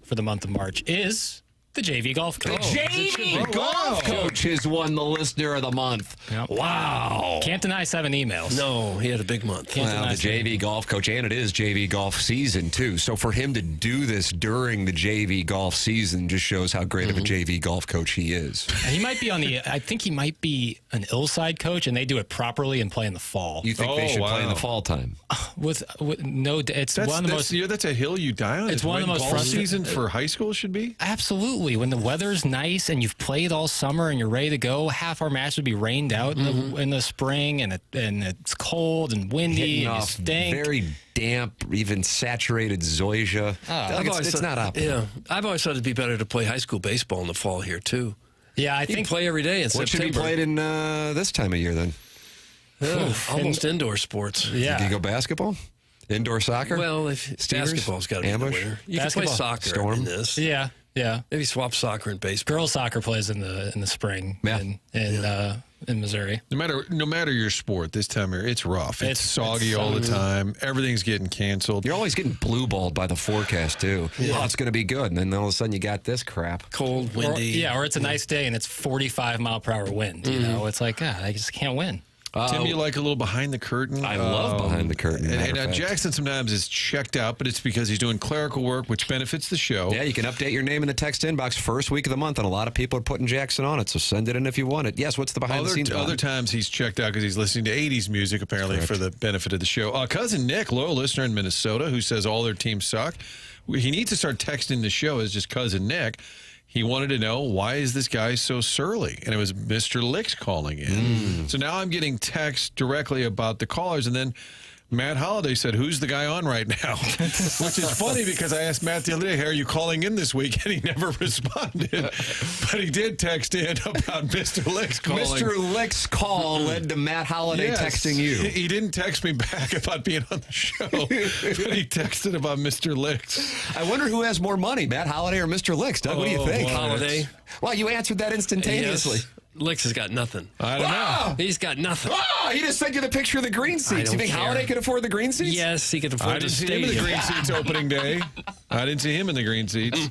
for the month of March is the JV golf coach. JV golf coach has won the Listener of the Month. Yep. Wow. Can't deny 7 emails. No, he had a big month. Well, the JV golf coach, and it is JV golf season, too. So for him to do this during the JV golf season just shows how great of a JV golf coach he is. He might be I think he might be an Illside coach, and they do it properly and play in the fall. You think they should play in the fall time? With no, it's one of the most. That's a hill you die on. It's one of the most golf season for high school should be. Absolutely. When the weather's nice and you've played all summer and you're ready to go, half our match would be rained out in the spring, and it's cold and windy and you stink. Very damp, even saturated zoysia. It's not optimal. Yeah, I've always thought it'd be better to play high school baseball in the fall here too. Yeah, I You think can play every day in What should September. be played in this time of year then? Almost indoor sports. Yeah. Do you go basketball? Indoor soccer? Well, if Steelers? basketball's got to be the Ambush? winner. You can Basketball. play soccer Storm? in this. Yeah. Maybe swap soccer and baseball. Girls soccer plays in the spring in Missouri. No matter your sport, this time of year, it's rough. It's soggy all the time. Everything's getting canceled. You're always getting blue balled by the forecast, too. Yeah. Oh, it's going to be good. And then all of a sudden you got this crap. Cold, windy. Or it's a nice day and it's 45-mile-per-hour wind. You know, it's like, I just can't win. Tim, you like a little behind the curtain? I love behind the curtain. And Jackson sometimes is checked out, but it's because he's doing clerical work, which benefits the show. Yeah, you can update your name in the text inbox first week of the month, and a lot of people are putting Jackson on it, so send it in if you want it. Yes, what's the behind the scenes? Other times he's checked out because he's listening to 80s music, apparently, for the benefit of the show. Cousin Nick, loyal listener in Minnesota, who says all their teams suck. He needs to start texting the show as just Cousin Nick. He wanted to know, why is this guy so surly? And it was Mr. Licks calling in. So now I'm getting texts directly about the callers, and then Matt Holliday said, who's the guy on right now? Which is funny because I asked Matt the other day, hey, are you calling in this week? And he never responded. But he did text in about Mr. Licks calling. Mr. Lick's call led to Matt Holliday texting you. He didn't text me back about being on the show, but he texted about Mr. Licks. I wonder who has more money, Matt Holliday or Mr. Licks. Doug, what do you think? Holliday. Well, you answered that instantaneously. Yes. Licks has got nothing. I don't know. He's got nothing. He just sent you the picture of the green seats. don't You think care. Holliday could afford the green seats? Yes, he could afford I the didn't see him in the stadium. green seats opening day. I didn't see him in the green seats.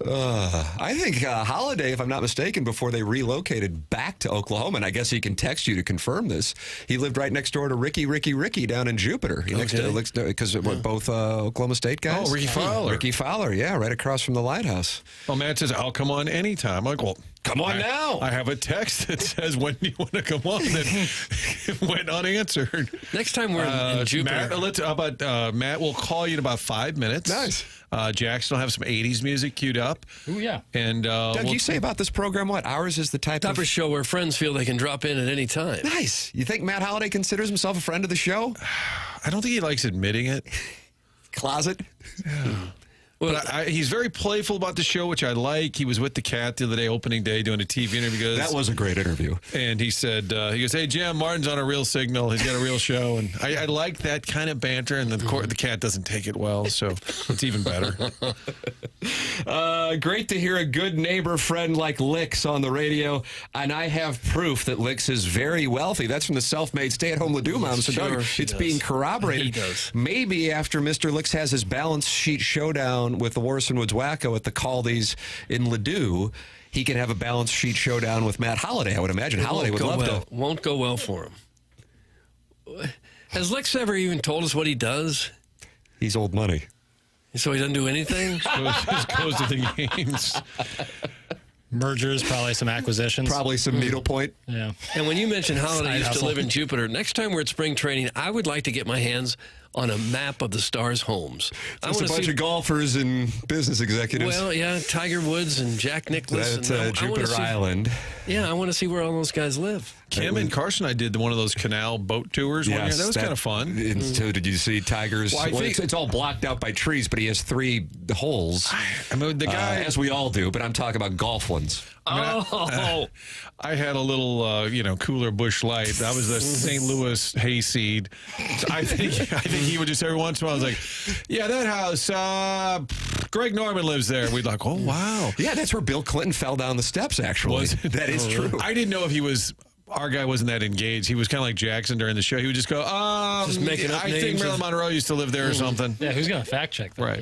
I think Holliday, if I'm not mistaken, before they relocated back to Oklahoma, and I guess he can text you to confirm this, he lived right next door to Ricky down in Jupiter. Because both Oklahoma State guys. Oh, Ricky Fowler. Ricky Fowler, yeah, right across from the lighthouse. Well, Matt says, I'll come on anytime. I'm like, well, come on now. I have a text that says, when do you want to come on? That went unanswered. Next time we're in Jupiter. Matt will call you in about 5 minutes. Nice. Jackson will have some 80s music queued up. Oh, yeah. And Doug, you say about this program what? Ours is the type of show where friends feel they can drop in at any time. Nice. You think Matt Holliday considers himself a friend of the show? I don't think he likes admitting it. Closet? Yeah. Well, but he's very playful about the show, which I like. He was with the Cat the other day, opening day, doing a TV interview. That was a great interview. And he said, he goes, hey, Jim, Martin's on a real signal. He's got a real show. And I like that kind of banter. And the Cat doesn't take it well, so it's even better. Great to hear a good neighbor friend like Licks on the radio. And I have proof that Licks is very wealthy. That's from the self-made stay-at-home Ladue mom. So Doug, it's being corroborated. He does. Maybe after Mr. Licks has his balance sheet showdown with the Warson Woods Wacko at the Caldies in Ladue, he can have a balance sheet showdown with Matt Holliday. I would imagine Holliday would love to. Won't go well for him. Has Licks ever even told us what he does? He's old money. So he doesn't do anything? Just goes to the games. Mergers, probably some acquisitions. Probably some needlepoint. Yeah. And when you mentioned Holliday used to live in Jupiter, next time we're at spring training, I would like to get my hands on a map of the Stars' homes. I want a bunch of golfers and business executives. Well, yeah, Tiger Woods and Jack Nicklaus. That's Jupiter Island. Yeah, I want to see where all those guys live. Kim and Carson, I did one of those canal boat tours one year. That was kind of fun. So did you see Tiger's? Well, it's all blocked out by trees, but he has 3 holes. I mean, the guy, as we all do, but I'm talking about golf ones. I had a little, cooler Busch Light. That was the St. Louis hayseed. So I think he would just every once in a while, I was like, yeah, that house, Greg Norman lives there. We'd like, oh, wow. Yeah, that's where Bill Clinton fell down the steps, actually. That is true. I didn't know if he was... Our guy wasn't that engaged. He was kind of like Jackson during the show. He would just go, just making up I think Marilyn Monroe used to live there or something. Yeah, who's going to fact check that, right.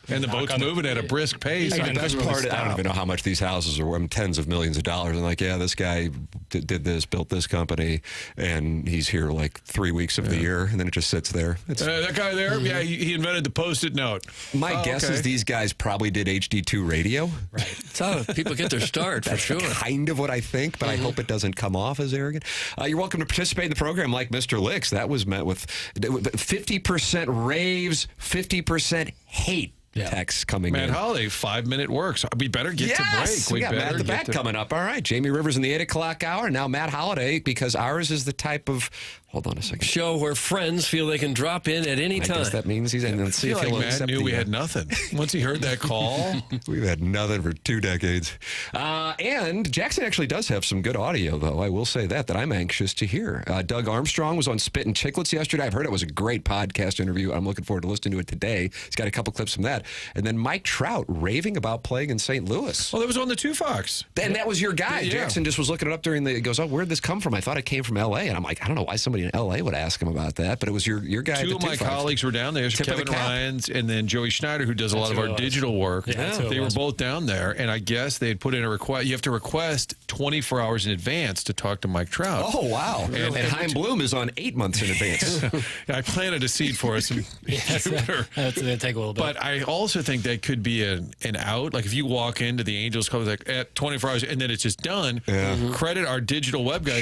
And the boat's moving at a brisk pace. The best part, I don't even know how much these houses are worth, tens of millions of dollars. And like, yeah, this guy did this, built this company, and he's here like 3 weeks of the year, and then it just sits there. That guy there, yeah, he invented the Post-it note. My guess is these guys probably did HD2 radio. Right. That's how people get their start, for sure. Kind of what I think, but I hope it doesn't come off as arrogant. You're welcome to participate in the program like Mr. Licks. That was met with 50% raves, 50% hate. Texts coming in. Matt Holliday, 5-minute works. We better get to break. We got Matt the Bat coming up. All right. Jamie Rivers in the 8 o'clock hour. Now Matt Holliday, because ours is the type of, hold on a second, show where friends feel they can drop in at any time. I guess that means he's in. Let's see if he'll Matt knew we had nothing. Once he heard that call. We've had nothing for 2 decades. And Jackson actually does have some good audio, though. I will say that I'm anxious to hear. Doug Armstrong was on Spittin Chiclets yesterday. I've heard it was a great podcast interview. I'm looking forward to listening to it today. He's got a couple clips from that. And then Mike Trout raving about playing in St. Louis. Well, that was on the 2 Fox. And that was your guy. Yeah. Jackson just was looking it up he goes, oh, where'd this come from? I thought it came from L.A. And I'm like, I don't know why somebody in L.A. would ask him about that, but it was your guy. 2 of my colleagues were down there. Kevin Ryan's and then Joey Schneider, who does a lot of our digital work. Yeah, they were both down there, and I guess they had put in a request. You have to request 24 hours in advance to talk to Mike Trout. Oh, wow. And Chaim Bloom is on 8 months in advance. I planted a seed for us in Jupiter. That's going to take a little bit. But I also think that could be an out. Like if you walk into the Angels Club like at 24 hours and then it's just done, credit our digital web guy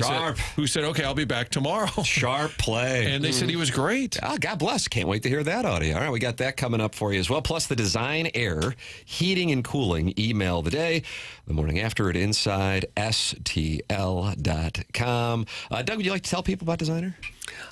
who said, okay, I'll be back tomorrow. Sharp play. And they said he was great. Oh, God bless. Can't wait to hear that audio. All right, we got that coming up for you as well. Plus the Design Air Heating and Cooling email the day. The morning after at InsideSTL.com. Doug, would you like to tell people about Design Air?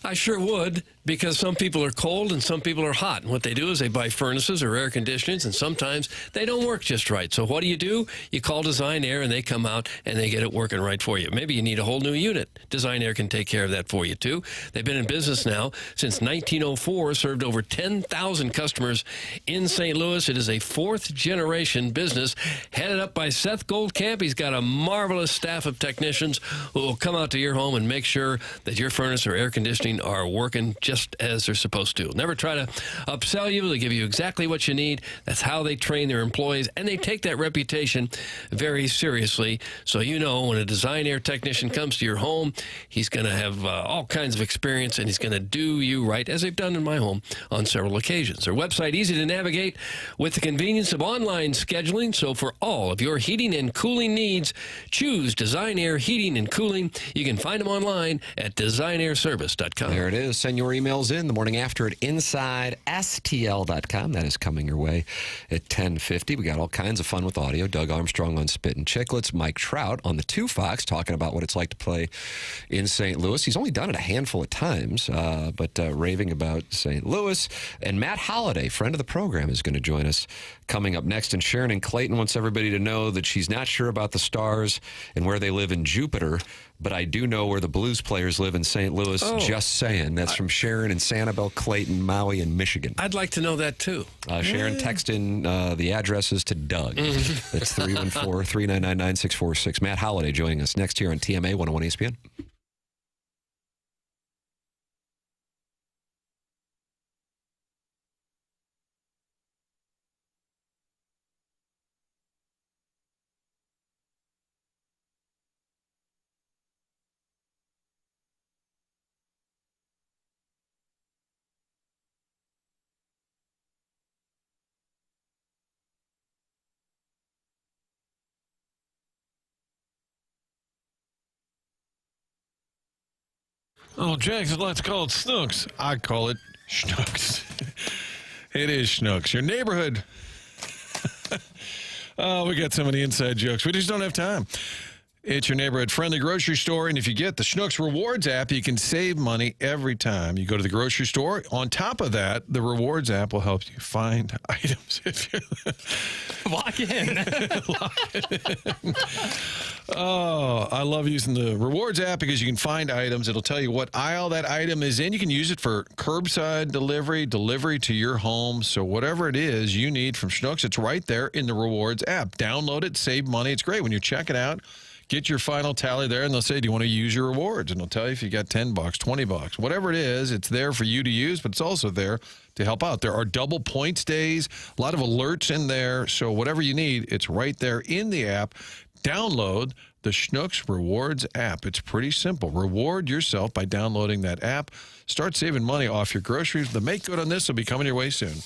I sure would, because some people are cold and some people are hot. And what they do is they buy furnaces or air conditioners, and sometimes they don't work just right. So what do? You call Design Air, and they come out and they get it working right for you. Maybe you need a whole new unit. Design Air can take care of that for you, too. They've been in business now since 1904, served over 10,000 customers in St. Louis. It is a 4th-generation business headed up by Seth Goldcamp. He's got a marvelous staff of technicians who will come out to your home and make sure that your furnace or air conditioner conditioning are working just as they're supposed to. Never try to upsell you. They give you exactly what you need. That's how they train their employees, and they take that reputation very seriously. So you know when a Design Air technician comes to your home, he's going to have all kinds of experience, and he's going to do you right, as they've done in my home on several occasions. Their website, easy to navigate with the convenience of online scheduling. So for all of your heating and cooling needs, choose Design Air Heating and Cooling. You can find them online at designairservice.com. There it is. Send your emails in the morning after at InsideSTL.com. That is coming your way at 10:50. We got all kinds of fun with audio. Doug Armstrong on Spittin Chiclets. Mike Trout on the 2 Fox talking about what it's like to play in St. Louis. He's only done it a handful of times, but raving about St. Louis. And Matt Holliday, friend of the program, is going to join us coming up next. And Sharon in Clayton wants everybody to know that she's not sure about the Stars and where they live in Jupiter, but I do know where the Blues players live in St. Louis. Oh. Just saying. That's from Sharon in Sanibel, Clayton, Maui, and Michigan. I'd like to know that, too. Sharon, text in the addresses to Doug. That's 314-399-9646. Matt Holliday joining us next here on TMA 101 ESPN. Oh, Jackson, let's call it Snooks. I call it Schnooks. It is Schnooks. Your neighborhood. Oh, we got so many inside jokes. We just don't have time. It's your neighborhood friendly grocery store, and if you get the Schnooks Rewards app, you can save money every time you go to the grocery store. On top of that, the Rewards app will help you find items. If you Lock in. Oh, I love using the Rewards app because you can find items. It'll tell you what aisle that item is in. You can use it for curbside delivery, delivery to your home. So whatever it is you need from Schnooks, it's right there in the Rewards app. Download it, save money. It's great when you check it out. Get your final tally there, and they'll say, do you want to use your rewards? And they'll tell you if you got $10, $20, whatever it is, it's there for you to use, but it's also there to help out. There are double points days, a lot of alerts in there. So whatever you need, it's right there in the app. Download the Schnooks Rewards app. It's pretty simple. Reward yourself by downloading that app. Start saving money off your groceries. The make good on this will be coming your way soon.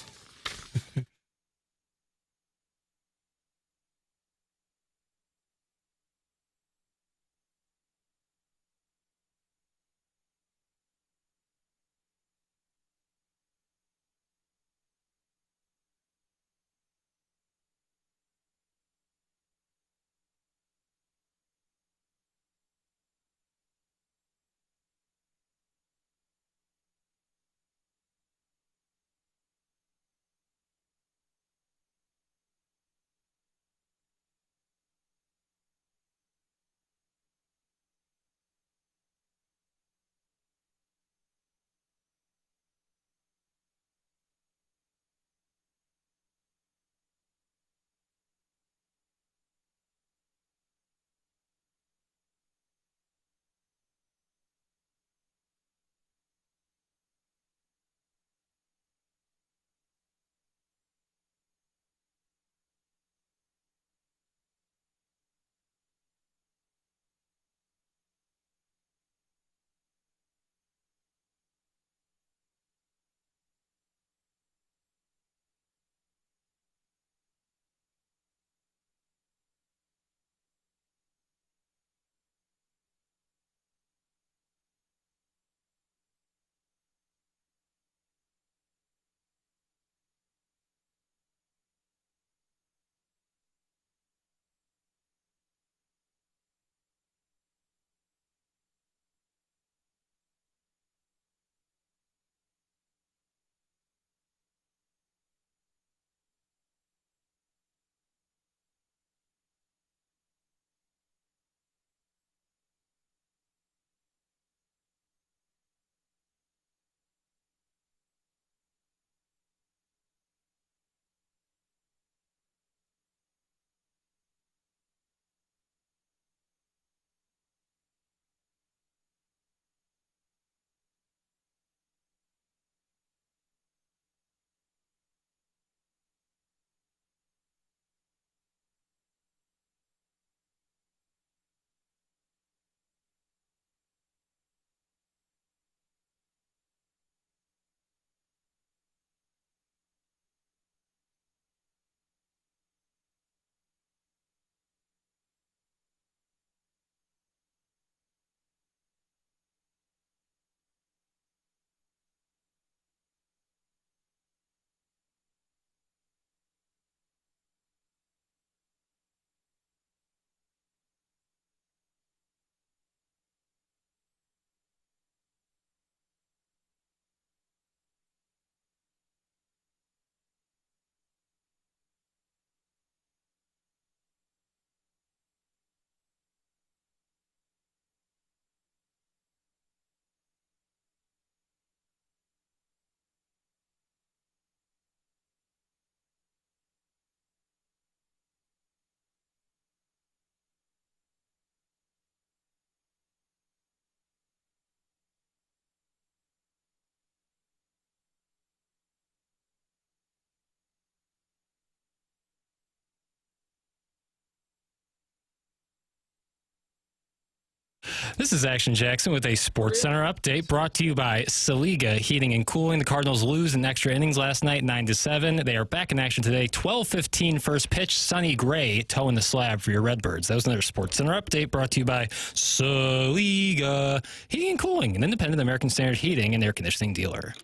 This is Action Jackson with a Sports Center update brought to you by Saliga Heating and Cooling. The Cardinals lose in extra innings last night, 9-7. They are back in action today, 12:15 first pitch. Sonny Gray towing the slab for your Redbirds. That was another Sports Center update brought to you by Saliga Heating and Cooling, an independent American Standard heating and air conditioning dealer.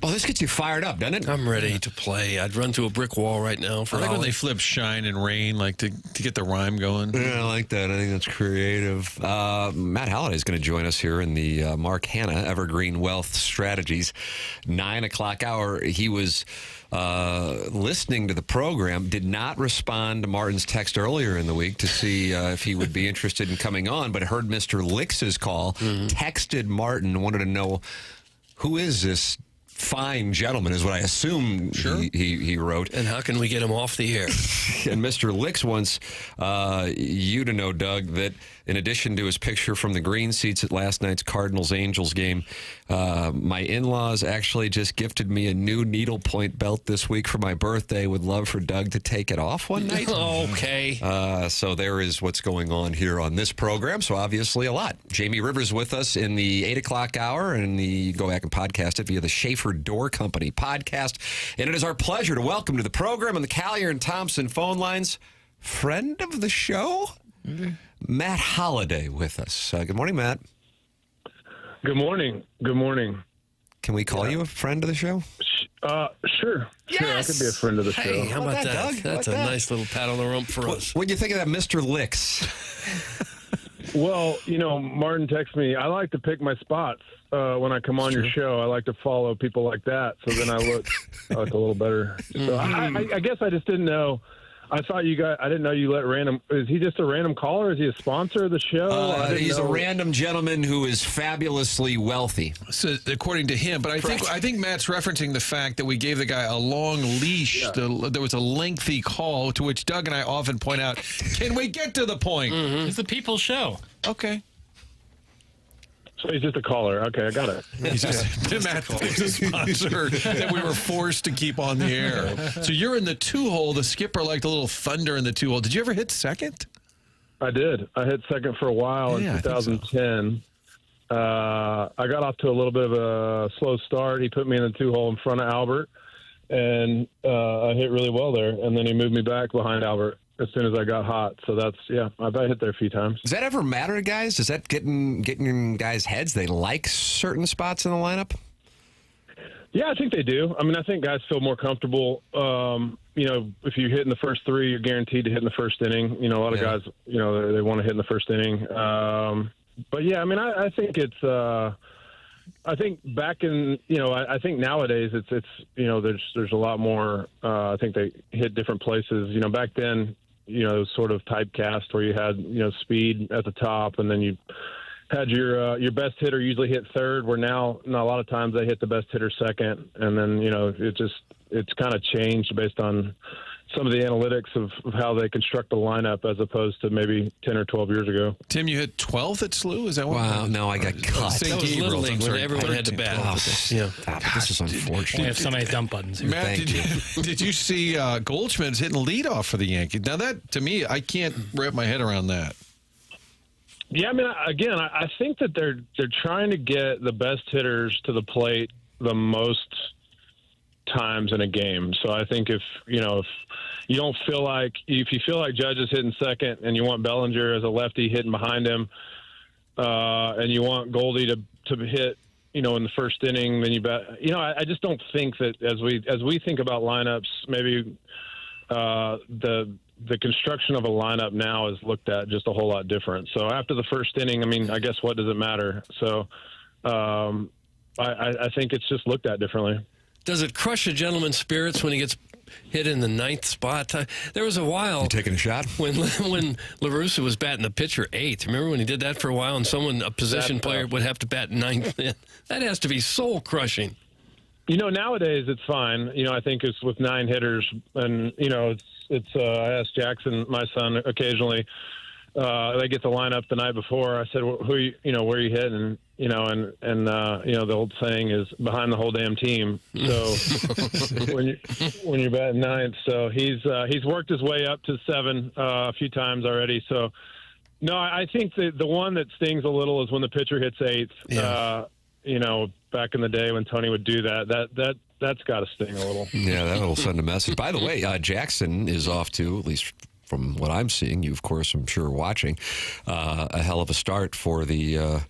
Well, this gets you fired up, doesn't it? I'm ready to play. I'd run through a brick wall right now for I like when Holly. they flip shine and rain, like to get the rhyme going. Yeah, I like that. I think that's creative. Matt Holliday is going to join us here in the Mark Hanna Evergreen Wealth Strategies 9 o'clock hour. He was listening to the program, did not respond to Martin's text earlier in the week to see if he would be interested in coming on, but heard Mr. Lix's call, texted Martin, wanted to know who is this fine gentleman, is what I assume he wrote. And how can we get him off the air? And Mr. Lix wants you to know, Doug, that in addition to his picture from the green seats at last night's Cardinals-Angels game, my in-laws actually just gifted me a new needlepoint belt this week for my birthday. Would love for Doug to take it off one night. Okay. So there is what's going on here on this program. So obviously a lot. Jamie Rivers with us in the 8 o'clock hour, and you go back and podcast it via the Schaefer Door Company podcast. And it is our pleasure to welcome to the program on the Collier and Thompson phone lines, friend of the show, Matt Holliday with us. Good morning, Matt. Good morning. Good morning. Can we call you a friend of the show? Sure. Yes! Sure, I could be a friend of the show. Hey, how about that? Doug? That's How a about that? nice little pat on the rump for us. What'd you think of that Mr. Lix? Well, Martin texted me. I like to pick my spots when I come on your show. I like to follow people like that, so then I look a little better. So I guess I just didn't know. I thought you guys. I didn't know you let random. Is he just a random caller? Is he a sponsor of the show? He's a random gentleman who is fabulously wealthy. So, according to him, but I think Matt's referencing the fact that we gave the guy a long leash. Yeah. There was a lengthy call, to which Doug and I often point out, can we get to the point? It's the People's Show. Okay. So he's just a caller. Okay, I got it. He's just Matt was a sponsor that we were forced to keep on the air. So you're in the 2-hole. The skipper liked a little thunder in the 2-hole. Did you ever hit second? I did. I hit second for a while in 2010. So. I got off to a little bit of a slow start. He put me in the 2-hole in front of Albert, and I hit really well there. And then he moved me back behind Albert as soon as I got hot. So I hit there a few times. Does that ever matter to guys? Does that get in guys' heads? They like certain spots in the lineup? Yeah, I think they do. I mean, I think guys feel more comfortable. If you hit in the first 3, you're guaranteed to hit in the first inning. A lot of guys, they want to hit in the first inning. But yeah, I mean, I think it's. I think back in, I think nowadays it's there's a lot more. I think they hit different places. Back then, sort of typecast where you had speed at the top, and then you had your best hitter usually hit third. Where now a lot of times they hit the best hitter second, and then it's kind of changed based on some of the analytics of how they construct the lineup as opposed to maybe 10 or 12 years ago. Tim, you hit 12th at SLU? Is that what? Wow, no, I got cut. That was Little League when everyone had to bat. This is unfortunate. We have so many dump buttons here. Matt, did you see Goldschmidt's hitting leadoff for the Yankees? Now that, to me, I can't wrap my head around that. Yeah, I mean, again, I think that they're trying to get the best hitters to the plate the most times in a game. So I think if you feel like Judge is hitting second and you want Bellinger as a lefty hitting behind him, and you want Goldie to hit, in the first inning, then you bet. I just don't think that as we think about lineups, maybe the construction of a lineup now is looked at just a whole lot different. So after the first inning, I mean, I guess what does it matter? So I think it's just looked at differently. Does it crush a gentleman's spirits when he gets hit in the 9th spot? There was a while. You taking a shot? When LaRussa was batting the pitcher 8th. Remember when he did that for a while and a position player would have to bat 9th? That has to be soul crushing. Nowadays it's fine. I think it's with 9 hitters, and it's. I asked Jackson, my son, occasionally. They get the lineup the night before. I said, "Who? Where are you hitting?" The old saying is behind the whole damn team. So when you're batting 9th, so he's worked his way up to 7 a few times already. So no, I think the one that stings a little is when the pitcher hits 8th. Yeah. Back in the day when Tony would do that's got to sting a little. Yeah, that'll send a message. By the way, Jackson is off to, at least from what I'm seeing, you, of course, I'm sure, watching, a hell of a start for the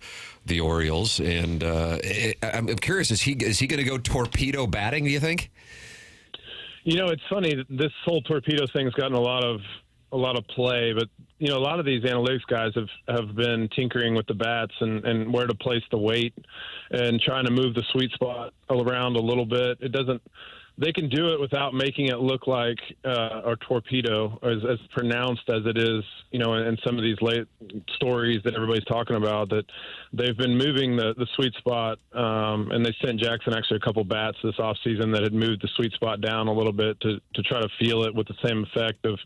Orioles. And I'm curious, is he going to go torpedo batting, do you think? It's funny, this whole torpedo thing's gotten a lot of play, but a lot of these analytics guys have been tinkering with the bats and where to place the weight and trying to move the sweet spot around a little bit. They can do it without making it look like a torpedo, as pronounced as it is, in some of these late stories that everybody's talking about, that they've been moving the sweet spot. And they sent Jackson actually a couple bats this offseason that had moved the sweet spot down a little bit to try to feel it with the same effect of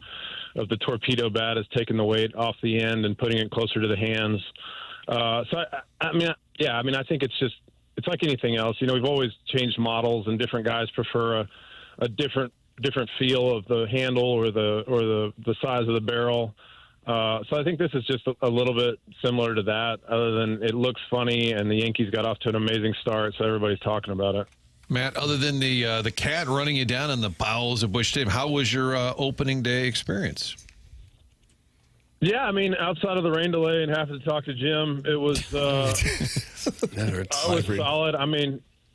the torpedo bat, is taking the weight off the end and putting it closer to the hands. I think it's like anything else. We've always changed models, and different guys prefer a different feel of the handle or the size of the barrel. So I think this is just a little bit similar to that, other than it looks funny, and the Yankees got off to an amazing start, so everybody's talking about it. Matt, other than the cat running you down in the bowels of Busch Stadium, how was your opening day experience? Yeah, outside of the rain delay and having to talk to Jim, it was solid.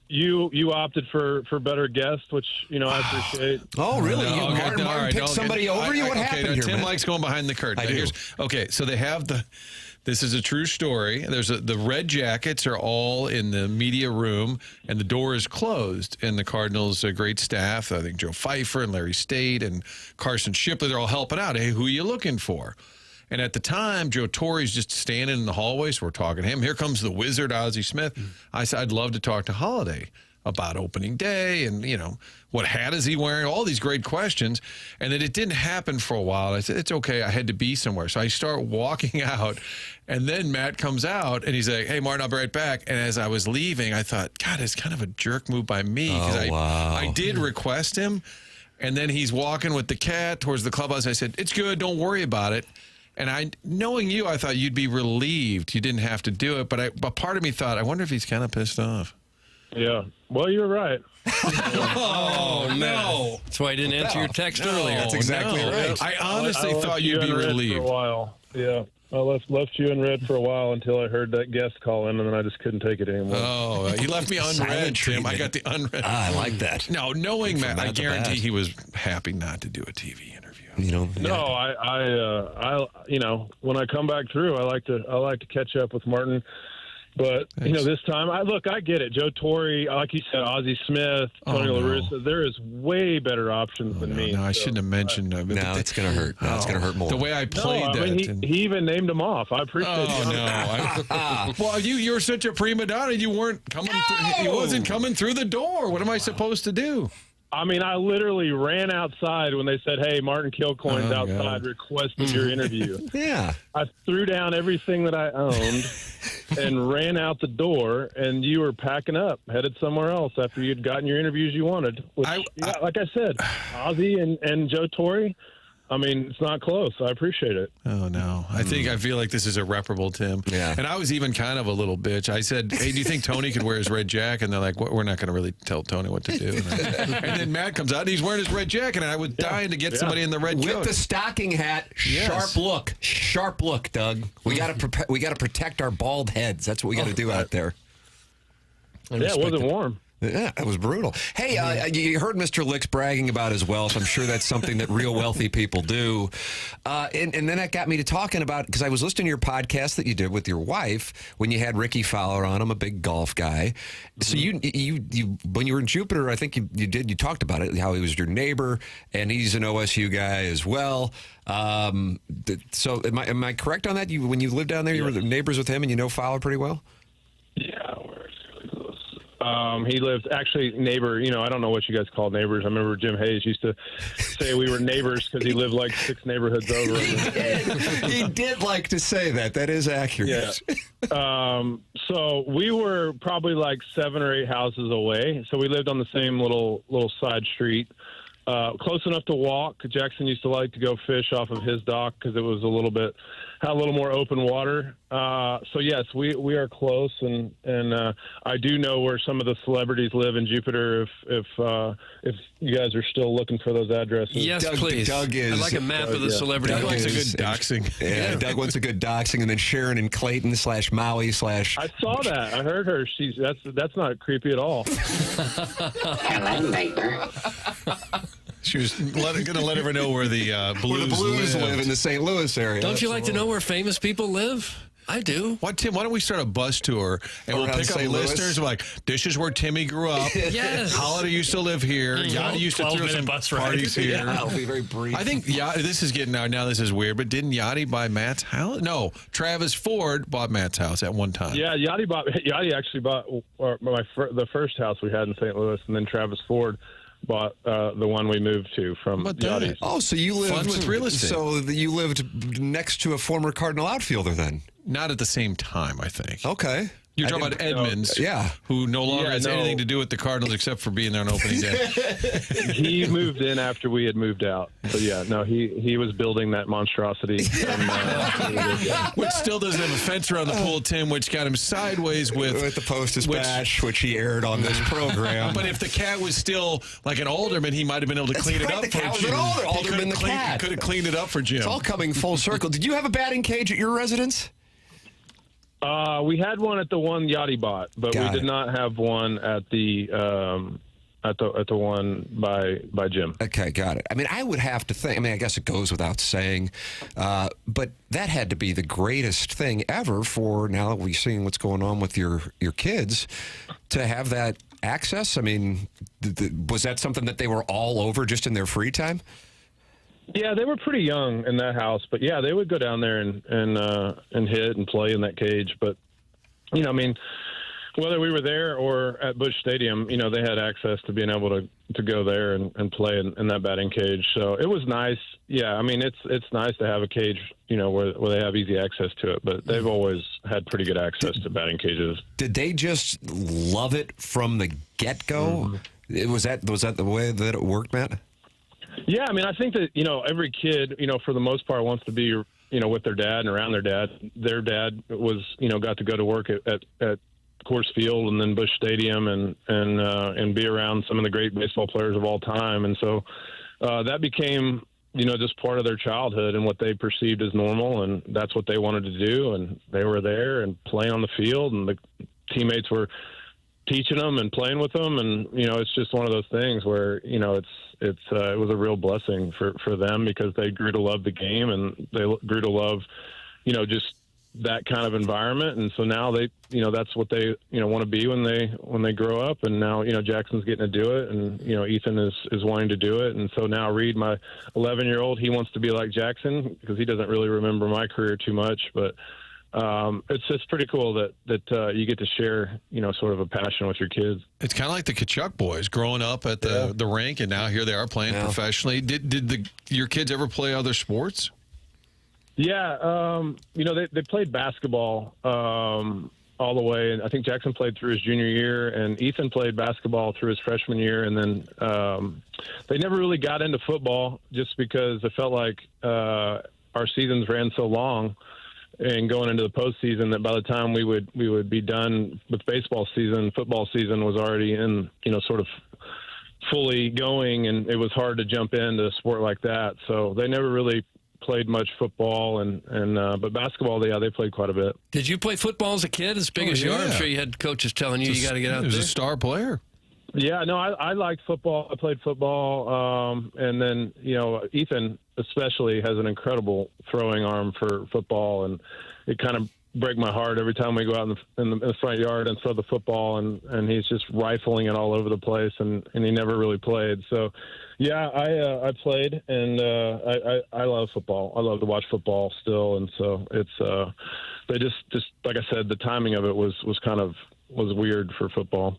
You opted for better guests, which I appreciate. Oh, really? No, Martin picked somebody over you? What happened here, Tim man? likes going behind the curtain. I do. So they have this is a true story. The Red Jackets are all in the media room, and the door is closed. And the Cardinals' great staff, I think Joe Pfeiffer and Larry State and Carson Shipley, they're all helping out. Hey, who are you looking for? And at the time, Joe Torre's just standing in the hallway, so we're talking to him. Here comes the wizard, Ozzie Smith. I said, I'd love to talk to Holliday about opening day and, what hat is he wearing, all these great questions. And then it didn't happen for a while. I said, it's okay. I had to be somewhere. So I start walking out, and then Matt comes out, and he's like, hey, Martin, I'll be right back. And as I was leaving, I thought, God, it's kind of a jerk move by me. Because I did request him. And then he's walking with the cat towards the clubhouse. I said, it's good. Don't worry about it. And knowing you, I thought you'd be relieved. You didn't have to do it. But part of me thought, I wonder if he's kind of pissed off. Yeah. Well, you're right. Oh, no. That's why I didn't answer your text earlier. That's exactly right. I honestly thought you'd be relieved. For a while. Yeah. I left you unread for a while until I heard that guest call in, and then I just couldn't take it anymore. Oh, you left me unread, Tim. I got the unread. I like that. No, knowing Matt, I guarantee he was happy not to do a TV interview. No, I when I come back through, I like to catch up with Martin. But, this time, I get it. Joe Torre, like you said, Ozzie Smith, Tony La Russa, there is way better options than me. No, I shouldn't have mentioned that. Now it's going to hurt. Now it's going to hurt more. The way I played he even named him off. I appreciate it. Oh, no. Well, you're such a prima donna. You weren't coming through. He wasn't coming through the door. What am I supposed to do? I literally ran outside when they said, hey, Martin Kilcoyne's outside requesting your interview. Yeah. I threw down everything that I owned and ran out the door, and you were packing up, headed somewhere else after you'd gotten your interviews you wanted. Which, like I said, Ozzie and Joe Torre, it's not close. I appreciate it. Oh, no. I feel like this is irreparable, Tim. Yeah. And I was even kind of a little bitch. I said, hey, do you think Tony could wear his red jacket? And they're like, we're not going to really tell Tony what to do. And then Matt comes out, and he's wearing his red jacket, and I was dying to get somebody in the red coat. With the stocking hat, sharp look, Doug. We got to protect our bald heads. That's what we got to do out there. Yeah, it wasn't warm. Yeah, it was brutal. Hey, you heard Mr. Licks bragging about his wealth. I'm sure that's something that real wealthy people do. And then that got me to talking about, because I was listening to your podcast that you did with your wife when you had Ricky Fowler on. I'm a big golf guy. So you when you were in Jupiter, I think you talked about it, how he was your neighbor, and he's an OSU guy as well. So am I correct on that? When you lived down there, you were neighbors with him, and you know Fowler pretty well? Yeah, we're really close. He lived actually neighbor. I don't know what you guys call neighbors. I remember Jim Hayes used to say we were neighbors because he lived like 6 neighborhoods over. He did like to say that. That is accurate. Yeah. So we were probably like 7 or 8 houses away. So we lived on the same little side street, close enough to walk. Jackson used to like to go fish off of his dock because it was had a little more open water. So yes, we are close, and I do know where some of the celebrities live in Jupiter. If you guys are still looking for those addresses, yes, please. Doug is. I'd like a map of the celebrities. Doug likes a good doxing. Yeah, Doug wants a good doxing, and then Sharon and Clayton /Maui/ I saw that. I heard her. That's not creepy at all. Hello, neighbor. She was going to let everyone know where the Blues live in the St. Louis area. Don't you like to know where famous people live? I do. Tim, why don't we start a bus tour and we'll pick up listeners like, this is where Timmy grew up. Yes. Holliday used to live here. Yachty used to throw some bus parties here. Yeah, I'll be very brief. I think this is getting out now. This is weird, but didn't Yachty buy Matt's house? No, Travis Ford bought Matt's house at one time. Yeah, Yachty actually bought the first house we had in St. Louis, and then Travis Ford bought the one we moved to from Yachty's. Oh, so you lived Fun with real estate. So you lived next to a former Cardinal outfielder then? Not at the same time, I think. Okay. You're talking about Edmonds, who no longer has anything to do with the Cardinals except for being there on opening day. He moved in after we had moved out. So, he was building that monstrosity. Which still doesn't have a fence around the pool, Tim, which got him sideways with the Post-Dispatch, which he aired on this program. But if the cat was still like an alderman, he might have been able to clean it up the for cat was Jim. an alderman, the cat. Could have cleaned it up for Jim. It's all coming full circle. Did you have a batting cage at your residence? We had one at the one Yachty bought, but we did not have one at the one by Jim. Okay, got it. I mean, I would have to think. I mean, I guess it goes without saying, but that had to be the greatest thing ever for now that we're seeing what's going on with your kids to have that access. I mean, was that something that they were all over just in their free time? Yeah, they were pretty young in that house, but yeah, they would go down there and hit and play in that cage. But I mean, whether we were there or at Busch Stadium, they had access to being able to go there and play in that batting cage. So it was nice. Yeah, I mean, it's nice to have a cage, where they have easy access to it. But they've always had pretty good access to batting cages. Did they just love it from the get-go? Was that the way that it worked, Matt? Yeah, I mean, I think that, every kid, for the most part wants to be, with their dad and around their dad. Their dad was, got to go to work at Coors Field and then Busch Stadium and be around some of the great baseball players of all time. And so that became, just part of their childhood and what they perceived as normal. And that's what they wanted to do. And they were there and playing on the field, and the teammates were teaching them and playing with them. And, it's just one of those things where, it was a real blessing for them because they grew to love the game and they grew to love, just that kind of environment. And so now they, that's what they, want to be when they grow up. And now, Jackson's getting to do it, and, Ethan is wanting to do it. And so now Reed, my 11-year-old, he wants to be like Jackson because he doesn't really remember my career too much, but it's just pretty cool that you get to share, sort of a passion with your kids. It's kind of like the Kachuk boys growing up at the rink, and now here they are playing professionally. Did your kids ever play other sports? Yeah, they played basketball all the way, and I think Jackson played through his junior year, and Ethan played basketball through his freshman year, and then they never really got into football just because it felt like our seasons ran so long and going into the postseason that by the time we would be done with baseball season, football season was already in, sort of fully going, and it was hard to jump into a sport like that. So they never really played much football, but basketball, they played quite a bit. Did you play football as a kid, as big as you are? I'm sure you had coaches telling you got to get out there. He was a star player. Yeah, no, I liked football. I played football, and then Ethan especially has an incredible throwing arm for football, and it kind of break my heart every time we go out in the front yard and throw the football, and he's just rifling it all over the place, and he never really played. So, yeah, I played, and I love football. I love to watch football still, and so it's they just like I said, the timing of it was weird for football.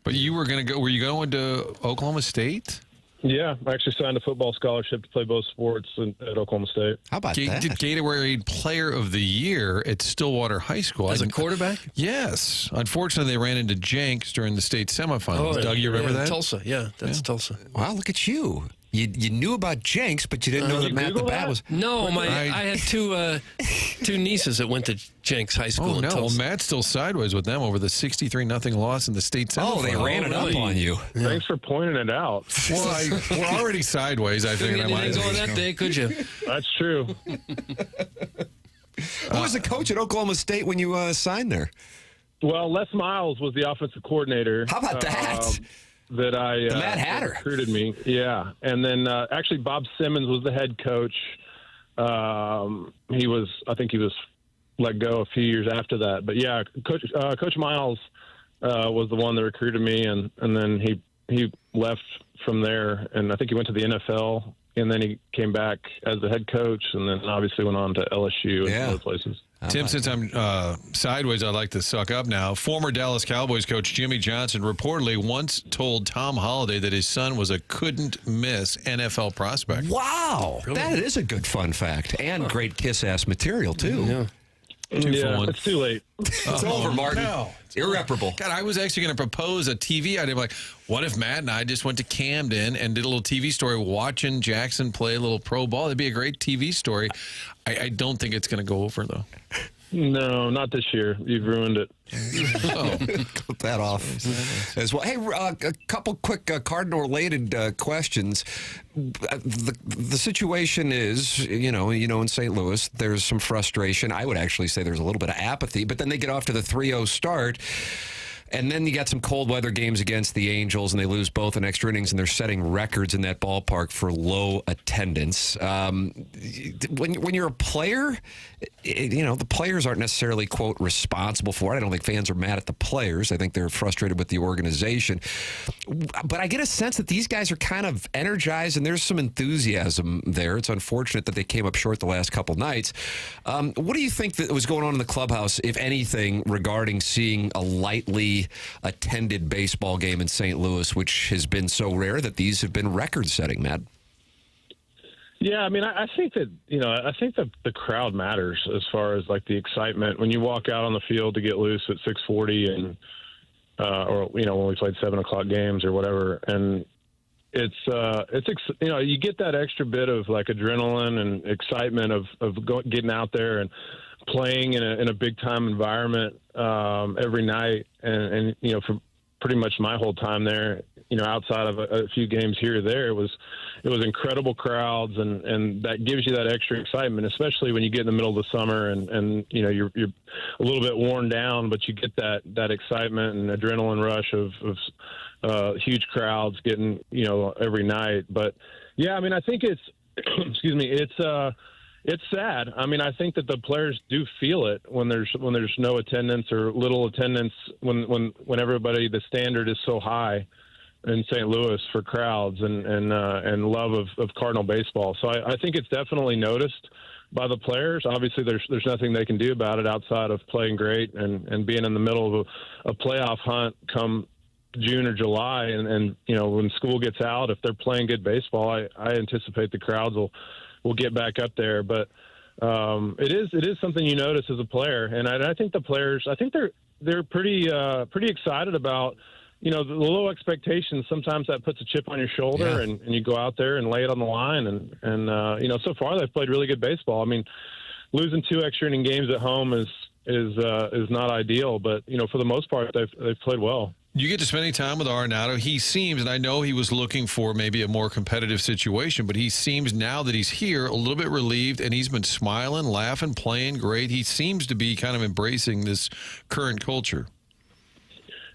But you were going to go. Were you going to Oklahoma State? Yeah, I actually signed a football scholarship to play both sports at Oklahoma State. How about that? Did Gatorade Player of the Year at Stillwater High School. As a quarterback? Yes. Unfortunately, they ran into Jenks during the state semifinals. Oh, Doug, you remember that? Tulsa, yeah. That's Tulsa. Wow, look at you. You knew about Jenks, but you didn't know that Matt the Bat was. No, I had two nieces that went to Jenks High School Oh, in no. Tulsa. Well, Matt's still sideways with them over the 63-0 loss in the state semifinals. Oh, they ran it up on you. Thanks for pointing it out. Well, we're already sideways, I think. Couldn't get anything going that day, could you? That's true. Who was the coach at Oklahoma State when you signed there? Well, Les Miles was the offensive coordinator. How about that? That The Mad Hatter recruited me. Yeah, and then actually Bob Simmons was the head coach. I think he was let go a few years after that. But yeah, Coach Miles was the one that recruited me, and then he left from there, and I think he went to the NFL, and then he came back as the head coach, and then obviously went on to LSU and other places. Tim, since I'm sideways, I'd like to suck up now. Former Dallas Cowboys coach Jimmy Johnson reportedly once told Tom Holliday that his son was a couldn't-miss NFL prospect. Wow. Really? That is a good fun fact. And great kiss-ass material, too. Yeah. It's too late. It's over, Martin. No. Irreparable. God, I was actually going to propose a TV idea. Like, what if Matt and I just went to Camden and did a little TV story watching Jackson play a little pro ball? That'd be a great TV story. I don't think it's going to go over, though. No, not this year. You've ruined it. Cut that off as well. Hey, a couple quick Cardinal-related questions. The situation is, in St. Louis, there's some frustration. I would actually say there's a little bit of apathy, but then they get off to the 3-0 start. And then you got some cold weather games against the Angels, and they lose both in extra innings, and they're setting records in that ballpark for low attendance. When you're a player, the players aren't necessarily, quote, responsible for it. I don't think fans are mad at the players. I think they're frustrated with the organization. But I get a sense that these guys are kind of energized, and there's some enthusiasm there. It's unfortunate that they came up short the last couple nights. What do you think that was going on in the clubhouse, if anything, regarding seeing a lightly attended baseball game in St. Louis, which has been so rare that these have been record-setting, Matt? Yeah, I mean, I think that the crowd matters as far as like the excitement when you walk out on the field to get loose at 6:40 and or when we played 7 o'clock games or whatever, and it's you get that extra bit of like adrenaline and excitement of getting out there and playing in a big time environment every night, and for pretty much my whole time there, outside of a few games here or there, it was incredible crowds, and that gives you that extra excitement, especially when you get in the middle of the summer and you're a little bit worn down, but you get that excitement and adrenaline rush of huge crowds getting every night. But yeah, I mean, I think it's excuse me, it's sad. I mean, I think that the players do feel it when there's no attendance or little attendance, when everybody, the standard is so high in St. Louis for crowds and love of Cardinal baseball. So I think it's definitely noticed by the players. Obviously, there's nothing they can do about it outside of playing great and being in the middle of a playoff hunt come June or July. And when school gets out, if they're playing good baseball, I anticipate the crowds will get back up there. But it is something you notice as a player, and I think the players, I think they're pretty excited about the low expectations. Sometimes that puts a chip on your shoulder, and you go out there and lay it on the line, and so far they've played really good baseball. I mean, losing 2 extra inning games at home is not ideal, but for the most part they've played well. You get to spend any time with Arenado. He seems, and I know he was looking for maybe a more competitive situation, but he seems now that he's here a little bit relieved, and he's been smiling, laughing, playing great. He seems to be kind of embracing this current culture.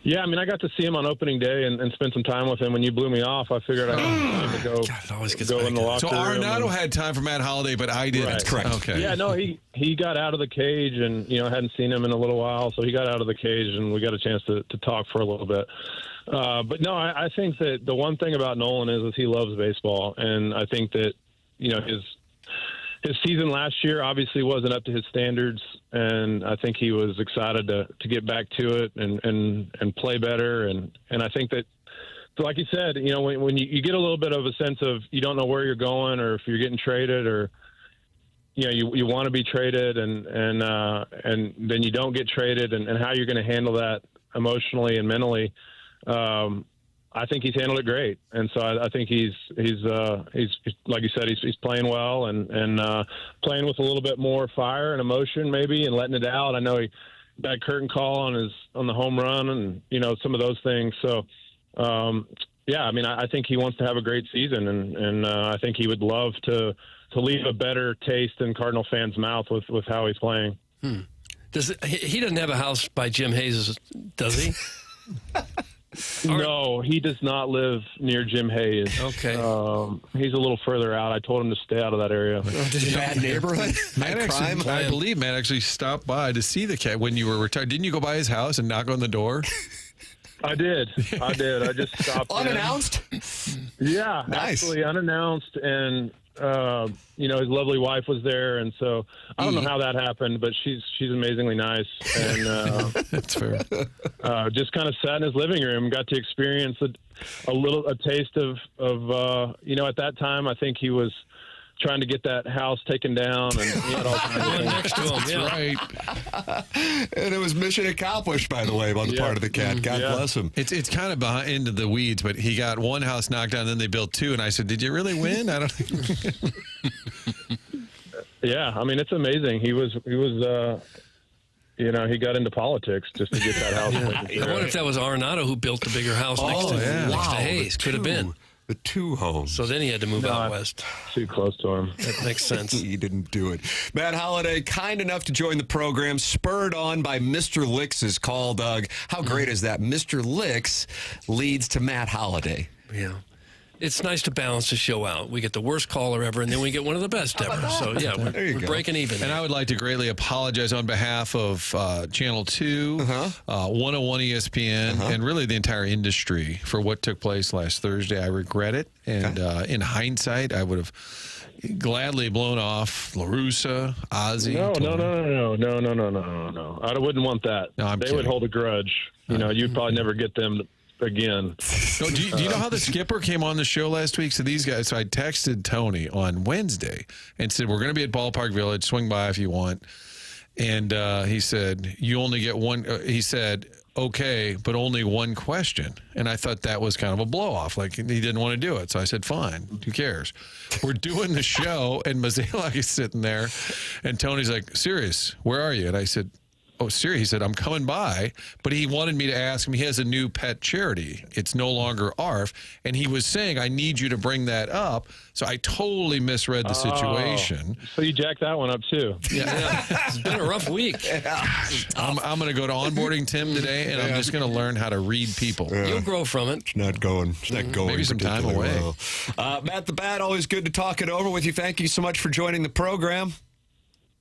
Yeah, I mean, I got to see him on opening day and spend some time with him. When you blew me off, I figured I'd go in the locker room. So Arenado and had time for Matt Holliday, but I didn't. Right. That's correct. Okay. Yeah, no, he got out of the cage, and hadn't seen him in a little while, so he got out of the cage, and we got a chance to talk for a little bit. But no, I think that the one thing about Nolan is he loves baseball, and I think that his season last year obviously wasn't up to his standards, and I think he was excited to get back to it and play better. And I think that, so like you said, you know, when you get a little bit of a sense of you don't know where you're going or if you're getting traded or, you know, you want to be traded and then you don't get traded and how you're going to handle that emotionally and mentally. I think he's handled it great, and so I think he's like you said, he's playing well and playing with a little bit more fire and emotion maybe, and letting it out. I know he that curtain call on the home run, and you know, some of those things. So yeah, I mean, I think he wants to have a great season, and I think he would love to leave a better taste in Cardinal fans' mouth with how he's playing. He doesn't have a house by Jim Hayes, does he? No, he does not live near Jim Hayes. Okay. He's a little further out. I told him to stay out of that area. Bad neighborhood? I believe Matt actually stopped by to see the cat when you were retired. Didn't you go by his house and knock on the door? I did. I just stopped unannounced? Yeah, nice. Actually unannounced, and you know, his lovely wife was there, and so I don't know how that happened, but she's amazingly nice, and that's fair. Just kind of sat in his living room, got to experience a taste of you know, at that time I think he was trying to get that house taken down, and he had all kinds of things next to him. That's right. And it was mission accomplished, by the way, on the part of the cat. God bless him. It's kind of behind into the weeds, but he got one house knocked down, then they built two, and I said, "Did you really win?" I don't think. Yeah, I mean, it's amazing. He was you know, he got into politics just to get that house. I wonder if that was Arenado who built the bigger house next to Hayes. Could have been. The two homes. So then he had to move out west. Too close to him. That makes sense. He didn't do it. Matt Holliday, kind enough to join the program, spurred on by Mr. Licks' call, Doug. How great is that? Mr. Licks leads to Matt Holliday. Yeah. It's nice to balance the show out. We get the worst caller ever, and then we get one of the best ever. So, yeah, we're breaking even. And I would like to greatly apologize on behalf of Channel 2, 101 ESPN, and really the entire industry for what took place last Thursday. I regret it. And in hindsight, I would have gladly blown off LaRussa, Ozzy. No. I wouldn't want that. No, I'm they kidding. would hold a grudge. You know, you'd probably never get them again. No, do you know how the skipper came on the show last week? So these guys, so I texted Tony on Wednesday and said, we're going to be at Ballpark Village. Swing by if you want. And he said, you only get one. He said, okay, but only one question. And I thought that was kind of a blow off. Like he didn't want to do it. So I said, fine, who cares? We're doing the show and Mazalek is sitting there and Tony's like, Sirius, where are you? And I said, oh, Siri, he said, I'm coming by, but he wanted me to ask him. He has a new pet charity. It's no longer ARF. And he was saying, I need you to bring that up. So I totally misread the situation. So you jacked that one up, too. Yeah. It's been a rough week. I'm going to go to onboarding Tim today, and I'm just going to learn how to read people. You'll grow from it. It's not going. Maybe some time away. Well. Matt the Bat, always good to talk it over with you. Thank you so much for joining the program.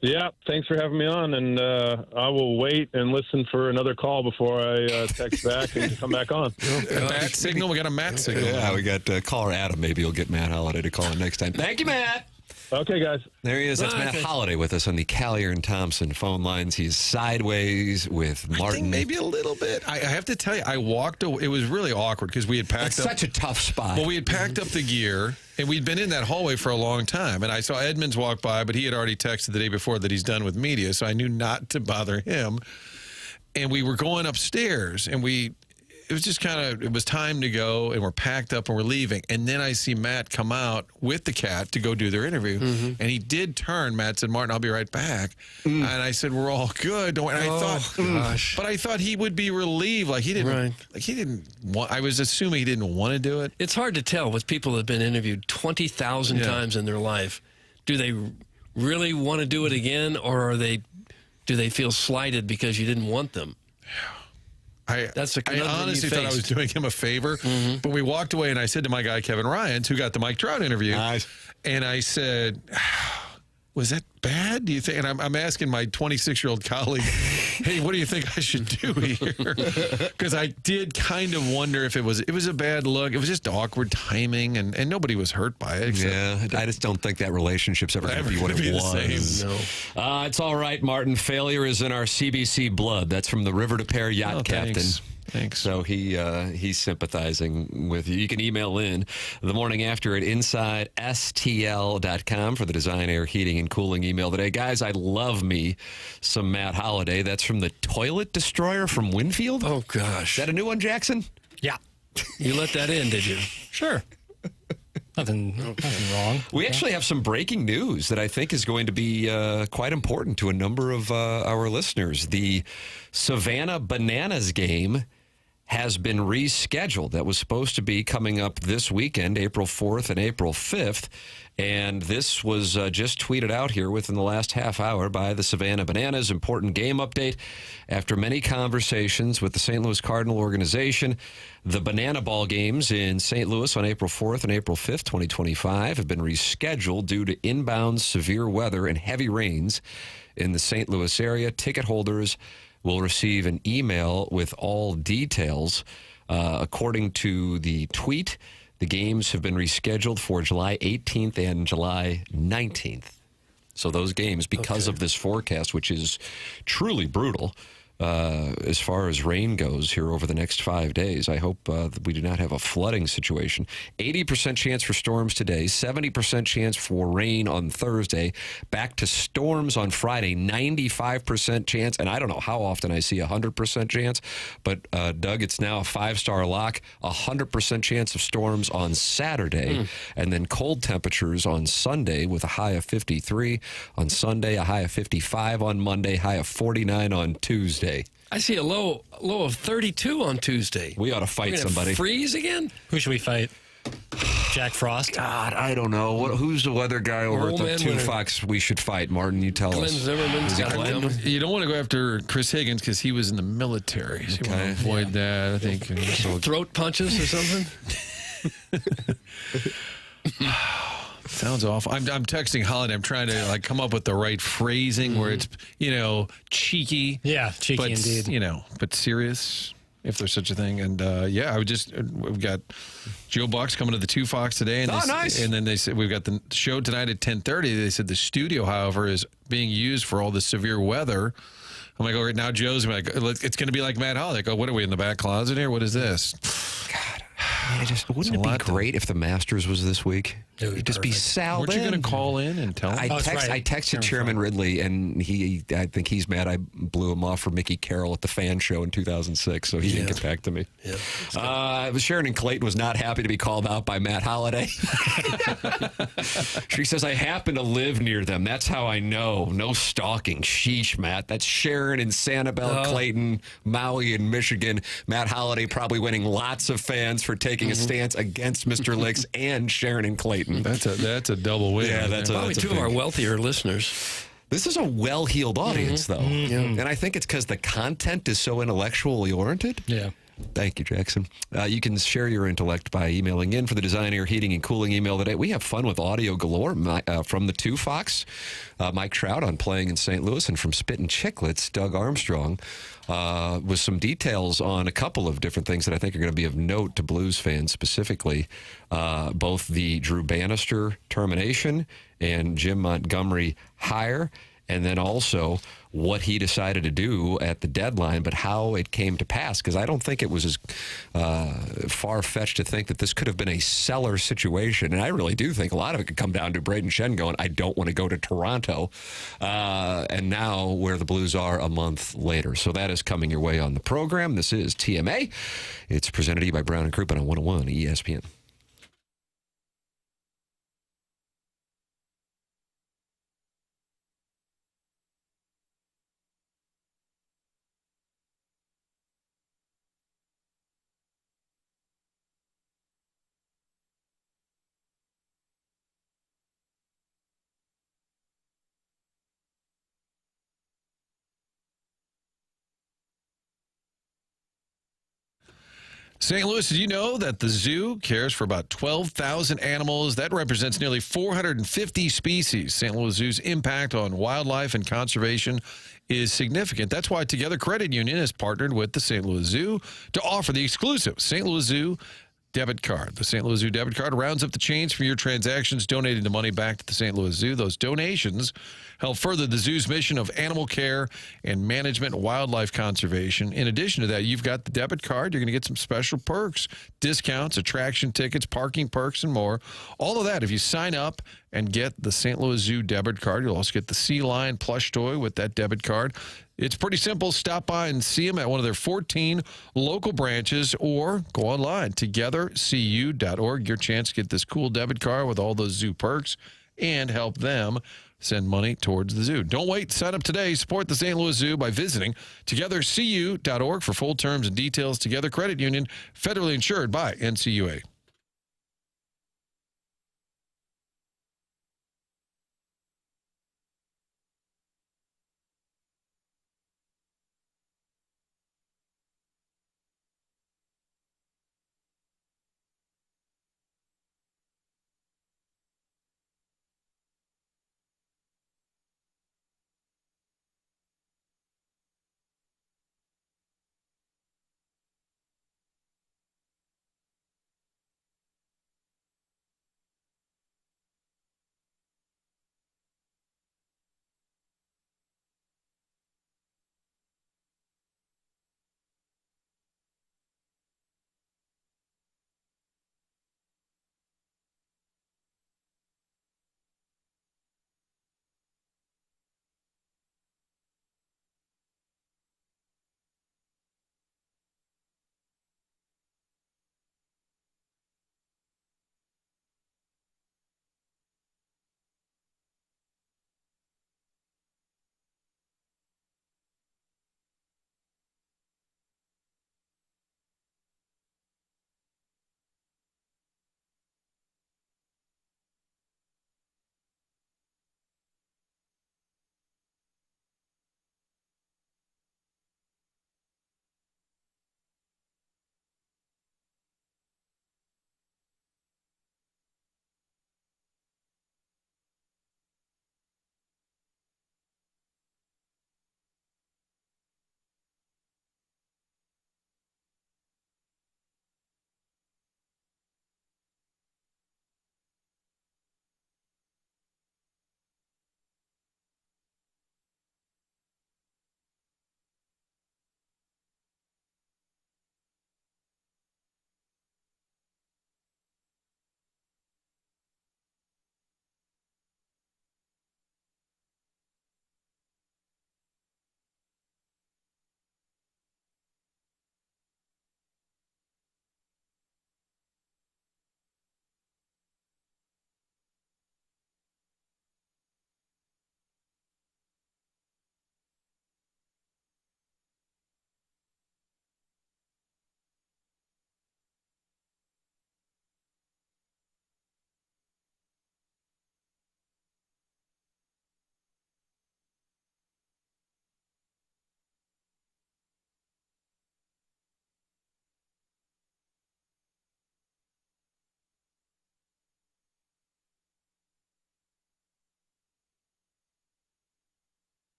Yeah, thanks for having me on, and I will wait and listen for another call before I text back and come back on. Matt signal? We got a Matt signal. Yeah, we got caller Adam. Maybe you'll get Matt Holliday to call in next time. Thank you, Matt. Okay, guys. There he is. That's Matt Holliday with us on the Callier and Thompson phone lines. He's sideways with Martin. I think maybe a little bit. I have to tell you, I walked away. It was really awkward because we had packed up. Such a tough spot. Well, we had packed up the gear, and we'd been in that hallway for a long time. And I saw Edmonds walk by, but he had already texted the day before that he's done with media, so I knew not to bother him. And we were going upstairs, and it was just kind of, it was time to go, and we're packed up and we're leaving. And then I see Matt come out with the cat to go do their interview. And he did turn. Matt said, Martin, I'll be right back. And I said, we're all good. Don't worry. And I thought, but I thought he would be relieved. Like he didn't want, I was assuming he didn't want to do it. It's hard to tell with people that have been interviewed 20,000 times in their life. Do they really want to do it again, or do they feel slighted because you didn't want them? I honestly thought I was doing him a favor, but we walked away, and I said to my guy, Kevin Ryans, who got the Mike Trout interview, and I said, was that bad? Do you think? And I'm asking my 26-year-old colleague, hey, what do you think I should do here? Because I did kind of wonder if it was a bad look. It was just awkward timing, and nobody was hurt by it. Yeah, I just don't think that relationship's ever going to be what it was. No. It's all right, Martin. Failure is in our CBC blood. That's from the River to Pear yacht captain. Thanks. So he's sympathizing with you. You can email in the morning after at InsideSTL.com for the Design, Air, Heating, and Cooling email today. Guys, I love me some Matt Holliday. That's from the Toilet Destroyer from Winfield. Oh, gosh. Is that a new one, Jackson? Yeah. You let that in, did you? Sure. Nothing wrong. We actually have some breaking news that I think is going to be quite important to a number of our listeners. The Savannah Bananas game has been rescheduled. That was supposed to be coming up this weekend, April 4th and April 5th. And this was just tweeted out here within the last half hour by the Savannah Bananas. Important game update. After many conversations with the St. Louis Cardinal organization, the Banana Ball games in St. Louis on April 4th and April 5th, 2025, have been rescheduled due to inbound severe weather and heavy rains in the St. Louis area. Ticket holders will receive an email with all details. According to the tweet, the games have been rescheduled for July 18th and July 19th. So those games, because of this forecast, which is truly brutal, as far as rain goes here over the next 5 days, I hope that we do not have a flooding situation. 80% chance for storms today, 70% chance for rain on Thursday, back to storms on Friday, 95% chance, and I don't know how often I see 100% chance, but Doug, it's now a 5-star lock, 100% chance of storms on Saturday, and then cold temperatures on Sunday with a high of 53 on Sunday, a high of 55 on Monday, high of 49 on Tuesday. I see a low of 32 on Tuesday. We ought to fight somebody. Freeze again? Who should we fight? Jack Frost? God, I don't know. Who's the weather guy over at the Two Fox we should fight? Martin, you tell Glenn us. Zimmerman's got him. You don't want to go after Chris Higgins because he was in the military. So you want to avoid that, I think. Throat punches or something? Sounds awful. I'm texting Holliday. I'm trying to come up with the right phrasing where it's cheeky. Yeah, cheeky but, indeed. But serious, if there's such a thing. And we've got Joe Buck's coming to the Two Fox today. And nice. And then they said we've got the show tonight at 10:30. They said the studio, however, is being used for all the severe weather. I'm like, all right, now Joe's like, it's going to be like Matt Holliday. Like, what are we in the back closet here? What is this? God, wouldn't it be great if the Masters was this week? You'd just be salved. Weren't you going to call in and tell him? I texted Chairman Ridley, and I think he's mad I blew him off for Mickey Carroll at the fan show in 2006, so he didn't get back to me. Yeah. Sharon Clayton was not happy to be called out by Matt Holliday. She says, I happen to live near them. That's how I know. No stalking. Sheesh, Matt. That's Sharon in Sanibel, Clayton, Maui, and Michigan. Matt Holliday probably winning lots of fans for taking a stance against Mr. Licks and Sharon and Clayton. That's a double win. Yeah, that's probably two of our wealthier listeners. This is a well-heeled audience, though. And I think it's because the content is so intellectually oriented. Yeah. Thank you, Jackson. You can share your intellect by emailing in for the Design, Air, Heating, and Cooling email today. We have fun with audio galore from the Two Fox, Mike Trout on Playing in St. Louis, and from Spittin Chiclets, Doug Armstrong, with some details on a couple of different things that I think are going to be of note to Blues fans, specifically both the Drew Bannister termination and Jim Montgomery hire, and then also what he decided to do at the deadline, but how it came to pass. Because I don't think it was as far-fetched to think that this could have been a seller situation. And I really do think a lot of it could come down to Braden Shen going, I don't want to go to Toronto. And now where the Blues are a month later. So that is coming your way on the program. This is TMA. It's presented to you by Brown & Crouppen on 101 ESPN. St. Louis, did you know that the zoo cares for about 12,000 animals? That represents nearly 450 species. St. Louis Zoo's impact on wildlife and conservation is significant. That's why Together Credit Union has partnered with the St. Louis Zoo to offer the exclusive St. Louis Zoo debit card. The St. Louis Zoo debit card rounds up the change from your transactions, donating the money back to the St. Louis Zoo. Those donations help further the zoo's mission of animal care and management, wildlife conservation. In addition to that, you've got the debit card. You're going to get some special perks, discounts, attraction tickets, parking perks, and more. All of that, if you sign up and get the St. Louis Zoo debit card, you'll also get the sea lion plush toy with that debit card. It's pretty simple. Stop by and see them at one of their 14 local branches or go online, togethercu.org. Your chance to get this cool debit card with all those zoo perks and help them send money towards the zoo. Don't wait. Sign up today. Support the St. Louis Zoo by visiting togethercu.org for full terms and details. Together Credit Union, federally insured by NCUA.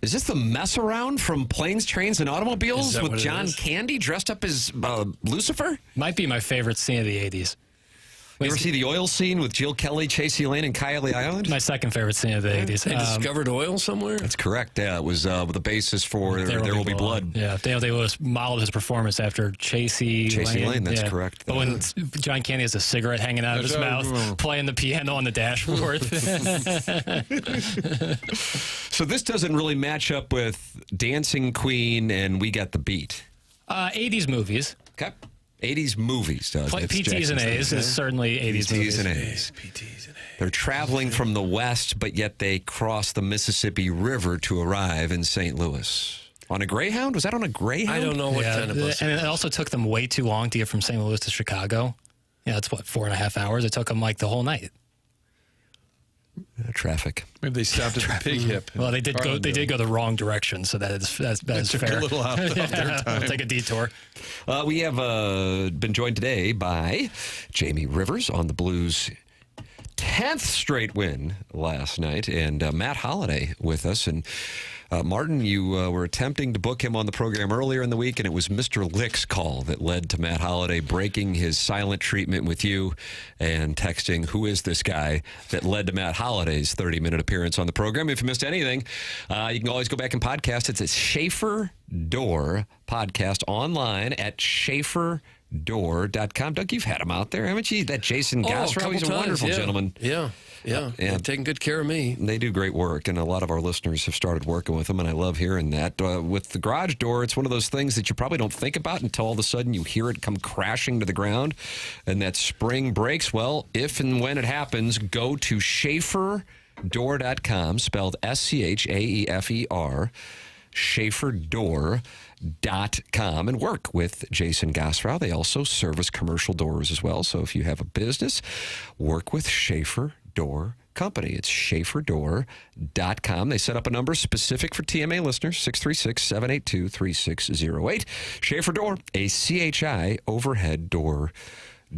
Is this the mess around from Planes, Trains, and Automobiles Is that with what it John is? Candy dressed up as Lucifer? Might be my favorite scene of the 80s. You ever see the oil scene with Jill Kelly, Chasey Lane, and Kylie Island? My second favorite scene of the 80s. They discovered oil somewhere? That's correct. Yeah, it was the basis for There Will Be Blood. Yeah, Daniel Day-Lewis modeled his performance after Chasey Lane, that's correct. But when John Candy has a cigarette hanging out of his mouth, playing the piano on the dashboard. So this doesn't really match up with Dancing Queen and We Got the Beat. 80s movies. Okay. 80s movies, Doug. That's PTs and Jackson's A's thing. is certainly 80s movies. PTs and A's. They're traveling from the west, but yet they cross the Mississippi River to arrive in St. Louis. On a Greyhound? Was that on a Greyhound? I don't know what kind of bus. And it also took them way too long to get from St. Louis to Chicago. Yeah, it's 4.5 hours. It took them like the whole night. Traffic. Maybe they stopped at the Pig Hip. Well, they did go. They did go the wrong direction, so that is fair. A little out of their time. I'll take a detour. We have been joined today by Jamie Rivers on the Blues' 10th straight win last night, and Matt Holliday with us. And Martin, you were attempting to book him on the program earlier in the week, and it was Mr. Lick's call that led to Matt Holliday breaking his silent treatment with you and texting, "Who is this guy?" that led to Matt Holliday's 30-minute appearance on the program. If you missed anything, you can always go back and podcast. It's a Schaefer Door podcast online at SchaeferDoor.com. Doug, you've had him out there, haven't you? That Jason Gosrow, he's a wonderful gentleman. Yeah. They're taking good care of me. They do great work, and a lot of our listeners have started working with them, and I love hearing that. With the garage door, it's one of those things that you probably don't think about until all of a sudden you hear it come crashing to the ground, and that spring breaks. Well, if and when it happens, go to SchaeferDoor.com, spelled SCHAEFER, SchaeferDoor.com, and work with Jason Gosrow. They also service commercial doors as well. So if you have a business, work with Schaefer Door Company. It's SchaeferDoor.com. They set up a number specific for TMA listeners, 636-782-3608. Schaefer Door, a CHI overhead door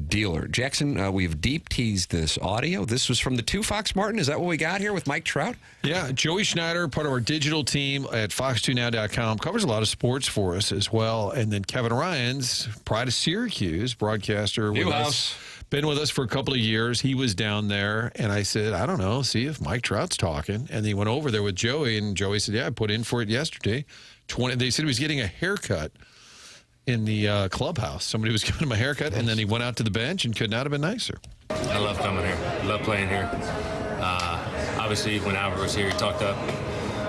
dealer. Jackson, we've deep teased this audio. This was from the 2 Fox, Martin. Is that what we got here with Mike Trout? Yeah, Joey Schneider, part of our digital team at fox2now.com, covers a lot of sports for us as well. And then Kevin Ryan's, Pride of Syracuse, broadcaster with us. Been with us for a couple of years. He was down there, and I said, I don't know, see if Mike Trout's talking. And he went over there with Joey, and Joey said, yeah, I put in for it yesterday. They said he was getting a haircut in the clubhouse. Somebody was giving him a haircut, and then he went out to the bench and could not have been nicer. I love coming here. I love playing here. Obviously, when Albert was here, he talked up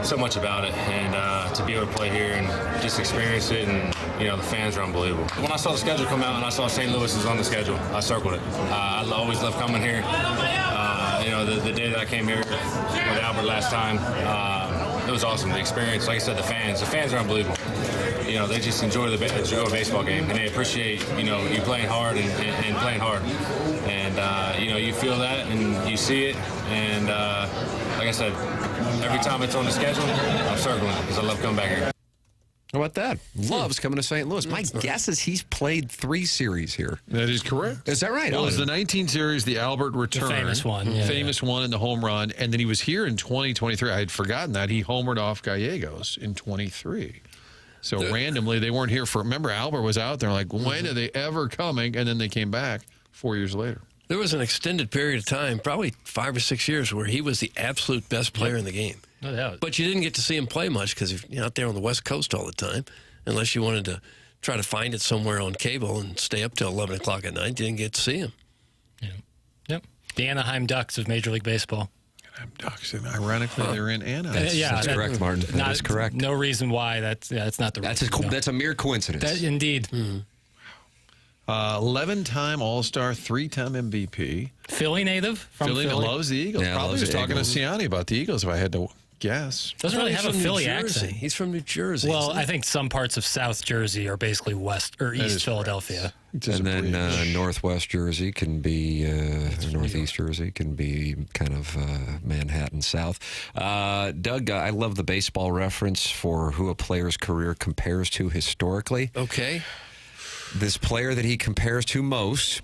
so much about it, and to be able to play here and just experience it, and the fans are unbelievable. When I saw the schedule come out and I saw St. Louis was on the schedule, I circled it. I always love coming here. The day that I came here with Albert last time, it was awesome. The experience, like I said, the fans are unbelievable. They just enjoy a baseball game, and they appreciate, you playing hard and playing hard. And, you feel that and you see it. And like I said, every time it's on the schedule, I'm circling it because I love coming back here. How about that? Loves coming to St. Louis. My guess is he's played 3 series here. That is correct. Is that right? Well, it was the 19 series, the Albert return. The famous one. Famous one in the home run. And then he was here in 2023. I had forgotten that. He homered off Gallegos in 23. So randomly, they weren't here for. Remember, Albert was out there like, when are they ever coming? And then they came back 4 years later. There was an extended period of time, probably 5 or 6 years, where he was the absolute best player in the game. No doubt. But you didn't get to see him play much because you're out there on the West Coast all the time, unless you wanted to try to find it somewhere on cable and stay up till 11 o'clock at night. You didn't get to see him. Yeah. Yep. The Anaheim Ducks of Major League Baseball. Anaheim Ducks, and ironically, they're in Anaheim. That's correct, Martin. That is correct. No reason why that's not the reason. That's a mere coincidence. Indeed. 11-time All-Star, 3-time MVP. Philly native from Philly. Loves the Eagles. Yeah, Probably loves was the talking Eagles. to Ciani about the Eagles if I had to guess. Doesn't really have a Philly accent. He's from New Jersey. Well, I think some parts of South Jersey are basically West or East Philadelphia. And then Northwest Jersey can be, Northeast Jersey can be kind of Manhattan South. Doug, I love the baseball reference for who a player's career compares to historically. Okay. This player that he compares to most,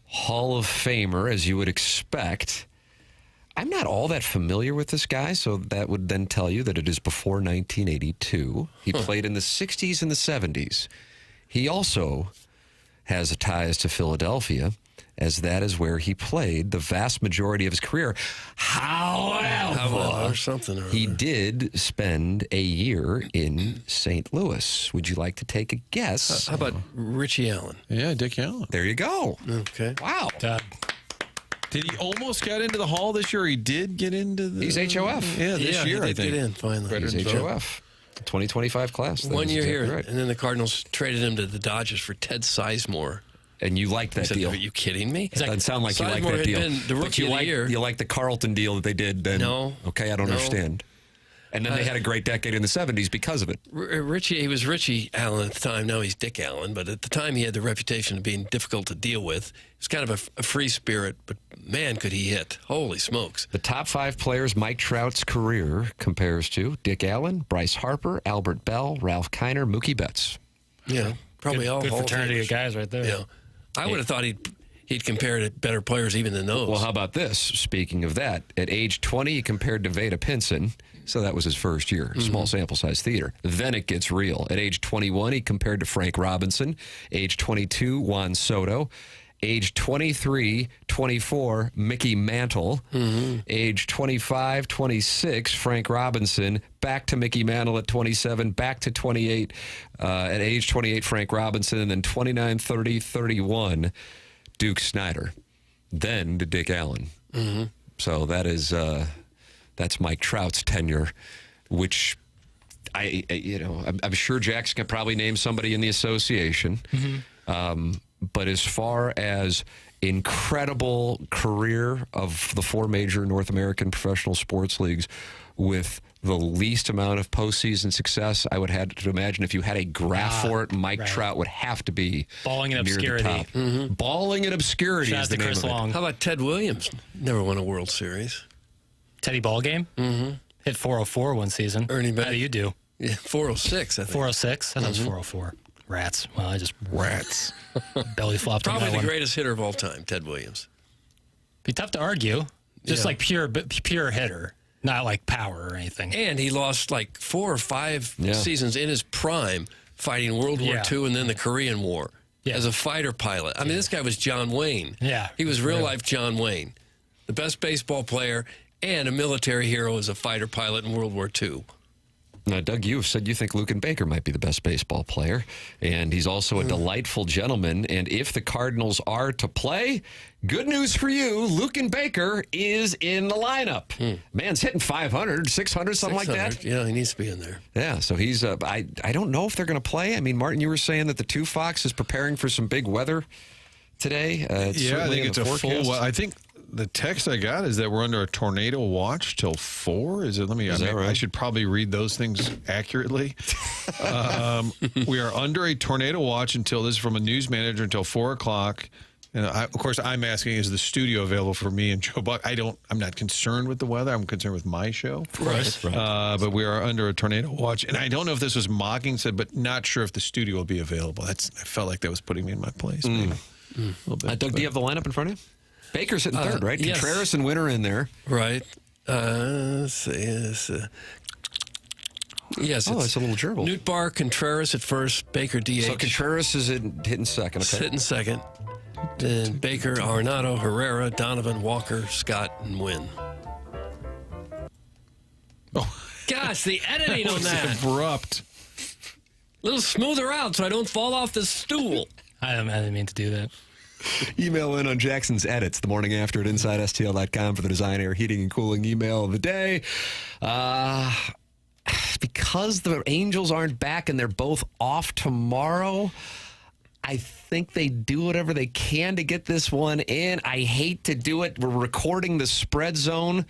Hall of Famer, as you would expect. I'm not all that familiar with this guy, so that would then tell you that it is before 1982. He played in the 60s and the 70s. He also has ties to Philadelphia, as that is where he played the vast majority of his career. However, he did spend a year in St. Louis. Would you like to take a guess? How about Richie Allen? Yeah, Dick Allen. There you go. Okay. Wow. Did he almost get into the Hall this year? He did get into the... He's HOF. Yeah, this year, he I did think. get in, finally. He's HOF. 2025 class. That 1 is year exactly here, right. and then the Cardinals traded him to the Dodgers for Ted Sizemore. And you like that deal. Are you kidding me? Doesn't sound like you like Sizemore that had deal. been the But rookie you of the like year. you like the Carlton deal that they did then? No. Okay, I don't understand. And then they had a great decade in the 70s because of it. He was Richie Allen at the time. Now he's Dick Allen, but at the time he had the reputation of being difficult to deal with. He's kind of a free spirit, but man, could he hit. Holy smokes. The top 5 players Mike Trout's career compares to Dick Allen, Bryce Harper, Albert Bell, Ralph Kiner, Mookie Betts. Yeah, probably all good Hall of fraternity Famers. of guys right there. Yeah. I would have thought he'd compare to better players even than those. Well, how about this? Speaking of that, at age 20, he compared to Vada Pinson. So that was his first year, small sample size theater. Then it gets real. At age 21, he compared to Frank Robinson. Age 22, Juan Soto. Age 23, 24, Mickey Mantle. Age 25, 26, Frank Robinson. Back to Mickey Mantle at 27, back to 28. At age 28, Frank Robinson. And then 29, 30, 31, Duke Snider. Then to Dick Allen. So that is... that's Mike Trout's tenure, which I'm sure Jackson can probably name somebody in the association. But as far as incredible career of the 4 major North American professional sports leagues with the least amount of postseason success, I would have to imagine if you had a graph for it, Mike Trout would have to be balling in near obscurity. the top. Balling in obscurity Shout is out the to name Chris of it. Long. How about Ted Williams? Never won a World Series. Teddy Ballgame? Hit 404 one season. Ernie Banks. How do you do? Yeah, 406, I think. 406? I thought it was 404. Rats. Well, I just... Rats. belly flopped on Probably that the one. greatest hitter of all time, Ted Williams. Be tough to argue. Just Yeah. like pure hitter. Not like power or anything. And he lost like 4 or 5 seasons in his prime fighting World War II and then the Korean War as a fighter pilot. I mean, this guy was John Wayne. Yeah. He was real-life John Wayne, the best baseball player and a military hero as a fighter pilot in World War II. Now, Doug, you have said you think Luken Baker might be the best baseball player, and he's also a delightful gentleman. And if the Cardinals are to play, good news for you, Luken Baker is in the lineup. Man's hitting 500, 600, something like that. Yeah, he needs to be in there. Yeah, so he's, I don't know if they're going to play. I mean, Martin, you were saying that the 2 Fox is preparing for some big weather today. I think it's a forecast. full... I think the text I got is that we're under a tornado watch till 4. Is it? that right? I should probably read those things accurately. We are under a tornado watch until, this is from a news manager, until 4 o'clock. And of course, I'm asking, is the studio available for me and Joe Buck? I'm not concerned with the weather. I'm concerned with my show. Right. But we are under a tornado watch. And I don't know if this was mocking said, but not sure if the studio will be available. I felt like that was putting me in my place. Maybe. A little bit. Doug, do you have the lineup in front of you? Baker's hitting third, right? Yes. Contreras and Winter in there. Right. Let's see. Yes. It's a little gerbil. Nootbaar, Contreras at first, Baker DH. So Contreras is hitting second. Okay. Hitting second. Then Baker, Arenado, Herrera, Donovan, Walker, Scott, and Wynn. Gosh, the editing on that. Abrupt. A little smoother out so I don't fall off the stool. I didn't mean to do that. Email in on Jackson's edits the morning after at InsideSTL.com for the Design, Air, Heating, and Cooling email of the day. Because the Angels aren't back and they're both off tomorrow, I think they do whatever they can to get this one in. I hate to do it. We're recording the Spread Zone.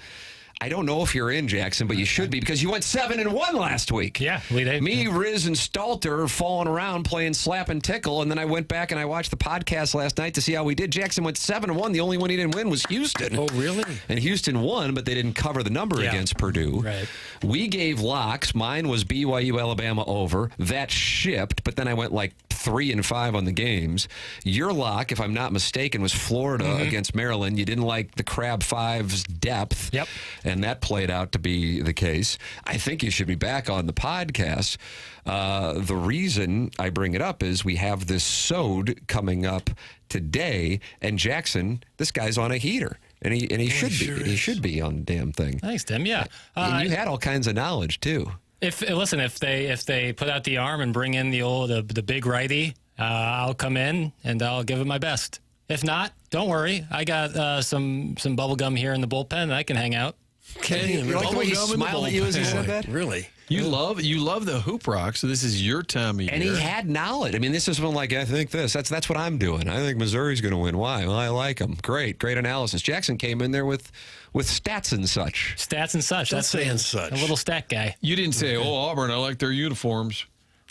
I don't know if you're in, Jackson, but you should be because you went 7-1 last week. Yeah. Me, Riz, and Stalter are falling around playing slap and tickle, and then I went back and I watched the podcast last night to see how we did. Jackson went 7-1. The only one he didn't win was Houston. Oh, really? And Houston won, but they didn't cover the number against Purdue. Right. We gave locks. Mine was BYU Alabama over. That shipped, but then I went like 3-5 on the games. Your lock, if I'm not mistaken, was Florida against Maryland. You didn't like the Crab Five's depth. Yep. And that played out to be the case. I think you should be back on the podcast. The reason I bring it up is we have this SOD coming up today, and Jackson, this guy's on a heater. And he should be. Sure He is. should be on the damn thing. Thanks, Tim. Yeah. And you had all kinds of knowledge too. If they put out the arm and bring in the big righty, I'll come in and I'll give it my best. If not, don't worry. I got some bubble gum here in the bullpen and I can hang out. Okay, You like the way he smiled at you as he said that? Really? You love the hoop rock, so this is your time of year. And he had knowledge. I mean, this is when, like, I think this. That's what I'm doing. I think Missouri's going to win. Why? Well, I like them. Great analysis. Jackson came in there with stats and such. Stats and such. Don't That's say and such. A little stat guy. You didn't say, "Oh, Auburn, I like their uniforms."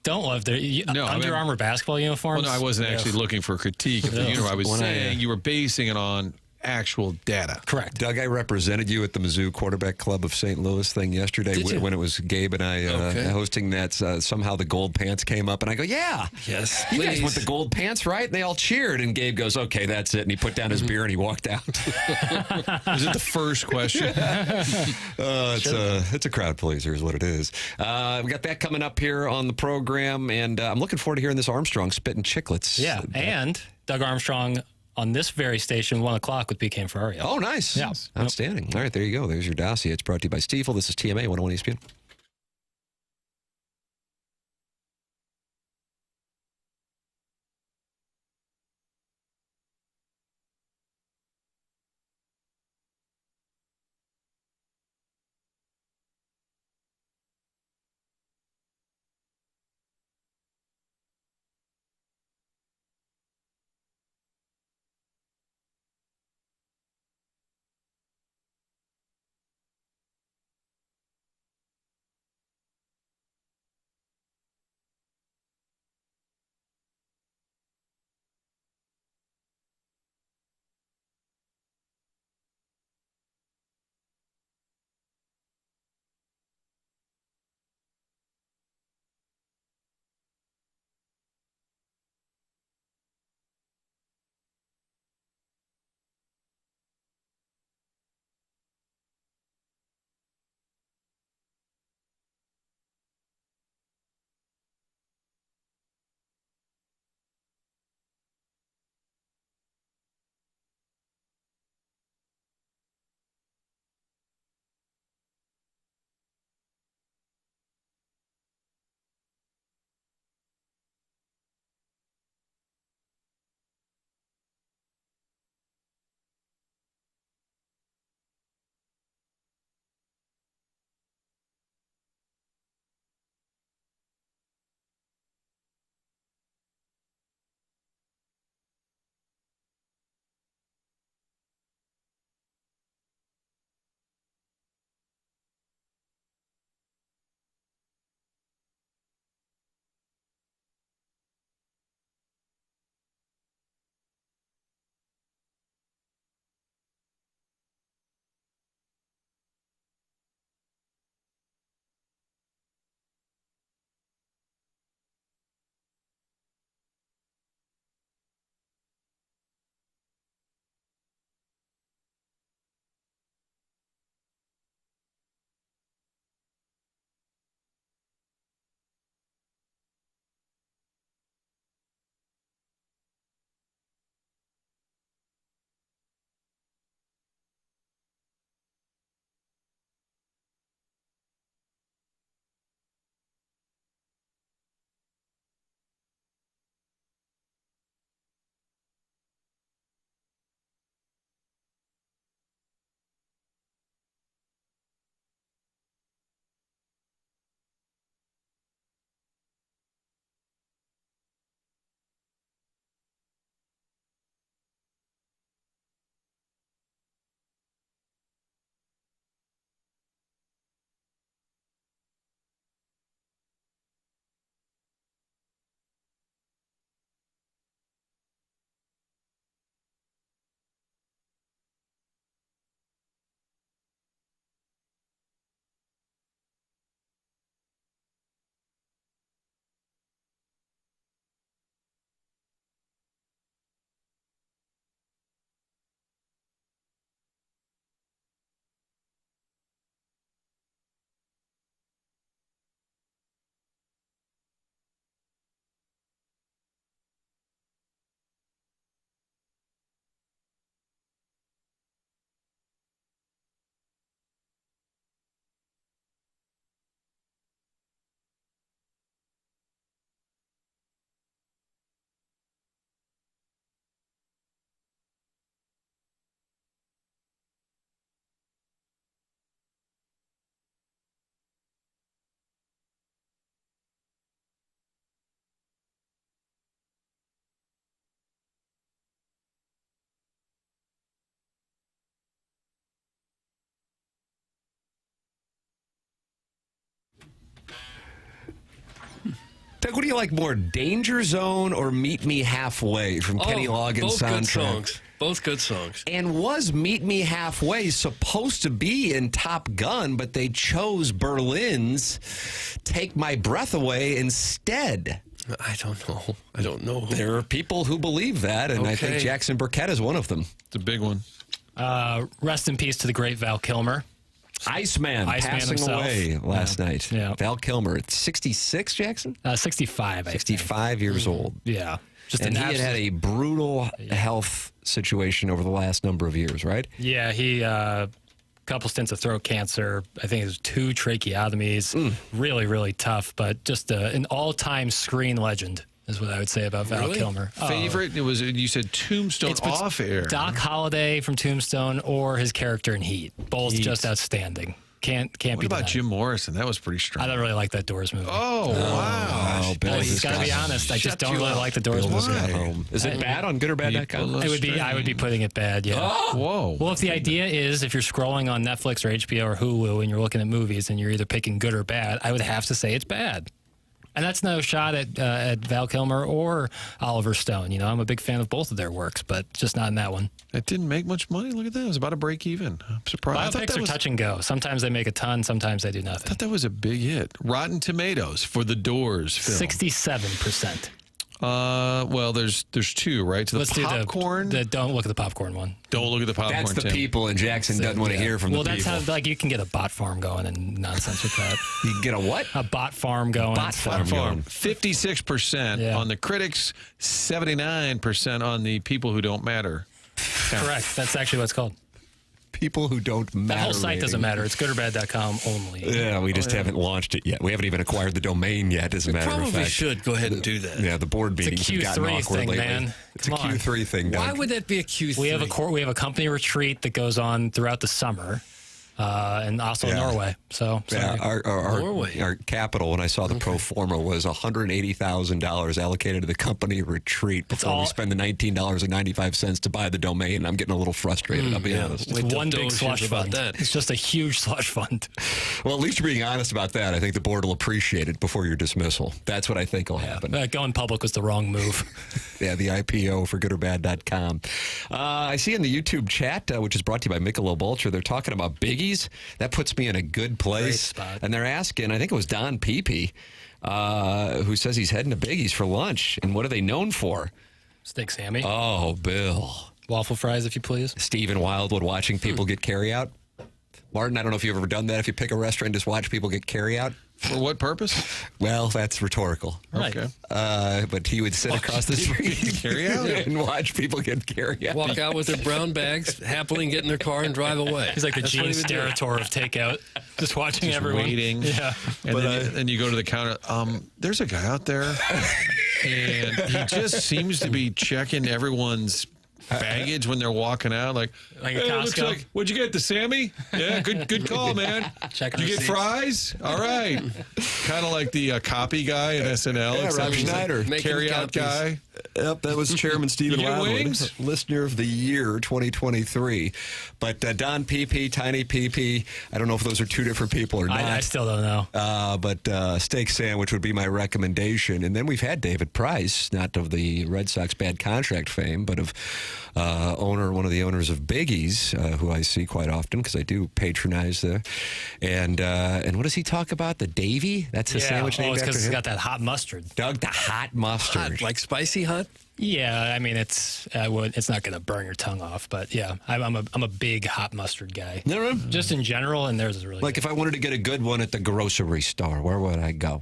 Don't love their No, I Under mean- Armour basketball uniforms. Well, no, I wasn't actually looking for critique of the uniform. I was When I, saying you were basing it on actual data. Correct. Doug, I represented you at the Mizzou Quarterback Club of St. Louis thing yesterday Did you? when it was Gabe and I Okay. hosting that. Somehow the gold pants came up, and I go, yeah. Yes, You guys please. want the gold pants, right? And they all cheered, and Gabe goes, okay, that's it. And he put down his beer and he walked out. Is it the first question? It's a crowd pleaser is what it is. We got that coming up here on the program, and I'm looking forward to hearing this Armstrong Spittin Chiclets. Yeah, and Doug Armstrong on this very station, 1 o'clock with BK and Ferrario. Oh, nice. Yeah. Outstanding. All right, there you go. There's your dossier. It's brought to you by Stiefel. This is TMA 101 ESPN. Doug, what do you like more, Danger Zone or Meet Me Halfway from Kenny Loggins' both soundtrack? Good songs. Both good songs. And was Meet Me Halfway supposed to be in Top Gun, but they chose Berlin's Take My Breath Away instead? I don't know. There are people who believe that, and I think Jackson Burkett is one of them. It's a big one. Rest in peace to the great Val Kilmer. Iceman passing himself. away last night. Yeah. Val Kilmer at 66, Jackson? 65, I think. 65 years old. Yeah. And he had a brutal health situation over the last number of years, right? Yeah, he couple stints of throat cancer. I think it was 2 tracheotomies. Really, really tough, but just an all-time screen legend is what I would say about Val Kilmer. Favorite? It was, you said Tombstone off air. Doc Holliday from Tombstone or his character in Heat. Both just outstanding. Can't what be about denied. Jim Morrison? That was pretty strong. I don't really like that Doors movie. Oh, wow. He's got to be honest. I just don't really like the Doors movie. Is it bad on goodorbad.com? I would be putting it bad, yeah. Oh. Whoa. Well, if the idea is if you're scrolling on Netflix or HBO or Hulu and you're looking at movies and you're either picking good or bad, I would have to say it's bad. And that's no shot at Val Kilmer or Oliver Stone. You know, I'm a big fan of both of their works, but just not in that one. It didn't make much money. Look at that. It was about a break even. I'm surprised. Biopics are touch and go. Sometimes they make a ton, sometimes they do nothing. I thought that was a big hit. Rotten Tomatoes for the Doors film. 67%. Well, there's 2, right? So Let's the popcorn. don't look at the popcorn one. Don't look at the popcorn. That's the Tim. people, and Jackson doesn't want to hear from the people. Well, that's how you can get a bot farm going and nonsense with that. You can get a what? A bot farm going. Bot farm going. 56% on the critics, 79% on the people who don't matter. Correct. That's actually what it's called. People who don't matter. The whole site doesn't matter. It's goodorbad.com only. Yeah, we just haven't launched it yet. We haven't even acquired the domain yet, as a matter of fact. Probably should go ahead and do that. Yeah, the board meetings have gotten awkward thing, lately. man. It's a Q3 thing, Doug. Why would that be a Q3? We have a company retreat that goes on throughout the summer. And also Norway. So our capital, when I saw the pro forma, was $180,000 allocated to the company retreat before we spend the $19.95 to buy the domain. I'm getting a little frustrated, I'll be honest. It's one big slush fund. It's just a huge slush fund. Well, at least you're being honest about that. I think the board will appreciate it before your dismissal. That's what I think will happen. Going public was the wrong move. Yeah, the IPO for goodorbad.com. I see in the YouTube chat, which is brought to you by Michelob Ultra, they're talking about Biggie. That puts me in a good place. And they're asking, I think it was Don Pepe, who says he's heading to Biggie's for lunch. And what are they known for? Steak Sammy. Oh, Bill. Waffle fries, if you please. Stephen Wildwood watching people get carry-out. Martin, I don't know if you've ever done that. If you pick a restaurant and just watch people get carry-out. For what purpose? Well, that's rhetorical. Right. Okay. But he would sit across the street carry out and watch people get carry out. Walk out with their brown bags, happily get in their car and drive away. He's like the Gene Steratore of takeout, just watching everyone. Waiting. Yeah. And then you go to the counter. There's a guy out there, and he just seems to be checking everyone's baggage when they're walking out. Like a hey, looks Costco. like, what'd you get, the Sammy? Yeah, good call, man. Checking Did you get receipts. fries? All right. Kind of like the copy guy in SNL. Yeah, except Rob he's a Schneider. carry-out guy. Yep, that was Chairman Stephen You get Wildwood, wings? Listener of the Year 2023. But Don PP, Tiny PP, I don't know if those are two different people or not. I still don't know. But steak sandwich would be my recommendation. And then we've had David Price, not of the Red Sox bad contract fame, but of one of the owners of Biggie's, who I see quite often because I do patronize there. And what does he talk about? The Davy? That's the sandwich named it's after because him? it's got that hot mustard. Doug, the hot mustard. Hot, like spicy hot? Yeah, I mean it's not going to burn your tongue off, but yeah, I'm a big hot mustard guy. No. Just in general, and theirs is really Like good. if I wanted to get a good one at the grocery store, where would I go?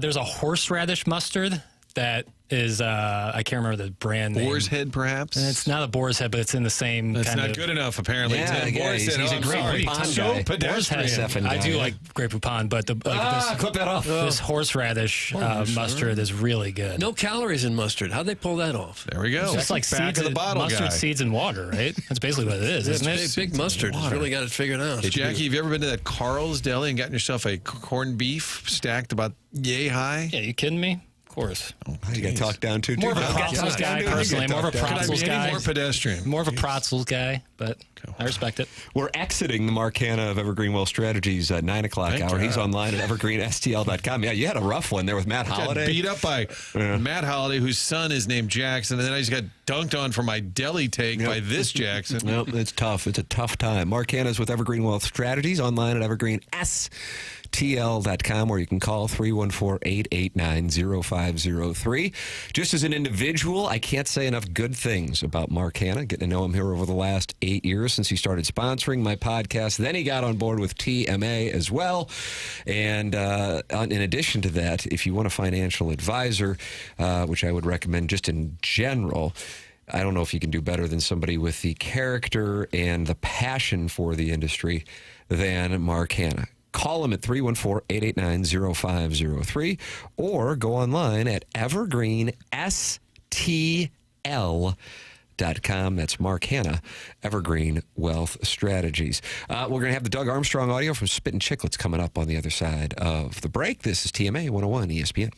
There's a horseradish mustard that is I can't remember the brand name. Boar's Head, perhaps? And it's not a boar's head, but it's in the same That's kind not of. good enough, apparently. Yeah, Tim. yeah, Boar's he's Head. a I'm great sorry. Poupon So guy. pedestrian. Effing I do guy. like Grey Poupon, but this clip that off. this horseradish mustard is really good. No calories in mustard. How'd they pull that off? There we go. It's just like Back seeds of the bottle mustard guy. seeds and water, right? That's basically what it is, isn't it? Big mustard. It's really got it figured out. Hey, Jackie, have you ever been to that Carl's Deli and gotten yourself a corned beef stacked about yay high? Yeah, you kidding me? course. You got talked down to More of a too. Pretzels guy, personally. More of a Could I be Pretzels any guy. more pedestrian? More of a Pretzels guy, but I respect it. We're exiting the Mark Hanna of Evergreen Wealth Strategies at 9 o'clock Thank hour. God. He's online at evergreenstl.com. Yeah, you had a rough one there with Matt Got Holliday. beat up by Matt Holliday, whose son is named Jackson, and then I just got dunked on for my deli take by this Jackson. Nope, it's tough. It's a tough time. Mark Hanna's with Evergreen Wealth Strategies, online at evergreenstl.com, where you can call 314-889-0503. Just as an individual, I can't say enough good things about Mark Hanna. Getting to know him here over the last 8 years since he started sponsoring my podcast. Then he got on board with TMA as well. And in addition to that, if you want a financial advisor, which I would recommend just in general, I don't know if you can do better than somebody with the character and the passion for the industry than Mark Hanna. Call him at 314-889-0503 or go online at evergreenstl.com. That's Mark Hanna, Evergreen Wealth Strategies. We're going to have the Doug Armstrong audio from Spittin Chiclets coming up on the other side of the break. This is TMA 101 ESPN.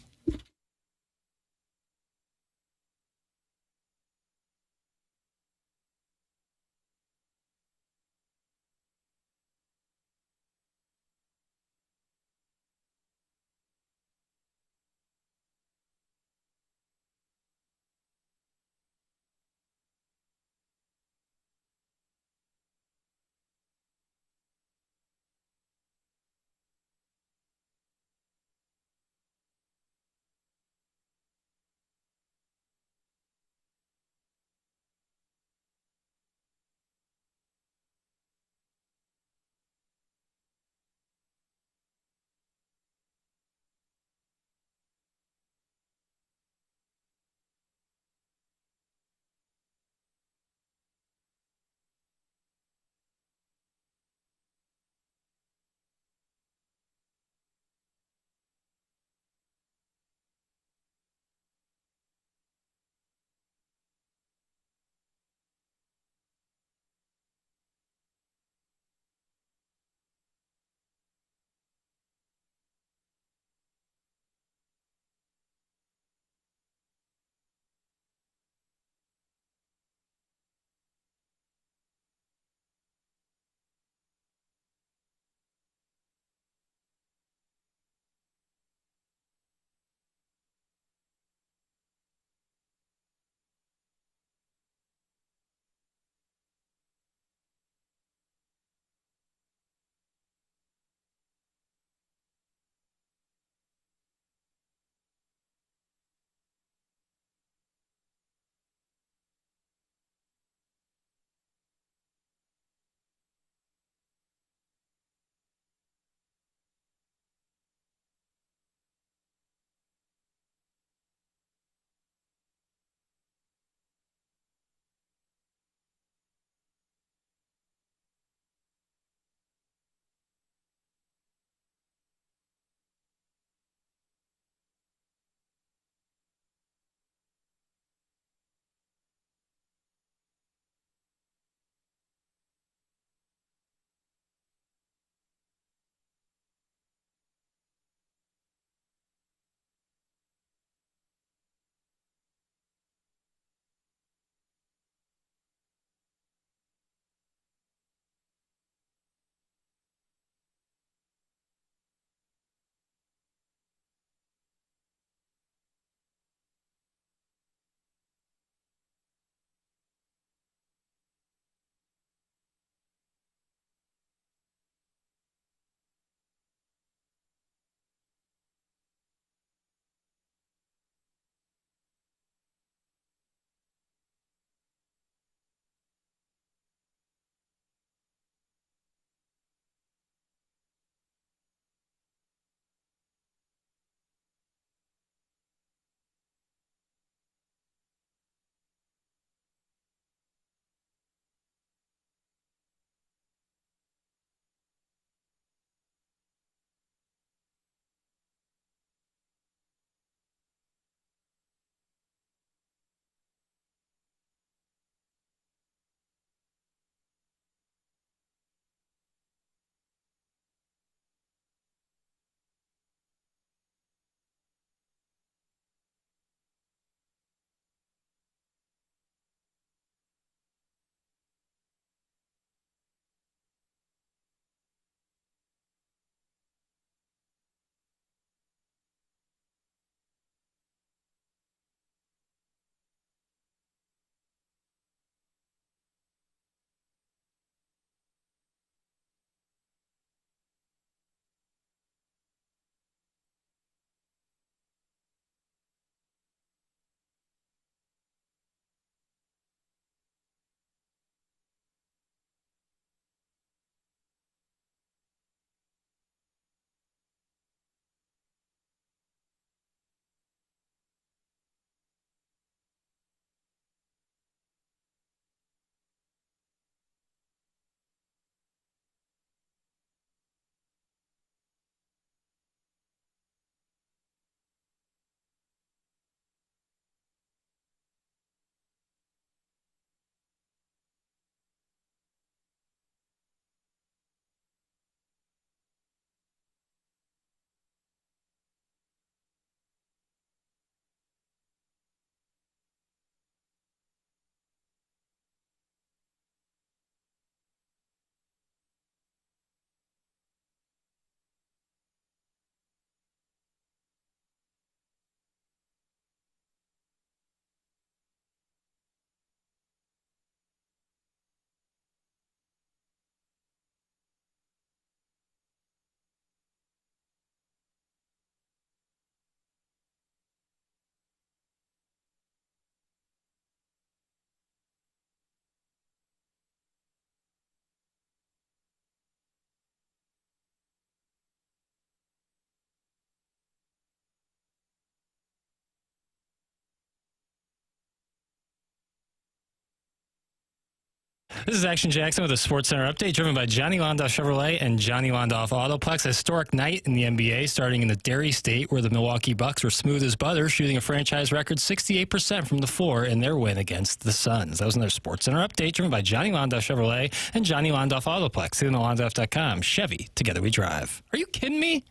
This is Action Jackson with a Sports Center update driven by Johnny Londoff Chevrolet and Johnny Londoff Autoplex. A historic night in the NBA starting in the Dairy State where the Milwaukee Bucks were smooth as butter, shooting a franchise record 68% from the floor in their win against the Suns. That was another Sports Center update driven by Johnny Londoff Chevrolet and Johnny Londoff Autoplex. See them at Londoff.com. Chevy, together we drive. Are you kidding me?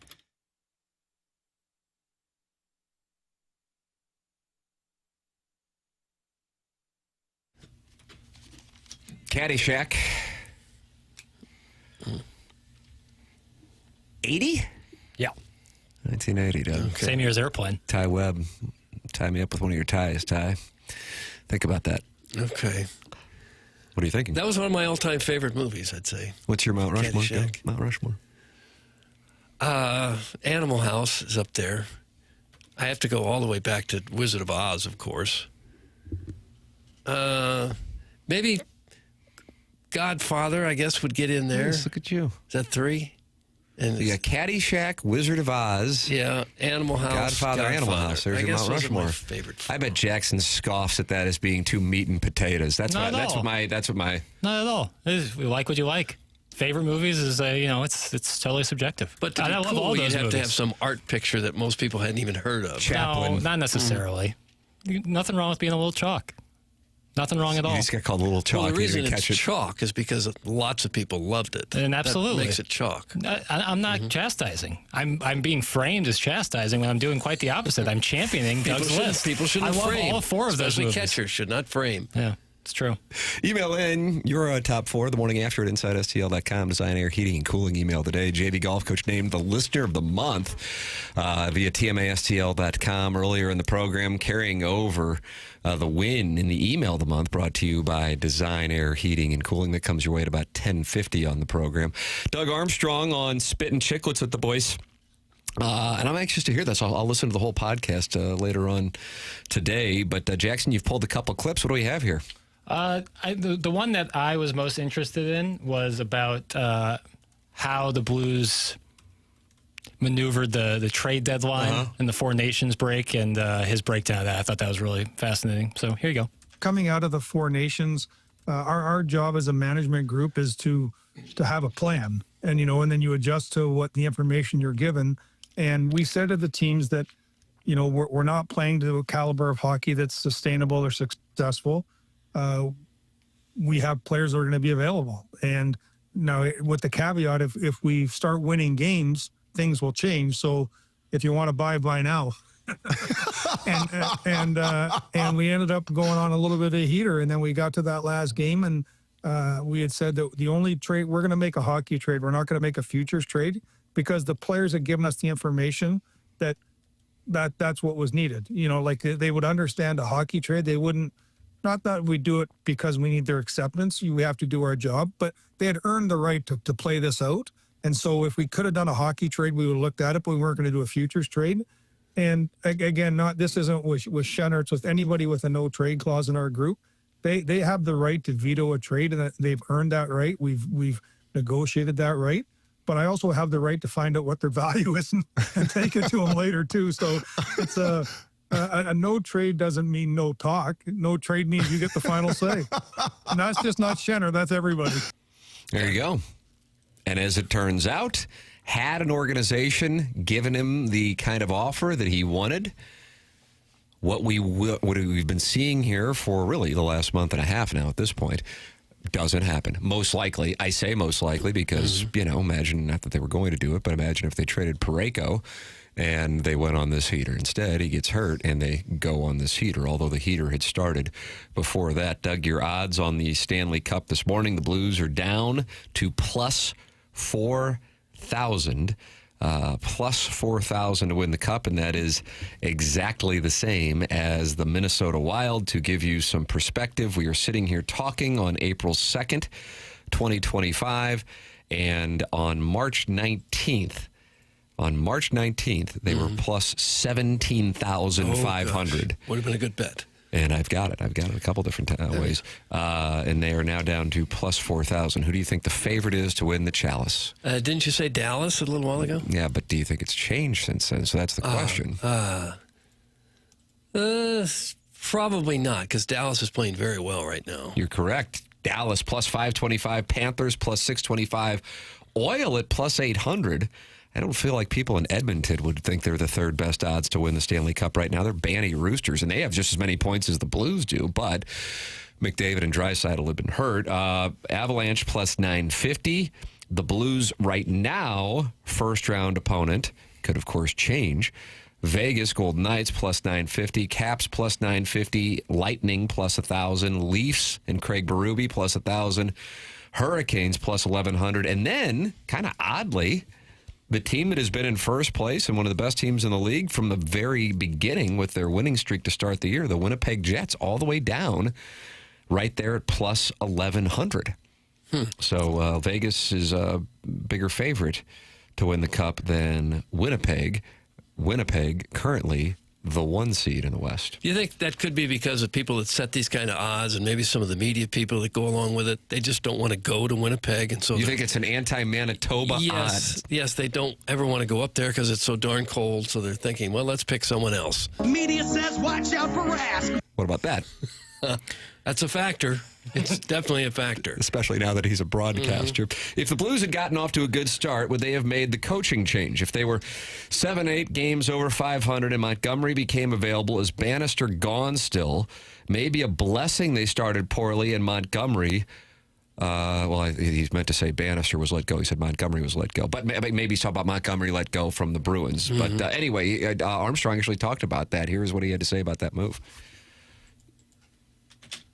Caddyshack. 80? Yeah. 1980, Doug. Okay. Same year as Airplane. Ty Webb. Tie me up with one of your ties, Ty. Think about that. Okay. What are you thinking? That was one of my all-time favorite movies, I'd say. What's your Mount Rushmore? Caddyshack. Mount Rushmore. Animal House is up there. I have to go all the way back to Wizard of Oz, of course. Maybe Godfather, I guess, would get in there. Yes, look at you. Is that 3? And You got Caddyshack, Wizard of Oz. Yeah, Animal House. Godfather, Animal House. There's I your guess Mount those Rushmore. are my favorite. I bet Jackson scoffs at that as being too meat and potatoes. That's Not what at all. that's what my Not at all. We like what you like. Favorite movies is, it's totally subjective. But to be I love cool, all you'd those have movies. to have some art picture that most people hadn't even heard of. Chaplin. No, not necessarily. Nothing wrong with being a little chalk. Nothing wrong at all. You just got called a little chalk. Well, the You reason didn't it's catch it. chalk is because lots of people loved it. And absolutely. That makes it chalk. I'm not chastising. I'm being framed as chastising when I'm doing quite the opposite. I'm championing Doug's list. People shouldn't I love frame. all 4 of those Especially movies. catchers should not frame. Yeah, it's true. Email in your top 4 the morning after at InsideSTL.com. Design, Air, Heating, and Cooling email today. JV Golf Coach named the listener of the month via TMASTL.com earlier in the program, carrying over the win in the email of the month brought to you by Design, Air, Heating, and Cooling. That comes your way at about 10:50 on the program. Doug Armstrong on Spittin Chiclets with the boys. And I'm anxious to hear this. I'll listen to the whole podcast later on today. But Jackson, you've pulled a couple clips. What do we have here? The one that I was most interested in was about how the Blues maneuvered the trade deadline and the 4 Nations break and his breakdown of that. I thought that was really fascinating. So here you go. Coming out of the 4 Nations, our job as a management group is to have a plan, and then you adjust to what the information you're given. And we said to the teams that, we're not playing to a caliber of hockey that's sustainable or successful. We have players that are going to be available. And now with the caveat, if we start winning games, things will change. So if you want to buy now. and we ended up going on a little bit of a heater. And then we got to that last game and we had said that the only trade, we're going to make a hockey trade. We're not going to make a futures trade because the players had given us the information that's what was needed. Like they would understand a hockey trade. They wouldn't, not that we do it because we need their acceptance. We have to do our job, but they had earned the right to play this out. And so if we could have done a hockey trade, we would have looked at it, but we weren't going to do a futures trade. And again, this isn't with Schenner. It's with anybody with a no trade clause in our group. They have the right to veto a trade, and they've earned that right. We've negotiated that right. But I also have the right to find out what their value is and take it to them later too. So it's a no trade doesn't mean no talk. No trade means you get the final say. And that's just not Schenner. That's everybody. There you go. And as it turns out, had an organization given him the kind of offer that he wanted, what we've been seeing here for really the last month and a half now at this point doesn't happen. Most likely, I say most likely because, imagine, not that they were going to do it, but imagine if they traded Parayko and they went on this heater. Instead, he gets hurt and they go on this heater, although the heater had started before that. Doug, your odds on the Stanley Cup this morning, the Blues are down to plus 4,000, plus 4,000 to win the Cup, and that is exactly the same as the Minnesota Wild. To give you some perspective, we are sitting here talking on April 2nd, 2025, and on March 19th, they were plus 17,500. Would have been a good bet. And I've got it a couple different ways. And they are now down to plus 4,000. Who do you think the favorite is to win the Chalice? Didn't you say Dallas a little while ago? Yeah, but do you think it's changed since then? So that's the question. Probably not, because Dallas is playing very well right now. You're correct. Dallas plus 525, Panthers plus 625, Oil at plus 800. I don't feel like people in Edmonton would think they're the third best odds to win the Stanley Cup right now. They're Banny Roosters, and they have just as many points as the Blues do, but McDavid and Draisaitl have been hurt. Avalanche plus 950. The Blues right now, first-round opponent, could, of course, change. Vegas, Golden Knights plus 950. Caps plus 950. Lightning plus 1,000. Leafs and Craig Berube plus 1,000. Hurricanes plus 1,100. And then, kind of oddly, the team that has been in first place and one of the best teams in the league from the very beginning with their winning streak to start the year, the Winnipeg Jets, all the way down right there at plus 1,100. So Vegas is a bigger favorite to win the Cup than Winnipeg. Winnipeg currently the 1 seed in the West. Do you think that could be because of people that set these kind of odds and maybe some of the media people that go along with it? They just don't want to go to Winnipeg. And so you think it's an anti-Manitoba odd? Yes, they don't ever want to go up there because it's so darn cold. So they're thinking, well, let's pick someone else. Media says watch out for Rask. What about that? That's a factor. It's definitely a factor. Especially now that he's a broadcaster. If the Blues had gotten off to a good start, would they have made the coaching change? If they were 7-8 games over 500 and Montgomery became available, is Bannister gone still? Maybe a blessing they started poorly and Montgomery... he's meant to say Bannister was let go. He said Montgomery was let go. But maybe he's talking about Montgomery let go from the Bruins. But anyway, Armstrong actually talked about that. Here's what he had to say about that move.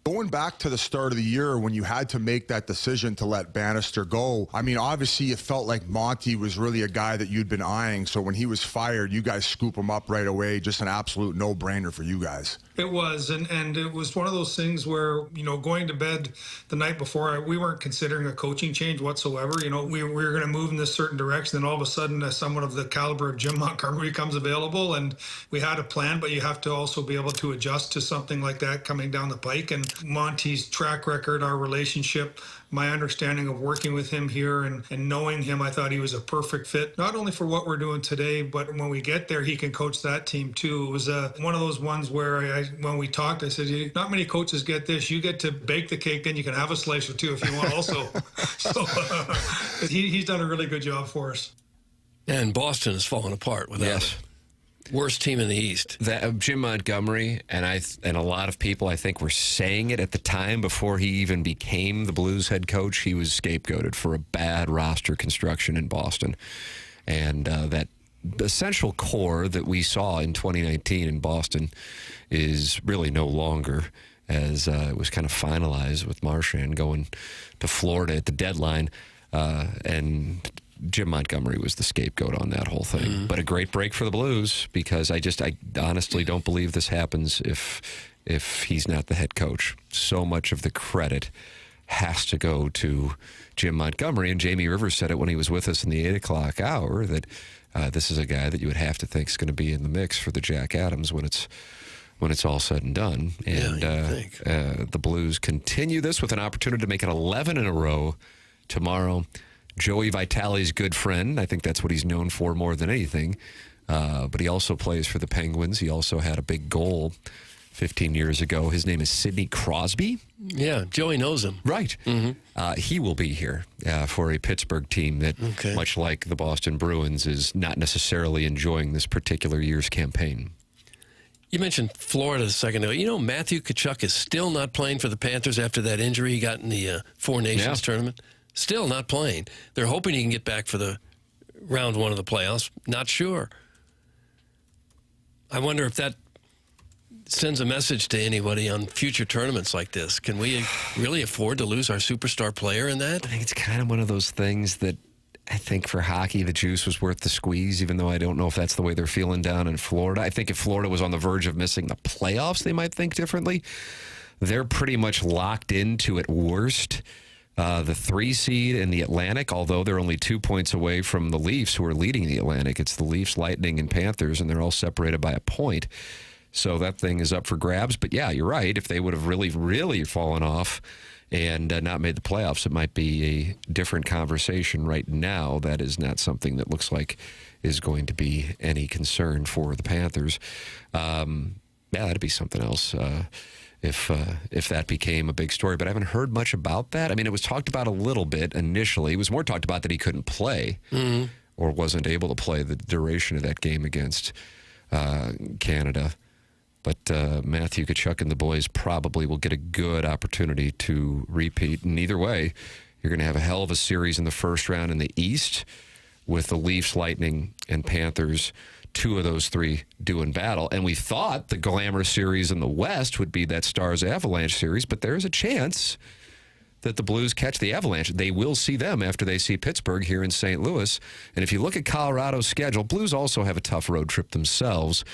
Going back to the start of the year when you had to make that decision to let Bannister go, I mean, obviously you felt like Monty was really a guy that you'd been eyeing. So when he was fired, you guys scoop him up right away. Just an absolute no-brainer for you guys. It was, and it was one of those things where, going to bed the night before, we weren't considering a coaching change whatsoever. We were going to move in this certain direction, then all of a sudden someone of the caliber of Jim Montgomery comes available, and we had a plan, but you have to also be able to adjust to something like that coming down the pike. And Monty's track record, our relationship, my understanding of working with him here and knowing him, I thought he was a perfect fit, not only for what we're doing today, but when we get there, he can coach that team too. It was one of those ones where when we talked, I said, not many coaches get this. You get to bake the cake, then you can have a slice or two if you want also. So he's done a really good job for us. And Boston has fallen apart without it. Worst team in the East. Jim Montgomery and a lot of people, I think, were saying it at the time before he even became the Blues head coach. He was scapegoated for a bad roster construction in Boston. And that essential core that we saw in 2019 in Boston is really no longer, as it was kind of finalized with Marchand going to Florida at the deadline. And Jim Montgomery was the scapegoat on that whole thing. But a great break for the Blues, because I honestly don't believe this happens if he's not the head coach. So much of the credit has to go to Jim Montgomery, and Jamie Rivers said it when he was with us in the 8 o'clock hour that this is a guy that you would have to think is going to be in the mix for the Jack Adams when it's all said and done. And the Blues continue this with an opportunity to make it 11 in a row tomorrow. Joey Vitale's good friend. I think that's what he's known for more than anything. But he also plays for the Penguins. He also had a big goal 15 years ago. His name is Sidney Crosby. Yeah, Joey knows him. Right. He will be here for a Pittsburgh team that, much like the Boston Bruins, is not necessarily enjoying this particular year's campaign. You mentioned Florida a second ago. Matthew Tkachuk is still not playing for the Panthers after that injury he got in the Four Nations tournament. Still not playing. They're hoping he can get back for the round one of the playoffs. Not sure. I wonder if that sends a message to anybody on future tournaments like this. Can we really afford to lose our superstar player in that? I think it's kind of one of those things that I think for hockey, the juice was worth the squeeze, even though I don't know if that's the way they're feeling down in Florida. I think if Florida was on the verge of missing the playoffs, they might think differently. They're pretty much locked into, at worst, the 3 seed in the Atlantic, although they're only 2 points away from the Leafs, who are leading the Atlantic. It's the Leafs, Lightning, and Panthers, and they're all separated by a point. So that thing is up for grabs. But yeah, you're right. If they would have really, really fallen off and not made the playoffs, it might be a different conversation. Right now, that is not something that looks like is going to be any concern for the Panthers. Yeah, that'd be something else if that became a big story. But I haven't heard much about that. I mean, it was talked about a little bit initially. It was more talked about that he couldn't play or wasn't able to play the duration of that game against Canada. But Matthew Tkachuk and the boys probably will get a good opportunity to repeat. And either way, you're going to have a hell of a series in the first round in the East with the Leafs, Lightning, and Panthers. 2 of those 3 doing battle. And we thought the glamour series in the West would be that Stars-Avalanche series, but there's a chance that the Blues catch the Avalanche. They will see them after they see Pittsburgh here in St. Louis. And if you look at Colorado's schedule, Blues also have a tough road trip themselves.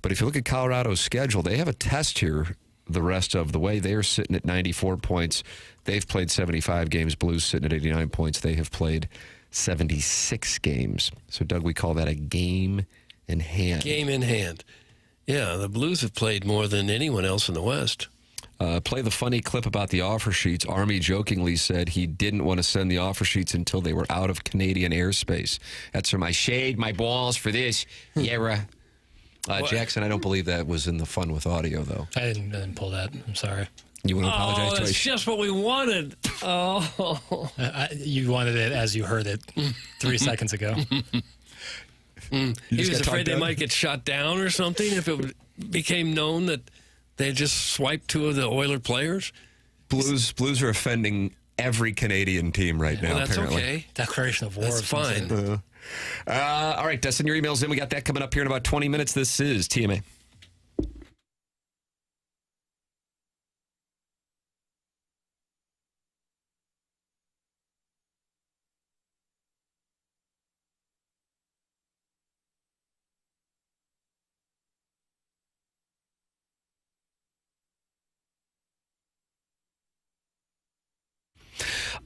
But if you look at Colorado's schedule, they have a test here the rest of the way. They are sitting at 94 points. They've played 75 games. Blues sitting at 89 points. They have played 76 games. So, Doug, we call that a game in hand. Game in hand. Yeah, the Blues have played more than anyone else in the West. Play the funny clip about the offer sheets. Army jokingly said he didn't want to send the offer sheets until they were out of Canadian airspace. That's from my shade, my balls for this. Yeah, Jackson, I don't believe that was in the fun with audio, though. I didn't pull that. I'm sorry. You want to apologize to that's just what we wanted. Oh. You wanted it as you heard it 3 seconds ago. He was afraid they might get shot down or something if it became known that they had just swiped 2 of the Oiler players. Blues are offending every Canadian team right now, that's apparently. Okay. Declaration of war. That's fine. All right, send your emails in. We got that coming up here in about 20 minutes. This is TMA.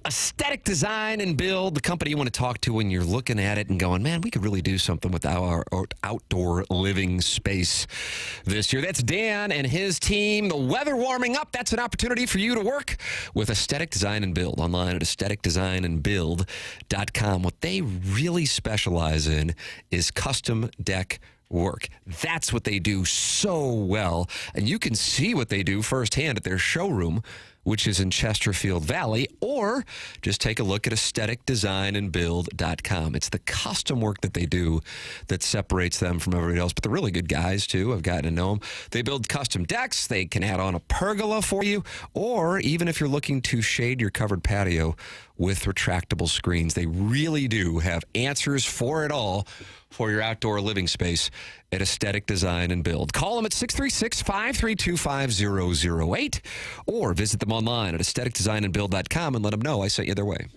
Aesthetic Design and Build, the company you want to talk to when you're looking at it and going, man, we could really do something with our outdoor living space this year. That's Dan and his team. The weather warming up. That's an opportunity for you to work with Aesthetic Design and Build online at aestheticdesignandbuild.com. What they really specialize in is custom deck work. That's what they do so well. And you can see what they do firsthand at their showroom, which is in Chesterfield Valley, or just take a look at aestheticdesignandbuild.com. It's the custom work that they do that separates them from everybody else. But they're really good guys, too. I've gotten to know them. They build custom decks. They can add on a pergola for you, or even if you're looking to shade your covered patio with retractable screens. They really do have answers for it all for your outdoor living space at Aesthetic Design and Build. Call them at 636-532-5008 or visit them online at aestheticdesignandbuild.com and let them know I sent you their way.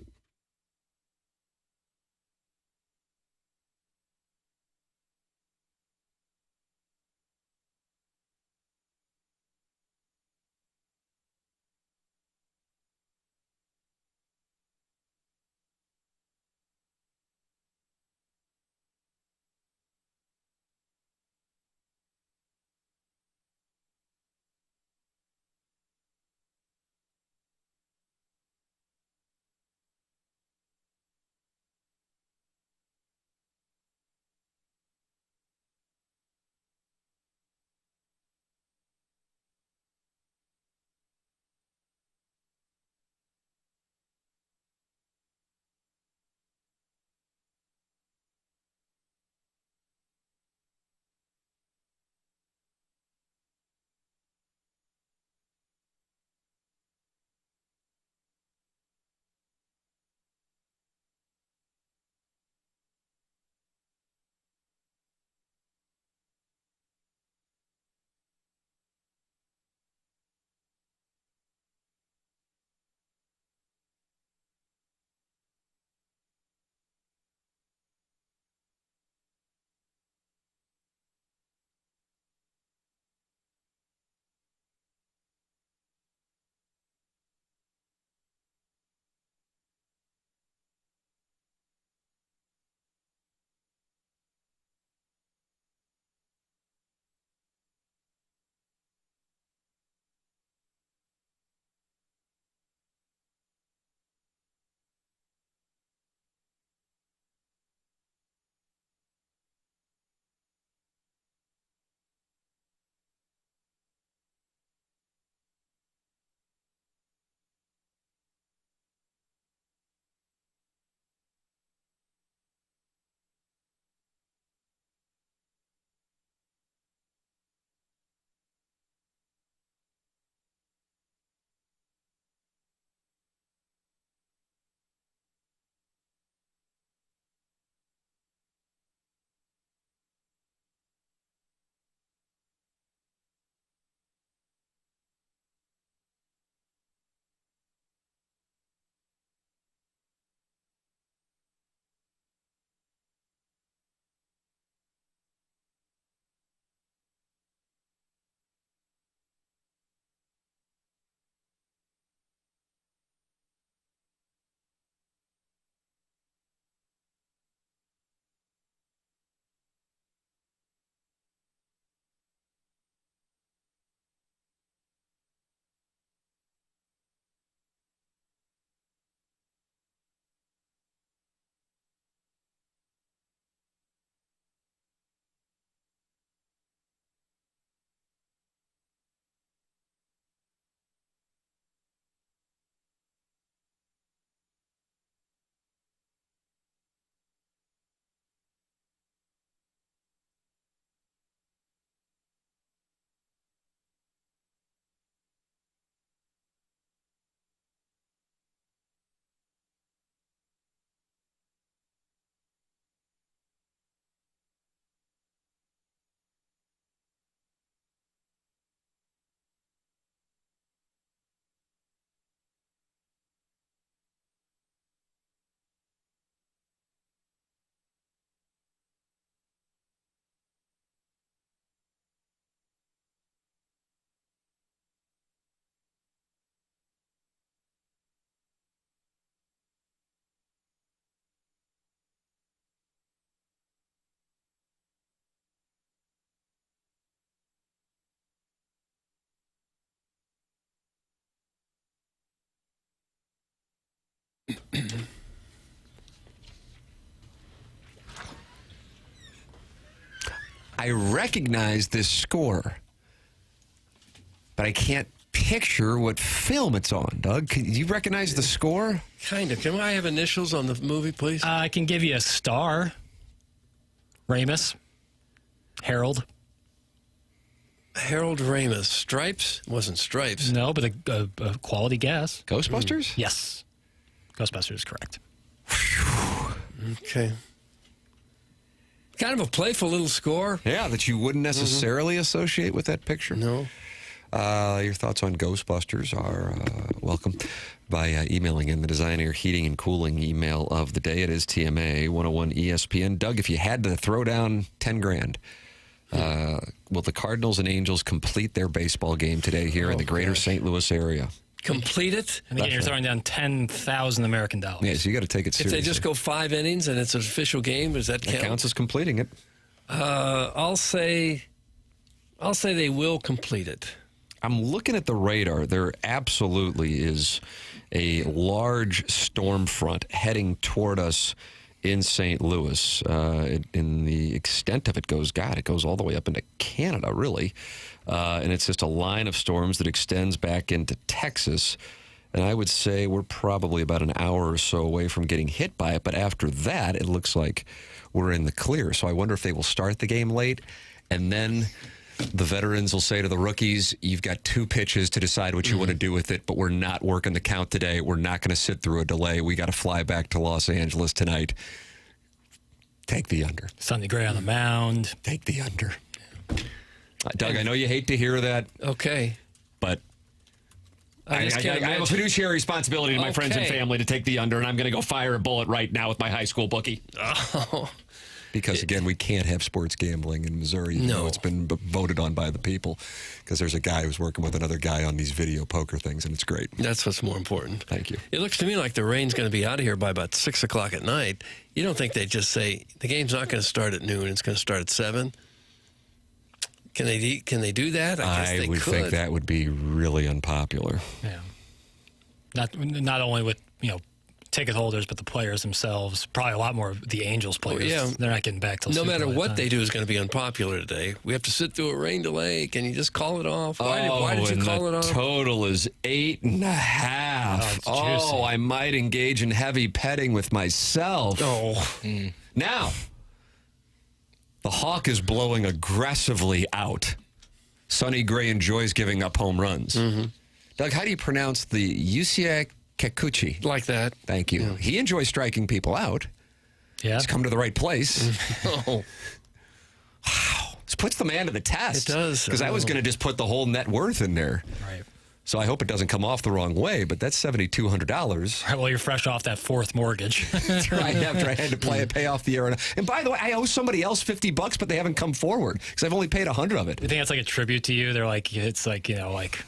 I recognize this score, but I can't picture what film it's on, Doug. Can you recognize the score? Kind of. Can I have initials on the movie, please? I can give you a star. Ramis. Harold. Harold Ramis. Stripes? Wasn't Stripes. No, but a quality guess. Ghostbusters? Yes. Ghostbusters is correct. Okay. Kind of a playful little score. Yeah, that you wouldn't necessarily associate with that picture. No. Your thoughts on Ghostbusters are welcome by emailing in the Designer Heating and Cooling email of the day. It is TMA 101 ESPN. Doug, if you had to throw down 10 grand, will the Cardinals and Angels complete their baseball game today here in the greater St. Louis area? Complete it? And again, you're throwing down 10,000 American dollars. Yeah, so you got to take it seriously. If they just go 5 innings and it's an official game, does that count? That counts as completing it. I'll say they will complete it. I'm looking at the radar. There absolutely is a large storm front heading toward us in St. Louis. In the extent of it goes all the way up into Canada, really. And it's just a line of storms that extends back into Texas. And I would say we're probably about an hour or so away from getting hit by it. But after that, it looks like we're in the clear. So I wonder if they will start the game late and then the veterans will say to the rookies, you've got 2 pitches to decide what you want to do with it, but we're not working the count today. We're not going to sit through a delay. We got to fly back to Los Angeles tonight. Take the under. Sonny Gray on the mound. Take the under. Doug, I know you hate to hear that. Okay. But I have a fiduciary responsibility to my friends and family to take the under, and I'm going to go fire a bullet right now with my high school bookie. Oh. Because, again, we can't have sports gambling in Missouri. You know, it's been voted on by the people because there's a guy who's working with another guy on these video poker things, and it's great. That's what's more important. Thank you. It looks to me like the rain's going to be out of here by about 6 o'clock at night. You don't think they'd just say, the game's not going to start at noon, it's going to start at 7? Can they do that? I guess they would think that would be really unpopular. Yeah. Not only with, ticket holders, but the players themselves, probably a lot more of the Angels players. Yeah. They're not getting back till no super matter late what time. they do is going to be unpopular today. We have to sit through a rain delay. Can you just call it off? Why did you call it off? Total is 8.5. Oh, I might engage in heavy petting with myself. Now, the hawk is blowing aggressively out. Sonny Gray enjoys giving up home runs. Doug, how do you pronounce the Yusei Kikuchi? Like that. Thank you. Yeah. He enjoys striking people out. Yeah. He's come to the right place. Oh. Wow. This puts the man to the test. It does. Because I was going to just put the whole net worth in there. Right. So I hope it doesn't come off the wrong way, but that's $7,200. Right, well, you're fresh off that 4th mortgage. That's right, after I had to pay off the error. And by the way, I owe somebody else $50, but they haven't come forward because I've only paid $100 of it. You think that's like a tribute to you? They're like, it's like,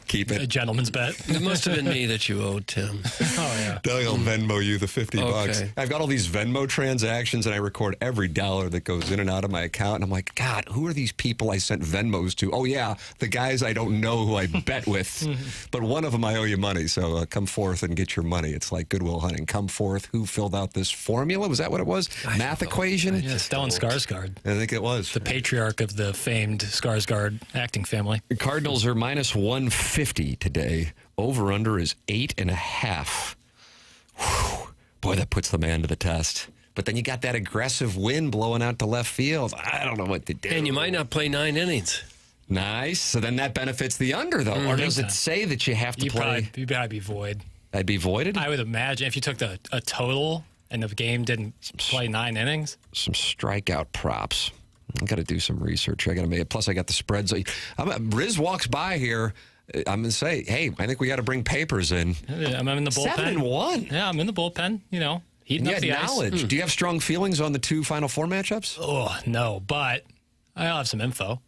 keep it. A gentleman's bet. It must have been me that you owed, Tim. Oh, yeah. Doug, I'll Venmo you the $50. Okay. I've got all these Venmo transactions, and I record every dollar that goes in and out of my account. And I'm like, God, who are these people I sent Venmos to? Oh, yeah, the guys I don't know who I bet with. But one of them I owe you money, so come forth and get your money. It's like Goodwill Hunting. Come forth. Who filled out this formula? Was that what it was? Math equation? Yeah, Stellan Skarsgård. I think it was. The patriarch of the famed Skarsgård acting family. The Cardinals are minus 150 today. Over-under is 8.5. Whew. Boy, that puts the man to the test. But then you got that aggressive wind blowing out to left field. I don't know what to do. And you might not play 9 innings. Nice. So then that benefits the under, though. Or does it say that you have to play? You'd probably be void. I'd be voided? I would imagine if you took a total and the game didn't play 9 innings. Some strikeout props. I got to do some research. I got to make it. Plus, I got the spreads. Riz walks by here. I'm going to say, hey, I think we got to bring papers in. I'm in the bullpen. 7-1. Yeah, I'm in the bullpen, heating up the knowledge. ice. Do you have strong feelings on the 2 Final Four matchups? Oh, no, but I'll have some info.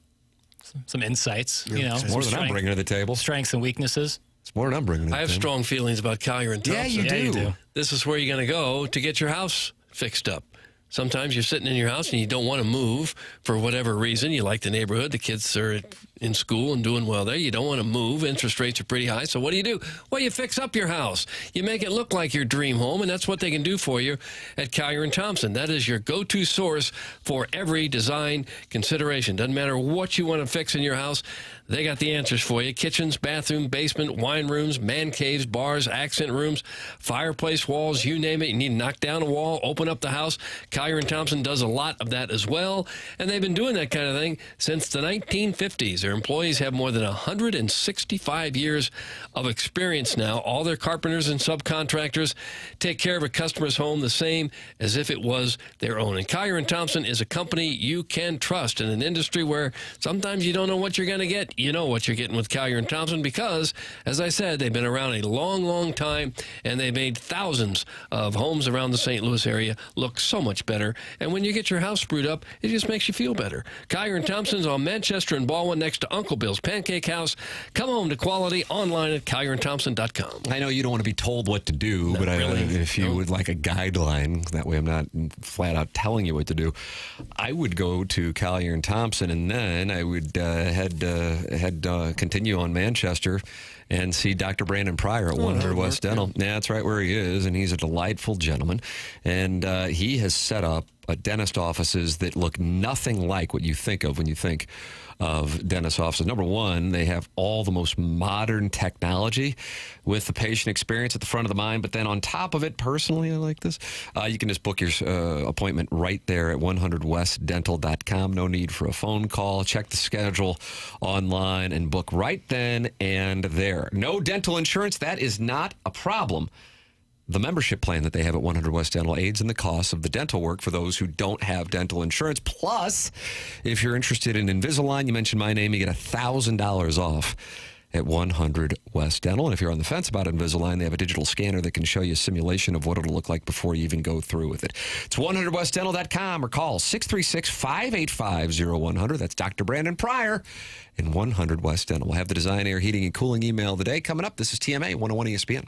Some insights, It's more than I'm bringing to the table. Strengths and weaknesses. It's more than I'm bringing to the table. I have strong feelings about Collier and Thompson. Yeah, you do. This is where you're going to go to get your house fixed up. Sometimes you're sitting in your house and you don't want to move for whatever reason. You like the neighborhood. The kids are in school and doing well there. You don't want to move. Interest rates are pretty high. So what do? Well, you fix up your house. You make it look like your dream home, and that's what they can do for you at Collier & Thompson. That is your go-to source for every design consideration. Doesn't matter what you want to fix in your house. They got the answers for you. Kitchens, bathroom, basement, wine rooms, man caves, bars, accent rooms, fireplace walls, you name it. You need to knock down a wall, open up the house. Collier & Thompson does a lot of that as well. And they've been doing that kind of thing since the 1950s. Their employees have more than 165 years of experience now. All their carpenters and subcontractors take care of a customer's home the same as if it was their own. And Collier & Thompson is a company you can trust in an industry where sometimes you don't know what you're going to get. You know what you're getting with Collier & Thompson because, as I said, they've been around a long, long time, and they made thousands of homes around the St. Louis area look so much better. And when you get your house sprued up, it just makes you feel better. Collier & Thompson's on Manchester and Baldwin next to Uncle Bill's Pancake House. Come home to quality online at collierandthompson.com. I know you don't want to be told what to do, but if you would like a guideline, that way I'm not flat out telling you what to do, I would go to Collier & Thompson, and then I would continue on Manchester and see Dr. Brandon Pryor at 100 West Dental. Yeah, that's right where he is, and he's a delightful gentleman. And he has set up dentist offices that look nothing like what you think of when you think of dentist offices. Number one, they have all the most modern technology with the patient experience at the front of the mind. But then on top of it, personally, I like this, you can just book your appointment right there at 100westdental.com. No need for a phone call. Check the schedule online and book right then and there. No dental insurance, that is not a problem. The membership plan that they have at 100 West Dental aids in the cost of the dental work for those who don't have dental insurance. Plus, if you're interested in Invisalign, you mention my name, you get $1,000 off at 100 West Dental. And if you're on the fence about Invisalign, they have a digital scanner that can show you a simulation of what it'll look like before you even go through with it. It's 100westdental.com or call 636-585-0100. That's Dr. Brandon Pryor in 100 West Dental. We'll have the Design, Air, Heating, and Cooling email of the day coming up. This is TMA 101 ESPN.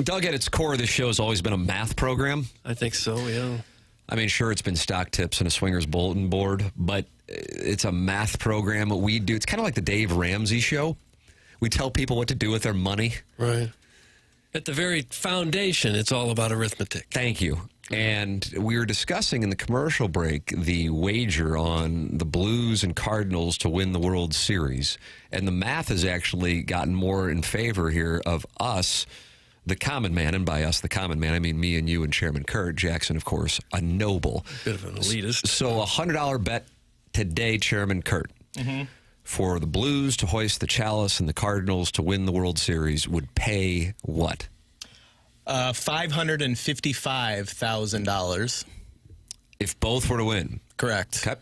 Doug, at its core, this show has always been a math program. I think so, yeah. I mean, sure, it's been stock tips and a swingers bulletin board, but it's a math program. What we do, it's kind of like the Dave Ramsey show. We tell people what to do with their money. Right. At the very foundation, it's all about arithmetic. Thank you. And we were discussing in the commercial break the wager on the Blues and Cardinals to win the World Series. And the math has actually gotten more in favor here of us, the common man. And by us, the common man, I mean me and you and Chairman Kurt. Jackson, of course, a noble. Bit of an elitist. So a $100 bet today, Chairman Kurt, for the Blues to hoist the chalice and the Cardinals to win the World Series would pay what? $555,000. If both were to win. Correct. Okay.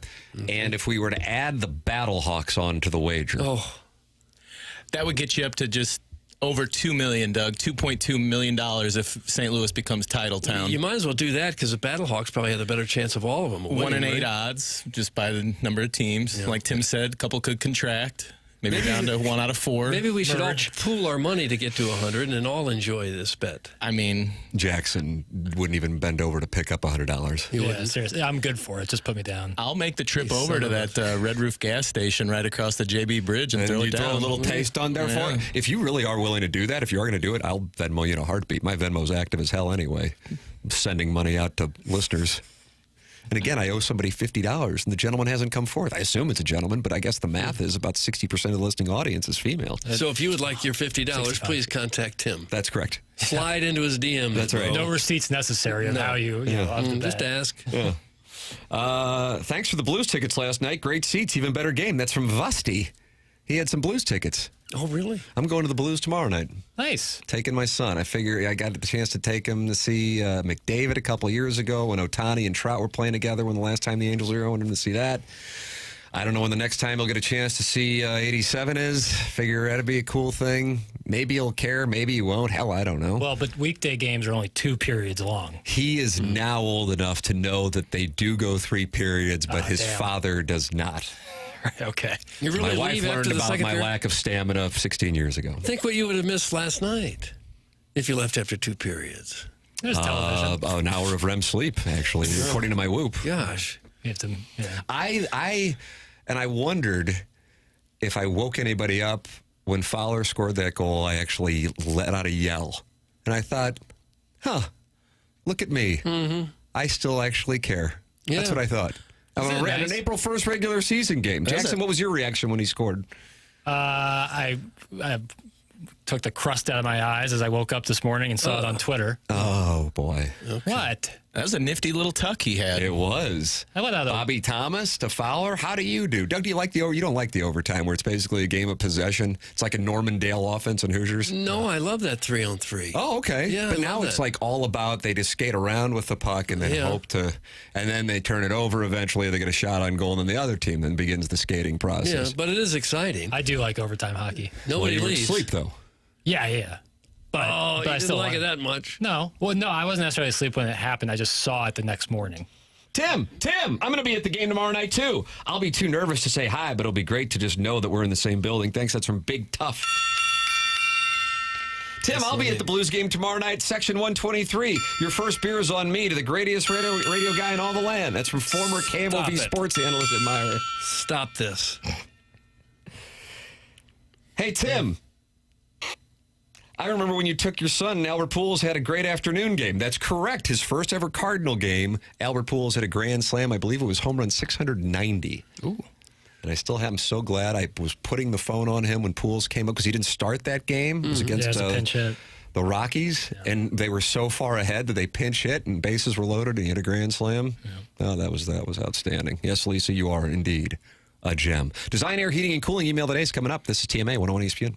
And if we were to add the Battlehawks onto the wager. That would get you up to just over $2 million, Doug. $2.2 million if St. Louis becomes title town. You might as well do that because the Battlehawks probably have a better chance of all of them. 1 in 8 odds, just by the number of teams. Yeah. Like Tim said, a couple could contract. Maybe down to 1 out of 4. Maybe we should all pool our money to get to 100 and all enjoy this bet. I mean, Jackson wouldn't even bend over to pick up $100. Yeah, seriously. I'm good for it. Just put me down. I'll make the trip over to that Red Roof gas station right across the JB Bridge and throw it down. Throw a little taste on there for it. If you really are willing to do that, if you are going to do it, I'll Venmo you in a heartbeat. My Venmo's active as hell anyway. I'm sending money out to listeners. And again, I owe somebody $50, and the gentleman hasn't come forth. I assume it's a gentleman, but I guess the math is about 60% of the listening audience is female. So if you would like your $50, 65. please contact Tim. That's correct. Slide into his DM. That's right. No receipts necessary of how you know, off the just bat. ask. Yeah. Thanks for the Blues tickets last night. Great seats, even better game. That's from Vusty. He had some Blues tickets. Oh, really? I'm going to the Blues tomorrow night. Nice. Taking my son. I figure I got the chance to take him to see McDavid a couple of years ago when Ohtani and Trout were playing together when the last time the Angels were here. I wanted him to see that. I don't know when the next time he'll get a chance to see 87 is. Figure that'd be a cool thing. Maybe he'll care. Maybe he won't. Hell, I don't know. Well, but weekday games are only 2 periods long. He is now old enough to know that they do go 3 periods, but his father does not. Okay. You really My wife leave learned after the about second my period? lack of stamina 16 years ago. Think what you would have missed last night if you left after 2 periods. There's television. An hour of REM sleep, actually, according to my Whoop. Gosh. You have to, yeah. I wondered if I woke anybody up when Fowler scored that goal. I actually let out a yell, and I thought, look at me. Mm-hmm. I still actually care. Yeah. That's what I thought. Isn't it An nice? April 1st regular season game. Jackson, what was your reaction when he scored? I took the crust out of my eyes as I woke up this morning and saw it on Twitter. Oh, boy. What? That was a nifty little tuck he had. It was. I let out a Bobby Thomas to Fowler. How do you do? Doug, do you like the over? You don't like the overtime where it's basically a game of possession. It's like a Norman Dale offense on Hoosiers. No, I love that 3-on-3. Oh, okay. Yeah, but I now love it's that. like all about they just skate around with the puck and then hope to, and then they turn it over. Eventually, they get a shot on goal, and then the other team then begins the skating Yeah, process. but it is exciting. I do like overtime hockey. Nobody you were leaves. asleep though. Yeah. But, Oh, but you I didn't still like want- it that much. No. Well, no, I wasn't necessarily asleep when it happened. I just saw it the next morning. Tim, I'm going to be at the game tomorrow night too. I'll be too nervous to say hi, but it'll be great to just know that we're in the same building. Thanks. That's from Big Tough. Tim, I'll be at the Blues game tomorrow night, section 123. Your first beer is on me to the greatest radio guy in all the land. That's from former KMOV Stop it. sports analyst at Meyer. Stop this. Hey, Tim. I remember when you took your son, and Albert Pujols had a great afternoon game. That's correct. His first ever Cardinal game, Albert Pujols hit a grand slam. I believe it was home run 690. Ooh. And I still am so glad I was putting the phone on him when Pujols came up because he didn't start that game. It was against Yeah, it was a pinch hit. the Rockies, and they were so far ahead that they pinch hit and bases were loaded and he hit a grand slam. Yeah. Oh, that was outstanding. Yes, Lisa, you are indeed a gem. Design Air Heating and Cooling email today is coming up. This is TMA 101 ESPN.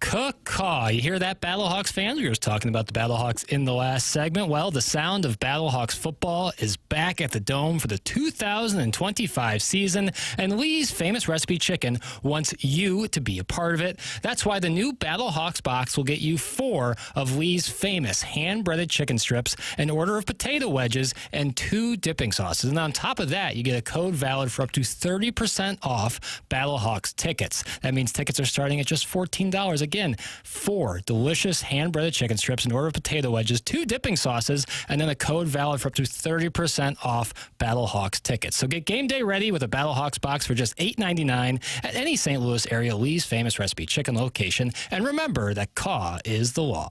Caw. You hear that, Battlehawks fans? We were talking about the Battlehawks in the last segment. Well, the sound of Battlehawks football is back at the Dome for the 2025 season, and Lee's Famous Recipe Chicken wants you to be a part of it. That's why the new Battlehawks box will get you 4 of Lee's famous hand-breaded chicken strips, an order of potato wedges, and 2 dipping sauces. And on top of that, you get a code valid for up to 30% off Battlehawks tickets. That means tickets are starting at just $14. Again, 4 delicious hand-breaded chicken strips, an order of potato wedges, 2 dipping sauces, and then a code valid for up to 30% off Battlehawks tickets. So get game day ready with a Battlehawks box for just $8.99 at any St. Louis area Lee's Famous Recipe Chicken location. And remember that caw is the law.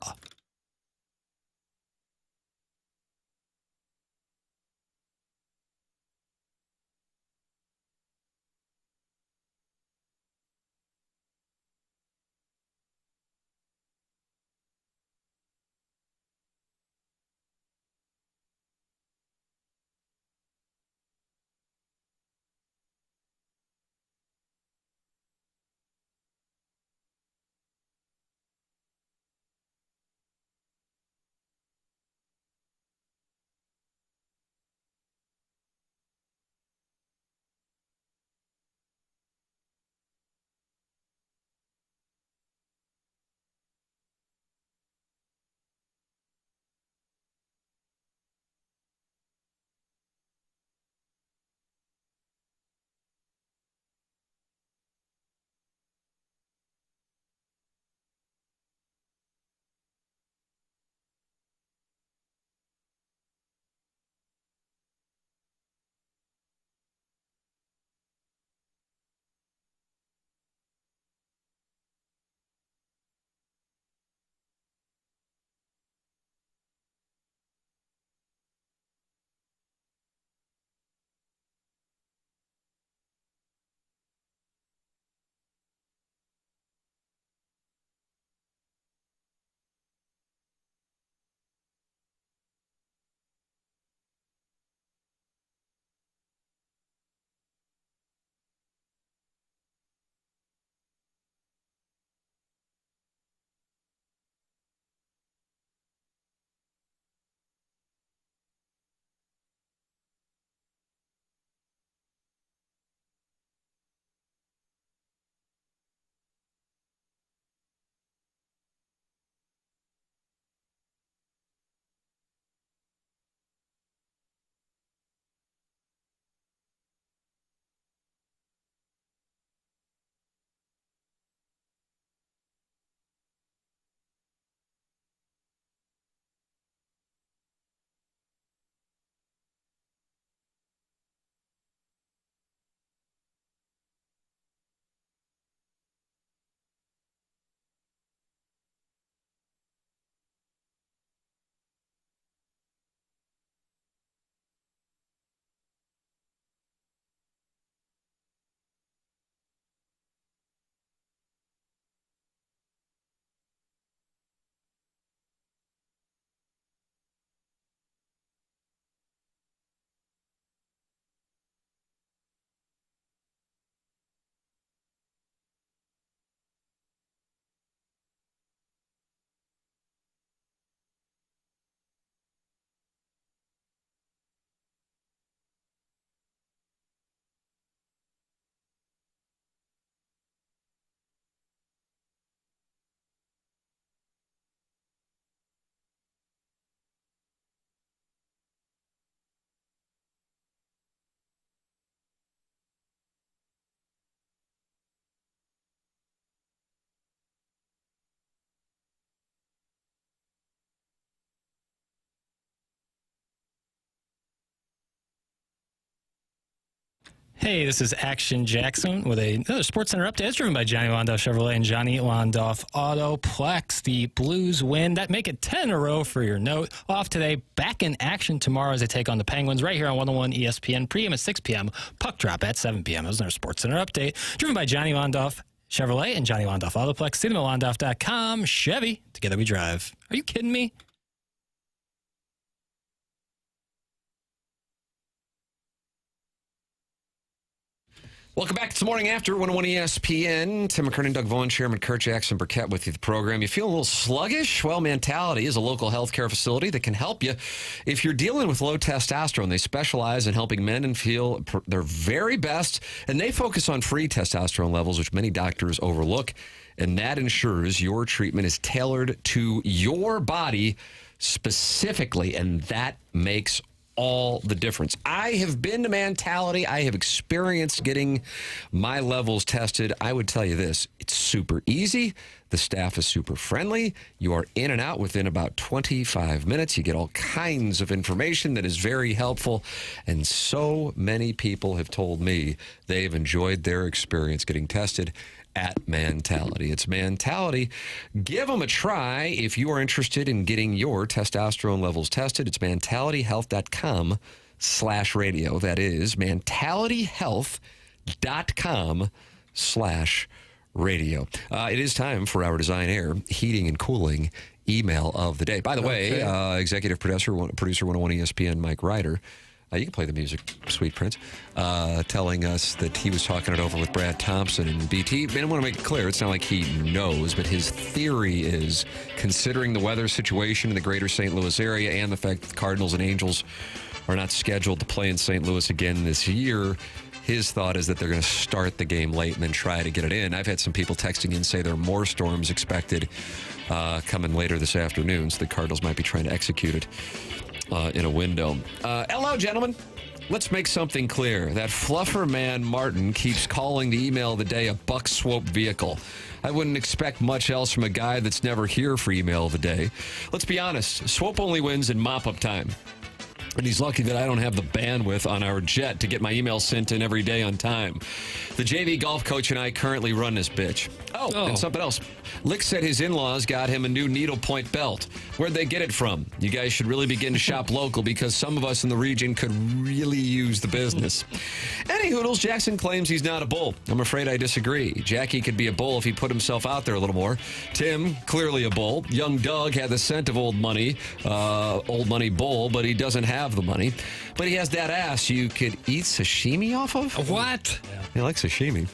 Hey, this is Action Jackson with another SportsCenter update. It's driven by Johnny Londoff Chevrolet and Johnny Londoff Autoplex. The Blues win. That make it 10 in a row for your note. Off today, back in action tomorrow as they take on the Penguins right here on 101 ESPN. Pregame at 6 p.m., puck drop at 7 p.m. That was our SportsCenter update. Driven by Johnny Londoff Chevrolet and Johnny Londoff Autoplex. See them at Londoff.com. Chevy, together we drive. Are you kidding me? Welcome back. It's the Morning After, 101 ESPN. Tim McKernan, Doug Vaughn, Chairman Kurt Jackson Burkett with you, the program. You feel a little sluggish? Well, Mentality is a local healthcare facility that can help you if you're dealing with low testosterone. They specialize in helping men feel their very best, and they focus on free testosterone levels, which many doctors overlook, and that ensures your treatment is tailored to your body specifically, and that makes all the difference. I have been to Mentality. I have experienced getting my levels tested. I would tell you this, it's super easy. The staff is super friendly. You are in and out within about 25 minutes. You get all kinds of information that is very helpful. And so many people have told me they've enjoyed their experience getting tested at Mentality. It's Mentality. Give them a try if you are interested in getting your testosterone levels tested. It's mentalityhealth.com/radio. That is mentalityhealth.com/radio. It is time for our Design Air Heating and Cooling email of the day. By the way, executive producer 101 ESPN, Mike Ryder, you can play the music, Sweet Prince, telling us that he was talking it over with Brad Thompson and BT. I want to make it clear, it's not like he knows, but his theory is, considering the weather situation in the greater St. Louis area and the fact that the Cardinals and Angels are not scheduled to play in St. Louis again this year, his thought is that they're going to start the game late and then try to get it in. I've had some people texting in say there are more storms expected coming later this afternoon, so the Cardinals might be trying to execute it in a window. Hello, gentlemen. Let's make something clear. That fluffer man, Martin, keeps calling the email of the day a buck swope vehicle. I wouldn't expect much else from a guy that's never here for email of the day. Let's be honest. Swope only wins in mop-up time. And he's lucky that I don't have the bandwidth on our jet to get my emails sent in every day on time. The JV golf coach and I currently run this bitch. Oh, and something else. Lick said his in-laws got him a new needlepoint belt. Where'd they get it from? You guys should really begin to shop local because some of us in the region could really use the business. Any hoodles, Jackson claims he's not a bull. I'm afraid I disagree. Jackie could be a bull if he put himself out there a little more. Tim, clearly a bull. Young Doug had the scent of old money bull, but he doesn't have the money. But he has that ass you could eat sashimi off of? What? He likes sashimi.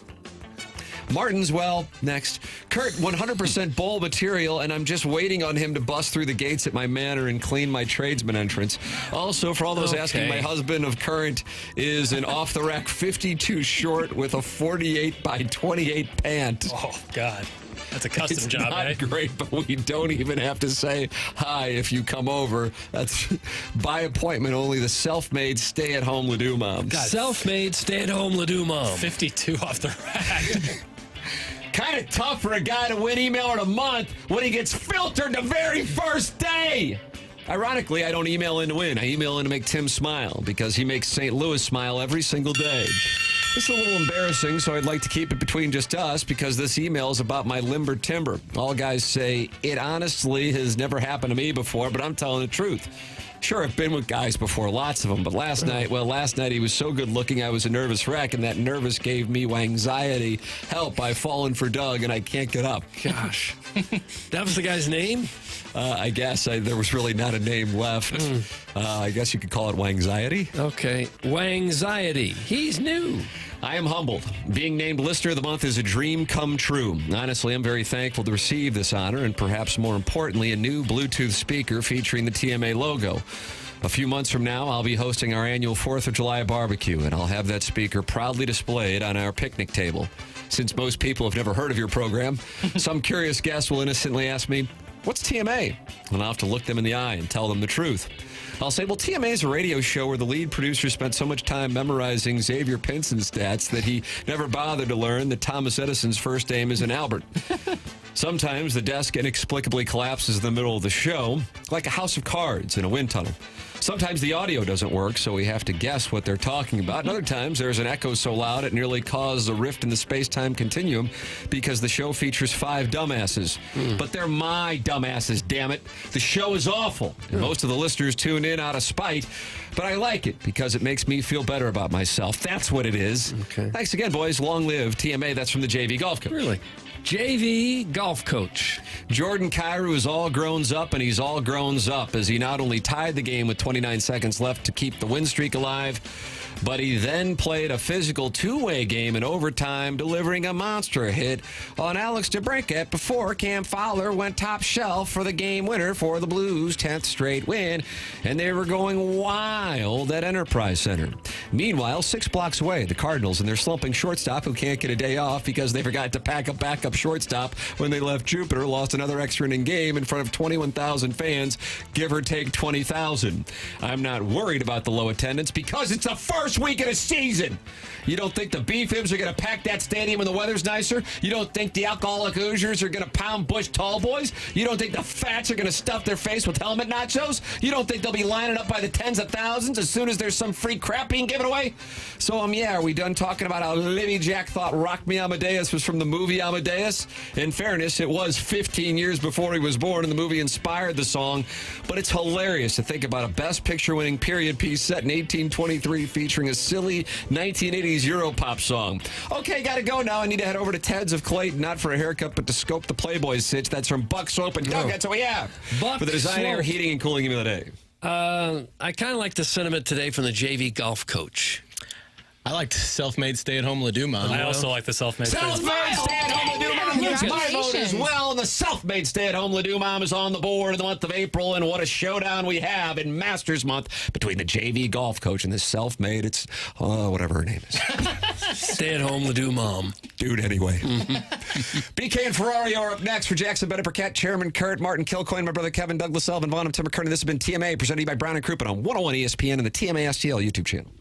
Martin's, well, next. Kurt, 100% bull material, and I'm just waiting on him to bust through the gates at my manor and clean my tradesman entrance. Also, for all those asking, my husband of current is an off-the-rack 52 short with a 48 by 28 pant. Oh, God. That's a custom job, not great, but we don't even have to say hi if you come over. That's by appointment only. The self-made stay-at-home Ledoux mom. Self-made stay-at-home Ledoux mom. 52 off the rack. Kind of tough for a guy to win email in a month when he gets filtered the very first day. Ironically, I don't email in to win. I email in to make Tim smile because he makes St. Louis smile every single day. It's a little embarrassing, so I'd like to keep it between just us because this email is about my limber timber. All guys say, it honestly has never happened to me before, but I'm telling the truth. Sure, I've been with guys before, lots of them, but last night he was so good looking I was a nervous wreck, and that nervous gave me anxiety. Help, I've fallen for Doug, and I can't get up. Gosh. That was the guy's name? I guess there was really not a name left. I guess you could call it Wangxiety. Okay. Wangxiety. He's new. I am humbled. Being named Listener of the Month is a dream come true. Honestly, I'm very thankful to receive this honor and perhaps more importantly, a new Bluetooth speaker featuring the TMA logo. A few months from now, I'll be hosting our annual 4th of July barbecue, and I'll have that speaker proudly displayed on our picnic table. Since most people have never heard of your program, some curious guest will innocently ask me, what's TMA? And I'll have to look them in the eye and tell them the truth. I'll say, well, TMA is a radio show where the lead producer spent so much time memorizing Xavier Pinson's stats that he never bothered to learn that Thomas Edison's first name is an Albert. Sometimes the desk inexplicably collapses in the middle of the show, like a house of cards in a wind tunnel. Sometimes the audio doesn't work, so we have to guess what they're talking about. And other times there's an echo so loud it nearly causes a rift in the space-time continuum because the show features 5 dumbasses. But they're my dumbasses, damn it. The show is awful, and most of the listeners tune in out of spite, but I like it because it makes me feel better about myself. That's what it is. Okay. Thanks again, boys. Long live TMA. That's from the JV Golf Coach. Really? JV golf coach. Jordan Kyrou is all grown up, and he's all grown up as he not only tied the game with 29 seconds left to keep the win streak alive, but he then played a physical two-way game in overtime, delivering a monster hit on Alex DeBrincat before Cam Fowler went top shelf for the game winner for the Blues' 10th straight win, and they were going wild at Enterprise Center. Meanwhile, 6 blocks away, the Cardinals and their slumping shortstop, who can't get a day off because they forgot to pack a backup shortstop when they left Jupiter, lost another extra inning game in front of 21,000 fans, give or take 20,000. I'm not worried about the low attendance because it's the first week of the season. You don't think the B-Fibs are going to pack that stadium when the weather's nicer? You don't think the alcoholic Hoosiers are going to pound Bush tall boys? You don't think the Fats are going to stuff their face with helmet nachos? You don't think they'll be lining up by the tens of thousands as soon as there's some free crap being given away? So, yeah, are we done talking about how Libby Jack thought Rock Me Amadeus was from the movie Amadeus? In fairness, it was 15 years before he was born, and the movie inspired the song. But it's hilarious to think about a Best Picture-winning period piece set in 1823 featuring a silly 1980s Europop song. Okay, gotta go now. I need to head over to Ted's of Clayton, not for a haircut, but to scope the Playboy sitch. That's from Buck Soap and Doug. That's what we have for the Design Air Heating and Cooling Game of the Day. I kind of like the sentiment today from the JV golf coach. I liked self-made stay-at-home Ledoux mom. I also like the self-made. Self-made stay-at-home Ledoux mom gets my vote as well. And the self-made stay-at-home Ledoux mom is on the board in the month of April. And what a showdown we have in Masters Month between the JV golf coach and this self-made, it's whatever her name is. Stay-at-home Ledoux mom. Dude, anyway. BK and Ferrari are up next for Jackson Burkett, Chairman Kurt, Martin Kilcoyne, my brother Kevin, Douglas Sullivan, Vaughn, and Tim McKernan. This has been TMA, presented by Brown and Crouppen on 101 ESPN and the TMA STL YouTube channel.